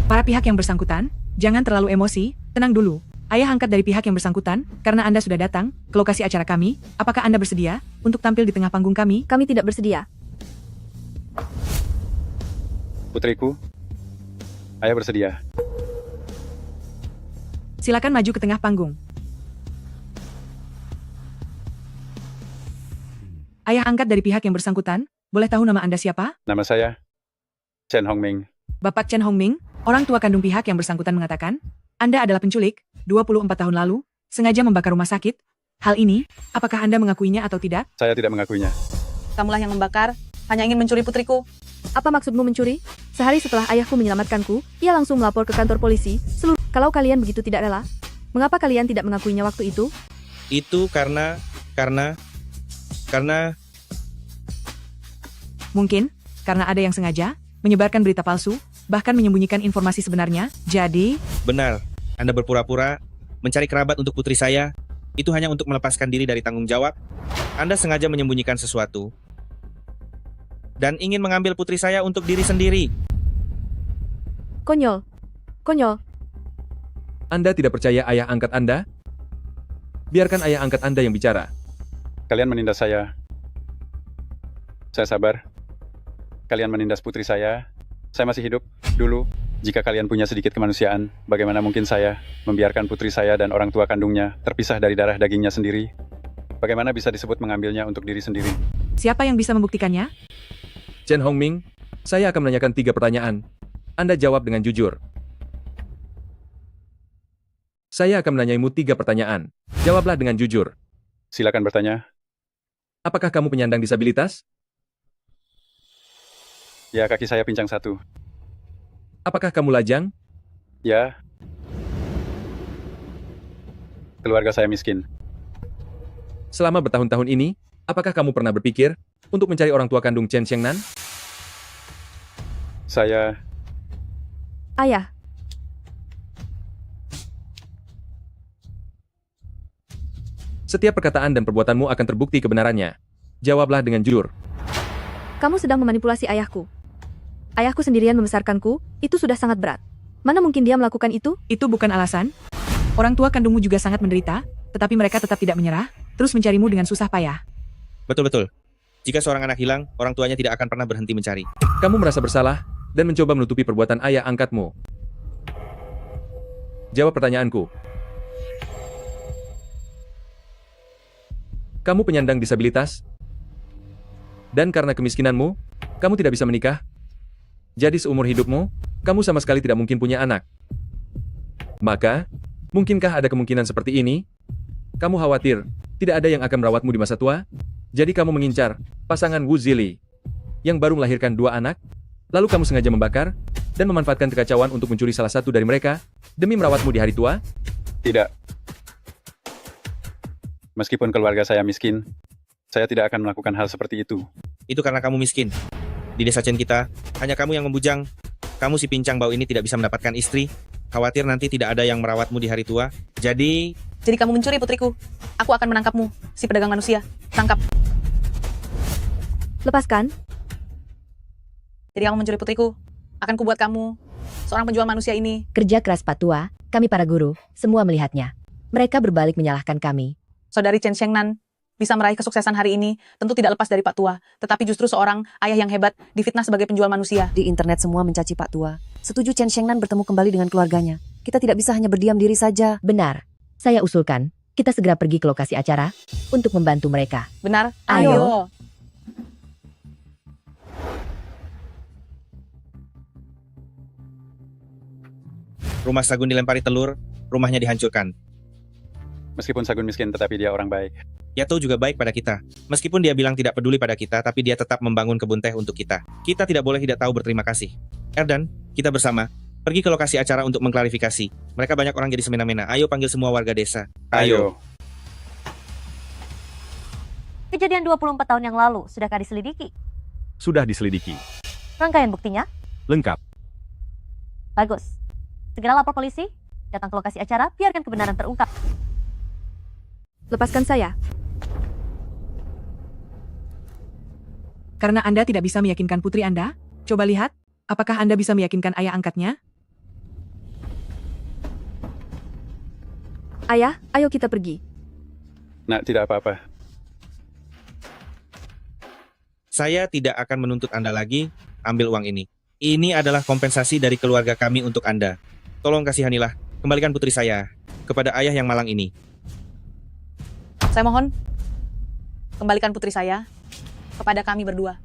Para pihak yang bersangkutan, jangan terlalu emosi, tenang dulu. Ayah angkat dari pihak yang bersangkutan, karena Anda sudah datang ke lokasi acara kami. Apakah Anda bersedia untuk tampil di tengah panggung kami? Kami tidak bersedia. Putriku, ayah bersedia. Silakan maju ke tengah panggung. Ayah angkat dari pihak yang bersangkutan, boleh tahu nama Anda siapa? Nama saya Chen Hongming. Bapak Chen Hongming, orang tua kandung pihak yang bersangkutan mengatakan, Anda adalah penculik, 24 tahun lalu, sengaja membakar rumah sakit. Hal ini, apakah Anda mengakuinya atau tidak? Saya tidak mengakuinya. Kamulah yang membakar, hanya ingin mencuri putriku. Apa maksudmu mencuri? Sehari setelah ayahku menyelamatkanku, ia langsung melapor ke kantor polisi. Kalau kalian begitu tidak rela, mengapa kalian tidak mengakuinya waktu itu? Itu karena... Mungkin, karena ada yang sengaja menyebarkan berita palsu, bahkan menyembunyikan informasi sebenarnya. Jadi, benar, Anda berpura-pura mencari kerabat untuk putri saya. Itu hanya untuk melepaskan diri dari tanggung jawab. Anda sengaja menyembunyikan sesuatu dan ingin mengambil putri saya untuk diri sendiri. Konyol. Konyol. Anda tidak percaya ayah angkat Anda? Biarkan ayah angkat Anda yang bicara. Kalian menindas saya. Saya sabar. Kalian menindas putri saya. Saya masih hidup. Dulu, jika kalian punya sedikit kemanusiaan, bagaimana mungkin saya membiarkan putri saya dan orang tua kandungnya terpisah dari darah dagingnya sendiri? Bagaimana bisa disebut mengambilnya untuk diri sendiri? Siapa yang bisa membuktikannya? Chen Hongming, saya akan menanyakan 3 pertanyaan. Anda jawab dengan jujur. Saya akan menanyaimu 3 pertanyaan. Jawablah dengan jujur. Silakan bertanya. Apakah kamu penyandang disabilitas? Ya, kaki saya pincang 1. Apakah kamu lajang? Ya. Keluarga saya miskin. Selama bertahun-tahun ini, apakah kamu pernah berpikir untuk mencari orang tua kandung Chen Xiangnan? Saya... Ayah, Setiap perkataan dan perbuatanmu akan terbukti kebenarannya. Jawablah dengan jujur. kamu sedang memanipulasi ayahku. Ayahku sendirian membesarkanku, itu sudah sangat berat. Mana mungkin dia melakukan itu? Itu bukan alasan. Orang tua kandungmu juga sangat menderita, tetapi mereka tetap tidak menyerah, terus mencarimu dengan susah payah. Betul-betul. Jika seorang anak hilang, orang tuanya tidak akan pernah berhenti mencari. Kamu merasa bersalah dan mencoba menutupi perbuatan ayah angkatmu. Jawab pertanyaanku. Kamu penyandang disabilitas? Dan karena kemiskinanmu, kamu tidak bisa menikah? Jadi seumur hidupmu, kamu sama sekali tidak mungkin punya anak. Maka, mungkinkah ada kemungkinan seperti ini? Kamu khawatir, tidak ada yang akan merawatmu di masa tua? Jadi kamu mengincar pasangan Wu Zili, yang baru melahirkan 2 anak? Lalu kamu sengaja membakar, dan memanfaatkan kekacauan untuk mencuri salah satu dari mereka, demi merawatmu di hari tua? Tidak. Meskipun keluarga saya miskin, saya tidak akan melakukan hal seperti itu. Itu karena kamu miskin. Di desa Chen kita, hanya kamu yang membujang. Kamu si pincang bau ini tidak bisa mendapatkan istri. Khawatir nanti tidak ada yang merawatmu di hari tua. Jadi kamu mencuri putriku. Aku akan menangkapmu, si pedagang manusia. Tangkap. Lepaskan. Jadi kamu mencuri putriku. Akan kubuat kamu seorang penjual manusia ini. Kerja keras Pak Tua, kami para guru, semua melihatnya. Mereka berbalik menyalahkan kami. Saudari Chen Xiangnan bisa meraih kesuksesan hari ini tentu tidak lepas dari Pak Tua, tetapi justru seorang ayah yang hebat difitnah sebagai penjual manusia. Di internet semua mencaci Pak Tua. Setuju Chen Xiangnan bertemu kembali dengan keluarganya. Kita tidak bisa hanya berdiam diri saja. Benar. Saya usulkan, kita segera pergi ke lokasi acara untuk membantu mereka. Benar? Ayo. rumah Sagun dilempari telur, rumahnya dihancurkan. Meskipun Sagun miskin, tetapi dia orang baik. Yato juga baik pada kita. Meskipun dia bilang tidak peduli pada kita, tapi dia tetap membangun kebun teh untuk kita. Kita tidak boleh tidak tahu berterima kasih. Erdan, kita bersama pergi ke lokasi acara untuk mengklarifikasi. Mereka banyak orang jadi semena-mena. Ayo panggil semua warga desa. Ayo. Kejadian 24 tahun yang lalu, sudahkah diselidiki? Sudah diselidiki. Rangkaian buktinya? Lengkap. Bagus. Segera lapor polisi, datang ke lokasi acara, biarkan kebenaran terungkap. Lepaskan saya. Karena Anda tidak bisa meyakinkan putri Anda, coba lihat, apakah Anda bisa meyakinkan ayah angkatnya? Ayah, ayo kita pergi. Nak, tidak apa-apa. Saya tidak akan menuntut Anda lagi, ambil uang ini. Ini adalah kompensasi dari keluarga kami untuk Anda. Tolong kasihanilah, kembalikan putri saya kepada ayah yang malang ini. Saya mohon, kembalikan putri saya kepada kami berdua.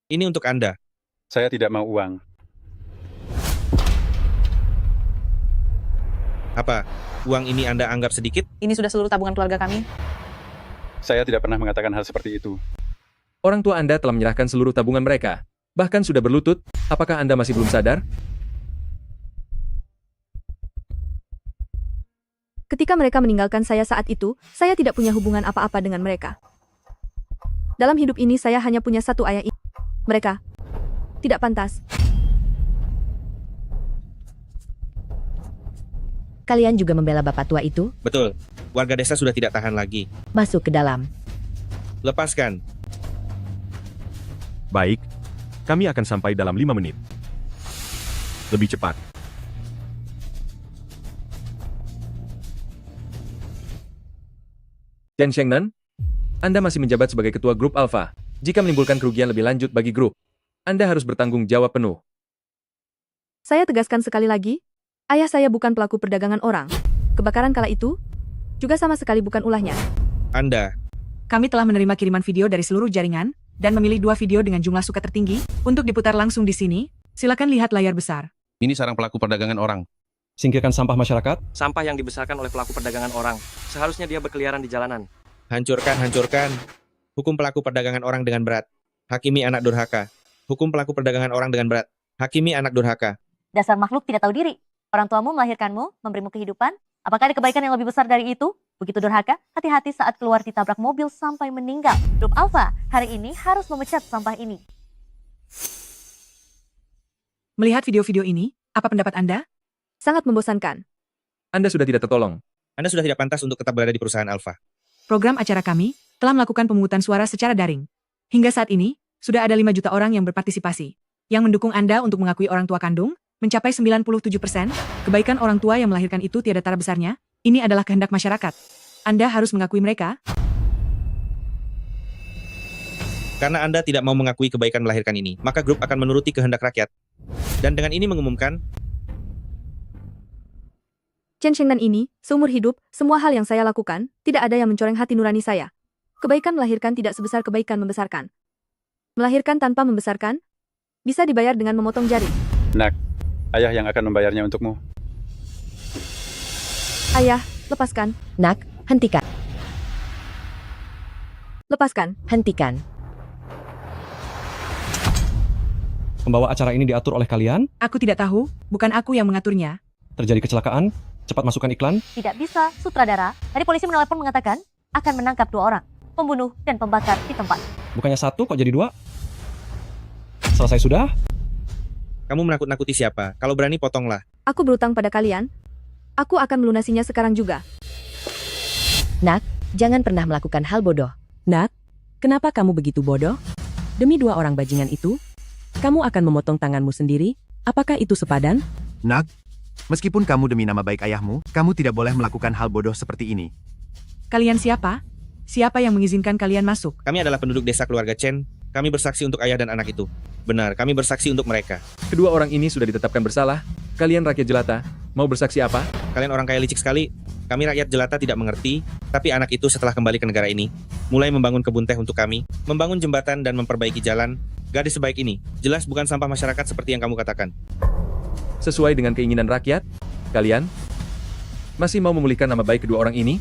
Ini untuk Anda. Saya tidak mau uang. Apa? Uang ini Anda anggap sedikit? Ini sudah seluruh tabungan keluarga kami. Saya tidak pernah mengatakan hal seperti itu. Orang tua Anda telah menyerahkan seluruh tabungan mereka. Bahkan sudah berlutut, apakah Anda masih belum sadar? Ketika mereka meninggalkan saya saat itu, saya tidak punya hubungan apa-apa dengan mereka. Dalam hidup ini saya hanya punya satu ayah ini. Mereka tidak pantas. Kalian juga membela bapak tua itu? Betul. Warga desa sudah tidak tahan lagi. Masuk ke dalam. Lepaskan. Baik. Kami akan sampai dalam 5 menit. Lebih cepat. Chen Shengnan, Anda masih menjabat sebagai ketua grup Alpha. Jika menimbulkan kerugian lebih lanjut bagi grup, Anda harus bertanggung jawab penuh. Saya tegaskan sekali lagi, ayah saya bukan pelaku perdagangan orang. Kebakaran kala itu juga sama sekali bukan ulahnya. Anda. Kami telah menerima kiriman video dari seluruh jaringan dan memilih 2 video dengan jumlah suka tertinggi untuk diputar langsung di sini. Silakan lihat layar besar. Ini sarang pelaku perdagangan orang. Singkirkan sampah masyarakat. Sampah yang dibesarkan oleh pelaku perdagangan orang. Seharusnya dia berkeliaran di jalanan. Hancurkan, hancurkan. Hukum pelaku perdagangan orang dengan berat. Hakimi anak durhaka. Hukum pelaku perdagangan orang dengan berat. Hakimi anak durhaka. Dasar makhluk tidak tahu diri. Orang tuamu melahirkanmu, memberimu kehidupan. Apakah ada kebaikan yang lebih besar dari itu? Begitu durhaka, hati-hati saat keluar ditabrak mobil sampai meninggal. Grup Alpha hari ini harus memecat sampah ini. Melihat video-video ini, apa pendapat Anda? Sangat membosankan. Anda sudah tidak tertolong. Anda sudah tidak pantas untuk tetap berada di perusahaan Alpha. Program acara kami telah melakukan pemungutan suara secara daring. Hingga saat ini, sudah ada 5 juta orang yang berpartisipasi. Yang mendukung Anda untuk mengakui orang tua kandung, mencapai 97%, kebaikan orang tua yang melahirkan itu tiada tara besarnya, ini adalah kehendak masyarakat. Anda harus mengakui mereka. Karena Anda tidak mau mengakui kebaikan melahirkan ini, maka grup akan menuruti kehendak rakyat. Dan dengan ini mengumumkan, Chen Shengnan ini, seumur hidup, semua hal yang saya lakukan, tidak ada yang mencoreng hati nurani saya. Kebaikan melahirkan tidak sebesar kebaikan membesarkan. Melahirkan tanpa membesarkan, bisa dibayar dengan memotong jari. Nak, ayah yang akan membayarnya untukmu. Ayah, lepaskan. Nak, hentikan. Lepaskan. Hentikan. Pembawa acara ini diatur oleh kalian? Aku tidak tahu, bukan aku yang mengaturnya. Terjadi kecelakaan? Cepat masukkan iklan. Tidak bisa, sutradara. Tadi polisi menelepon mengatakan akan menangkap 2 orang, pembunuh dan pembakar di tempat. Bukannya 1 kok jadi 2? Selesai sudah? kamu menakut-nakuti siapa? Kalau berani potonglah. Aku berutang pada kalian. Aku akan melunasinya sekarang juga. Nak, jangan pernah melakukan hal bodoh. Nak, kenapa kamu begitu bodoh? Demi 2 orang bajingan itu, kamu akan memotong tanganmu sendiri? Apakah itu sepadan? Nak, meskipun kamu demi nama baik ayahmu, kamu tidak boleh melakukan hal bodoh seperti ini. Kalian siapa? Siapa yang mengizinkan kalian masuk? Kami adalah penduduk desa keluarga Chen. Kami bersaksi untuk ayah dan anak itu. Benar, kami bersaksi untuk mereka. Kedua orang ini sudah ditetapkan bersalah. Kalian rakyat jelata, mau bersaksi apa? Kalian orang kaya licik sekali. Kami rakyat jelata tidak mengerti, tapi anak itu setelah kembali ke negara ini, mulai membangun kebun teh untuk kami, membangun jembatan dan memperbaiki jalan. Gadis sebaik ini, jelas bukan sampah masyarakat seperti yang kamu katakan. Sesuai dengan keinginan rakyat, kalian masih mau memulihkan nama baik kedua orang ini?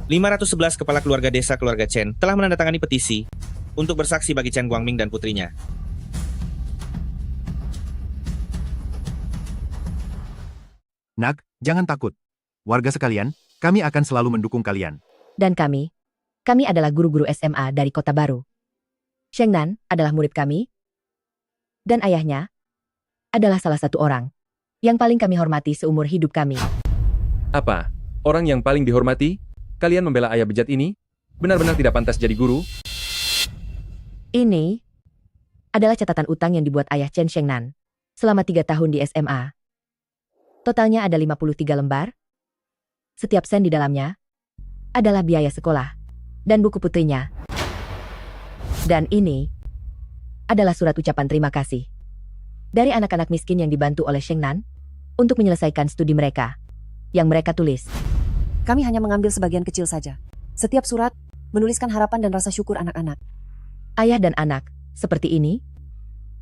...511 kepala keluarga desa keluarga Chen telah menandatangani petisi untuk bersaksi bagi Chen Guangming dan putrinya. Nak, jangan takut. Warga sekalian, kami akan selalu mendukung kalian. Dan kami adalah guru-guru SMA dari Kota Baru. Shengnan adalah murid kami, dan ayahnya adalah salah satu orang yang paling kami hormati seumur hidup kami. Apa? Orang yang paling dihormati? Kalian membela ayah bejat ini? Benar-benar tidak pantas jadi guru? Ini adalah catatan utang yang dibuat ayah Chen Shengnan selama 3 tahun di SMA. Totalnya ada 53 lembar. Setiap sen di dalamnya adalah biaya sekolah dan buku putrinya. Dan ini adalah surat ucapan terima kasih dari anak-anak miskin yang dibantu oleh Shengnan untuk menyelesaikan studi mereka yang mereka tulis. Kami hanya mengambil sebagian kecil saja. Setiap surat menuliskan harapan dan rasa syukur anak-anak. Ayah dan anak, seperti ini,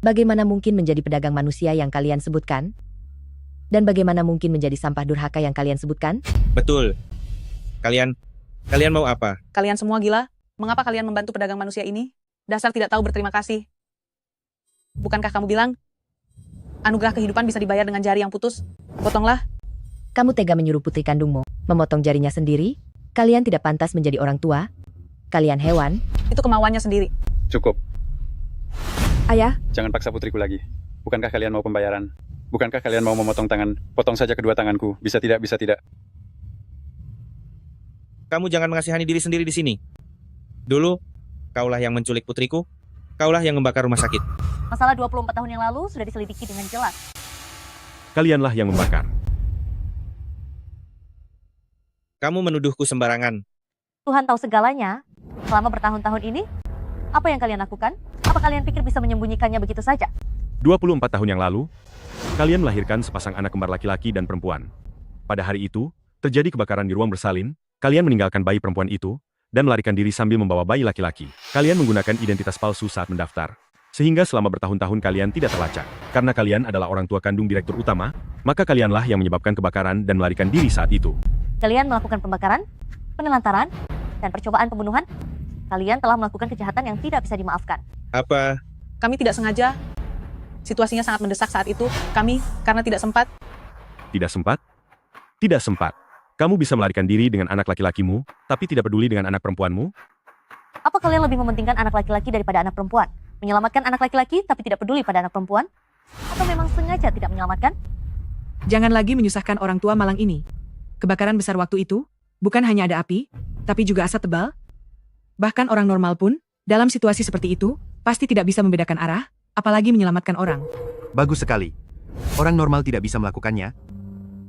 bagaimana mungkin menjadi pedagang manusia yang kalian sebutkan? Dan bagaimana mungkin menjadi sampah durhaka yang kalian sebutkan? Betul. Kalian mau apa? Kalian semua gila? Mengapa kalian membantu pedagang manusia ini? Dasar tidak tahu berterima kasih. Bukankah kamu bilang, anugerah kehidupan bisa dibayar dengan jari yang putus? Potonglah. Kamu tega menyuruh putri kandungmu memotong jarinya sendiri? Kalian tidak pantas menjadi orang tua? Kalian hewan? Itu kemauannya sendiri. Cukup. Ayah. Jangan paksa putriku lagi. Bukankah kalian mau pembayaran? Bukankah kalian mau memotong tangan? Potong saja kedua tanganku. Bisa tidak, bisa tidak. Kamu jangan mengasihani diri sendiri di sini. Dulu, kaulah yang menculik putriku, kaulah yang membakar rumah sakit. Masalah 24 tahun yang lalu sudah diselidiki dengan jelas. Kalianlah yang membakar. Kamu menuduhku sembarangan. Tuhan tahu segalanya. Selama bertahun-tahun ini, apa yang kalian lakukan? Apa kalian pikir bisa menyembunyikannya begitu saja? 24 tahun yang lalu, kalian melahirkan sepasang anak kembar laki-laki dan perempuan. Pada hari itu, terjadi kebakaran di ruang bersalin, kalian meninggalkan bayi perempuan itu, dan melarikan diri sambil membawa bayi laki-laki. Kalian menggunakan identitas palsu saat mendaftar. Sehingga selama bertahun-tahun kalian tidak terlacak. Karena kalian adalah orang tua kandung direktur utama, maka kalianlah yang menyebabkan kebakaran dan melarikan diri saat itu. Kalian melakukan pembakaran, penelantaran, dan percobaan pembunuhan. Kalian telah melakukan kejahatan yang tidak bisa dimaafkan. Apa? Kami tidak sengaja. Situasinya sangat mendesak saat itu. Kami, karena tidak sempat. Tidak sempat? Tidak sempat. Kamu bisa melarikan diri dengan anak laki-lakimu, tapi tidak peduli dengan anak perempuanmu? Apa kalian lebih mementingkan anak laki-laki daripada anak perempuan? Menyelamatkan anak laki-laki tapi tidak peduli pada anak perempuan? Atau memang sengaja tidak menyelamatkan? Jangan lagi menyusahkan orang tua malang ini. Kebakaran besar waktu itu, bukan hanya ada api, tapi juga asap tebal. Bahkan orang normal pun, dalam situasi seperti itu, pasti tidak bisa membedakan arah, apalagi menyelamatkan orang. Bagus sekali. Orang normal tidak bisa melakukannya,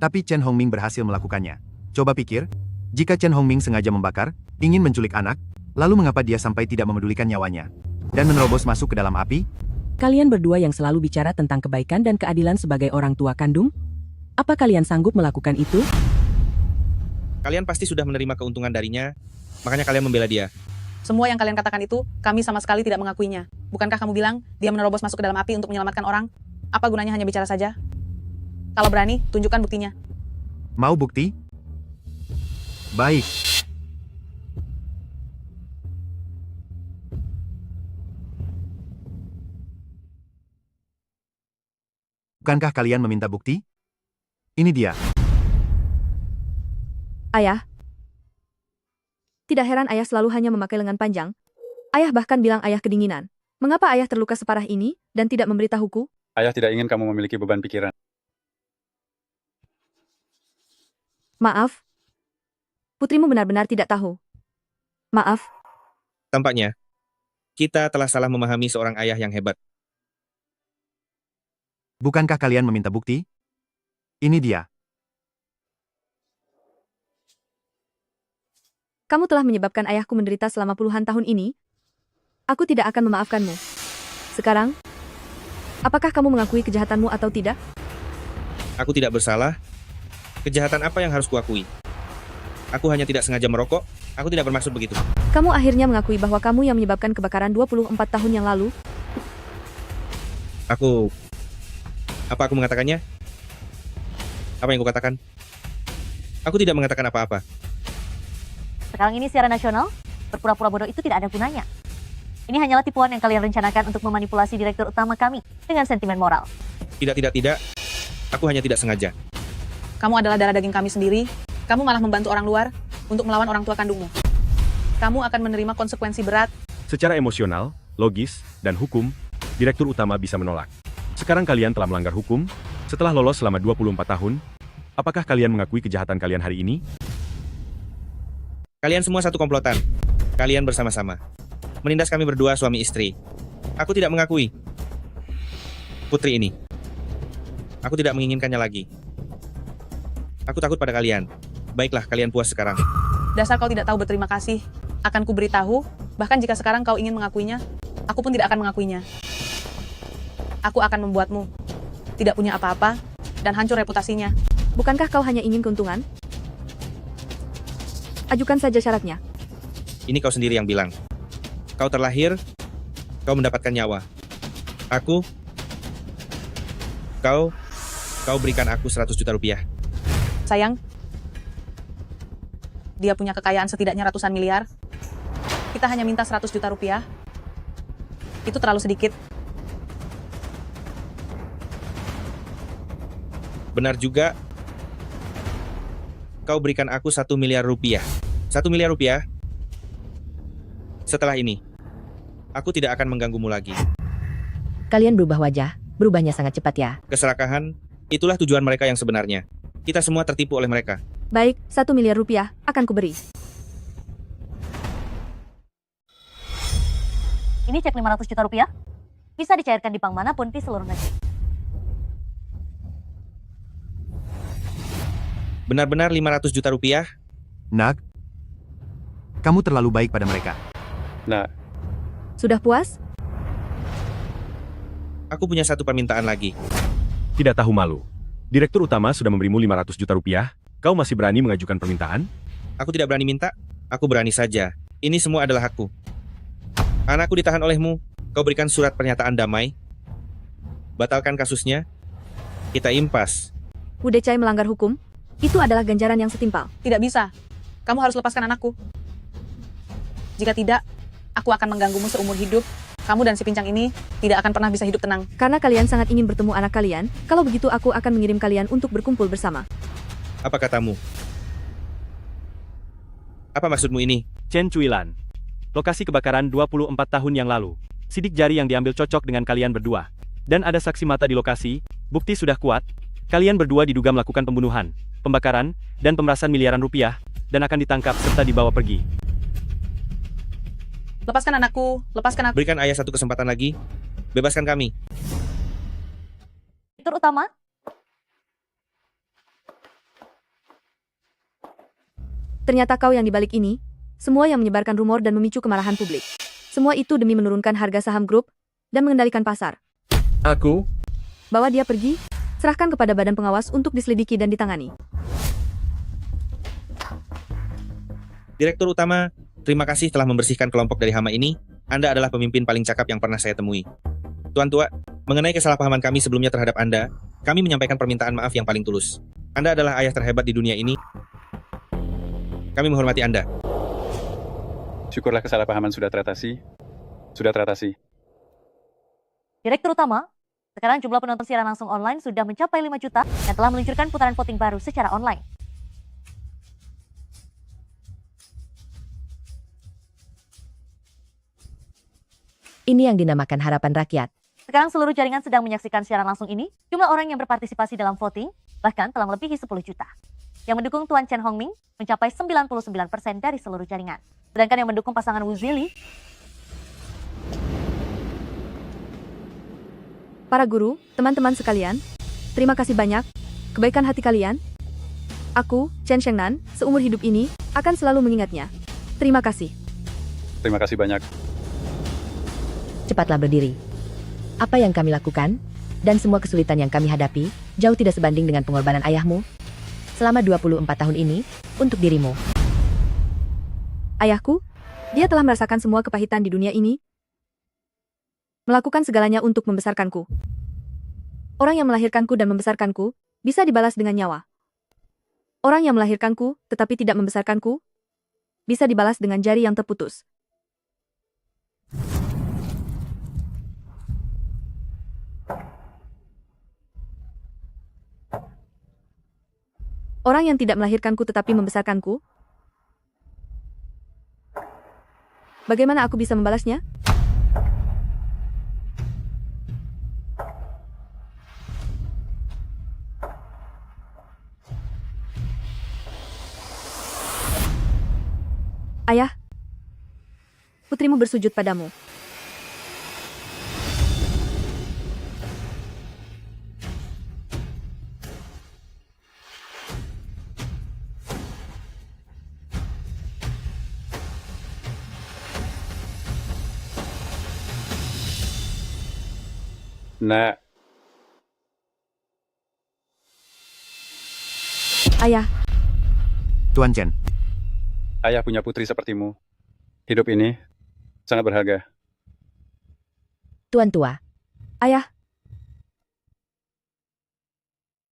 tapi Chen Hongming berhasil melakukannya. Coba pikir, jika Chen Hongming sengaja membakar, ingin menculik anak, lalu mengapa dia sampai tidak memedulikan nyawanya, dan menerobos masuk ke dalam api? Kalian berdua yang selalu bicara tentang kebaikan dan keadilan sebagai orang tua kandung, apa kalian sanggup melakukan itu? Kalian pasti sudah menerima keuntungan darinya, makanya kalian membela dia. Semua yang kalian katakan itu, kami sama sekali tidak mengakuinya. Bukankah kamu bilang, dia menerobos masuk ke dalam api untuk menyelamatkan orang? Apa gunanya hanya bicara saja? Kalau berani, tunjukkan buktinya. Mau bukti? Baik. Bukankah kalian meminta bukti? Ini dia. Ayah. Tidak heran ayah selalu hanya memakai lengan panjang. Ayah bahkan bilang ayah kedinginan. Mengapa ayah terluka separah ini dan tidak memberitahuku? Ayah tidak ingin kamu memiliki beban pikiran. Maaf. Putrimu benar-benar tidak tahu. Maaf. Tampaknya, kita telah salah memahami seorang ayah yang hebat. Bukankah kalian meminta bukti? Ini dia. Kamu telah menyebabkan ayahku menderita selama puluhan tahun ini. Aku tidak akan memaafkanmu. Sekarang, apakah kamu mengakui kejahatanmu atau tidak? Aku tidak bersalah. Kejahatan apa yang harus kuakui? Aku hanya tidak sengaja merokok. Aku tidak bermaksud begitu. Kamu akhirnya mengakui bahwa kamu yang menyebabkan kebakaran 24 tahun yang lalu. Apa aku mengatakannya? Apa yang kukatakan? Aku tidak mengatakan apa-apa. Sekarang ini siaran nasional, berpura-pura bodoh itu tidak ada gunanya. Ini hanyalah tipuan yang kalian rencanakan untuk memanipulasi direktur utama kami dengan sentimen moral. Tidak. Aku hanya tidak sengaja. Kamu adalah darah daging kami sendiri. Kamu malah membantu orang luar untuk melawan orang tua kandungmu. Kamu akan menerima konsekuensi berat. Secara emosional, logis, dan hukum, direktur utama bisa menolak. Sekarang kalian telah melanggar hukum, setelah lolos selama 24 tahun, apakah kalian mengakui kejahatan kalian hari ini? Kalian semua satu komplotan. Kalian bersama-sama menindas kami berdua suami istri. Aku tidak mengakui putri ini. Aku tidak menginginkannya lagi. Aku takut pada kalian. Baiklah, kalian puas sekarang. Dasar kau tidak tahu berterima kasih. Akan kuberitahu, bahkan jika sekarang kau ingin mengakuinya, aku pun tidak akan mengakuinya. Aku akan membuatmu tidak punya apa-apa dan hancur reputasinya. Bukankah kau hanya ingin keuntungan? Ajukan saja syaratnya. Ini kau sendiri yang bilang. Kau terlahir, kau mendapatkan nyawa. Kau berikan aku 100 juta rupiah. Sayang, dia punya kekayaan setidaknya ratusan miliar. Kita hanya minta 100 juta rupiah. Itu terlalu sedikit. Benar juga. Kau berikan aku 1 miliar rupiah. 1 miliar rupiah. Setelah ini, aku tidak akan mengganggumu lagi. Kalian berubah wajah, berubahnya sangat cepat ya. Keserakahan, itulah tujuan mereka yang sebenarnya. Kita semua tertipu oleh mereka. Baik, 1 miliar rupiah akan kuberi. Ini cek 500 juta rupiah. Bisa dicairkan di bank manapun di seluruh negeri. Benar-benar 500 juta rupiah? Nak, kamu terlalu baik pada mereka. Nak, Sudah puas? Aku punya satu permintaan lagi. Tidak tahu malu. Direktur utama sudah memberimu 500 juta rupiah, kau masih berani mengajukan permintaan? Aku tidak berani minta, aku berani saja. Ini semua adalah hakku. Anakku ditahan olehmu, kau berikan surat pernyataan damai. Batalkan kasusnya, kita impas. Udecai melanggar hukum? Itu adalah ganjaran yang setimpal. Tidak bisa. Kamu harus lepaskan anakku. Jika tidak, aku akan mengganggumu seumur hidup. Kamu dan si pincang ini tidak akan pernah bisa hidup tenang. Karena kalian sangat ingin bertemu anak kalian, kalau begitu aku akan mengirim kalian untuk berkumpul bersama. Apa katamu? Apa maksudmu ini? Chen Cuilan. Lokasi kebakaran 24 tahun yang lalu. Sidik jari yang diambil cocok dengan kalian berdua. Dan ada saksi mata di lokasi, bukti sudah kuat. Kalian berdua diduga melakukan pembunuhan, pembakaran, dan pemerasan miliaran rupiah, dan akan ditangkap serta dibawa pergi. Lepaskan anakku, lepaskan aku. Berikan ayah satu kesempatan lagi, bebaskan kami. Direktur utama, Ternyata kau yang dibalik ini, semua yang menyebarkan rumor dan memicu kemarahan publik. Semua itu demi menurunkan harga saham grup dan mengendalikan pasar. Aku? Bawa dia pergi, serahkan kepada badan pengawas untuk diselidiki dan ditangani. Direktur utama, terima kasih telah membersihkan kelompok dari hama ini. Anda adalah pemimpin paling cakap yang pernah saya temui. Tuan Tua, mengenai kesalahpahaman kami sebelumnya terhadap Anda, kami menyampaikan permintaan maaf yang paling tulus. Anda adalah ayah terhebat di dunia ini. Kami menghormati Anda. syukurlah kesalahpahaman sudah teratasi. Sudah teratasi. Direktur utama, sekarang jumlah penonton siaran langsung online sudah mencapai 5 juta dan telah meluncurkan putaran voting baru secara online. Ini yang dinamakan harapan rakyat. Sekarang seluruh jaringan sedang menyaksikan siaran langsung ini. Jumlah orang yang berpartisipasi dalam voting bahkan telah melebihi 10 juta. Yang mendukung Tuan Chen Hongming mencapai 99% dari seluruh jaringan. Sedangkan yang mendukung pasangan Wu Zili, Para guru, teman-teman sekalian, terima kasih banyak. Kebaikan hati kalian. Aku, Chen Shengnan, seumur hidup ini, akan selalu mengingatnya. Terima kasih. Terima kasih banyak. Cepatlah berdiri. Apa yang kami lakukan, dan semua kesulitan yang kami hadapi, jauh tidak sebanding dengan pengorbanan ayahmu selama 24 tahun ini, untuk dirimu. Ayahku, dia telah merasakan semua kepahitan di dunia ini, melakukan segalanya untuk membesarkanku. Orang yang melahirkanku dan membesarkanku, bisa dibalas dengan nyawa. Orang yang melahirkanku, tetapi tidak membesarkanku, bisa dibalas dengan jari yang terputus. Orang yang tidak melahirkanku tetapi membesarkanku, bagaimana aku bisa membalasnya? Ayah, putrimu bersujud padamu. Nak, Ayah, Tuan Chen, ayah punya putri sepertimu. Hidup ini sangat berharga. Tuan tua, ayah,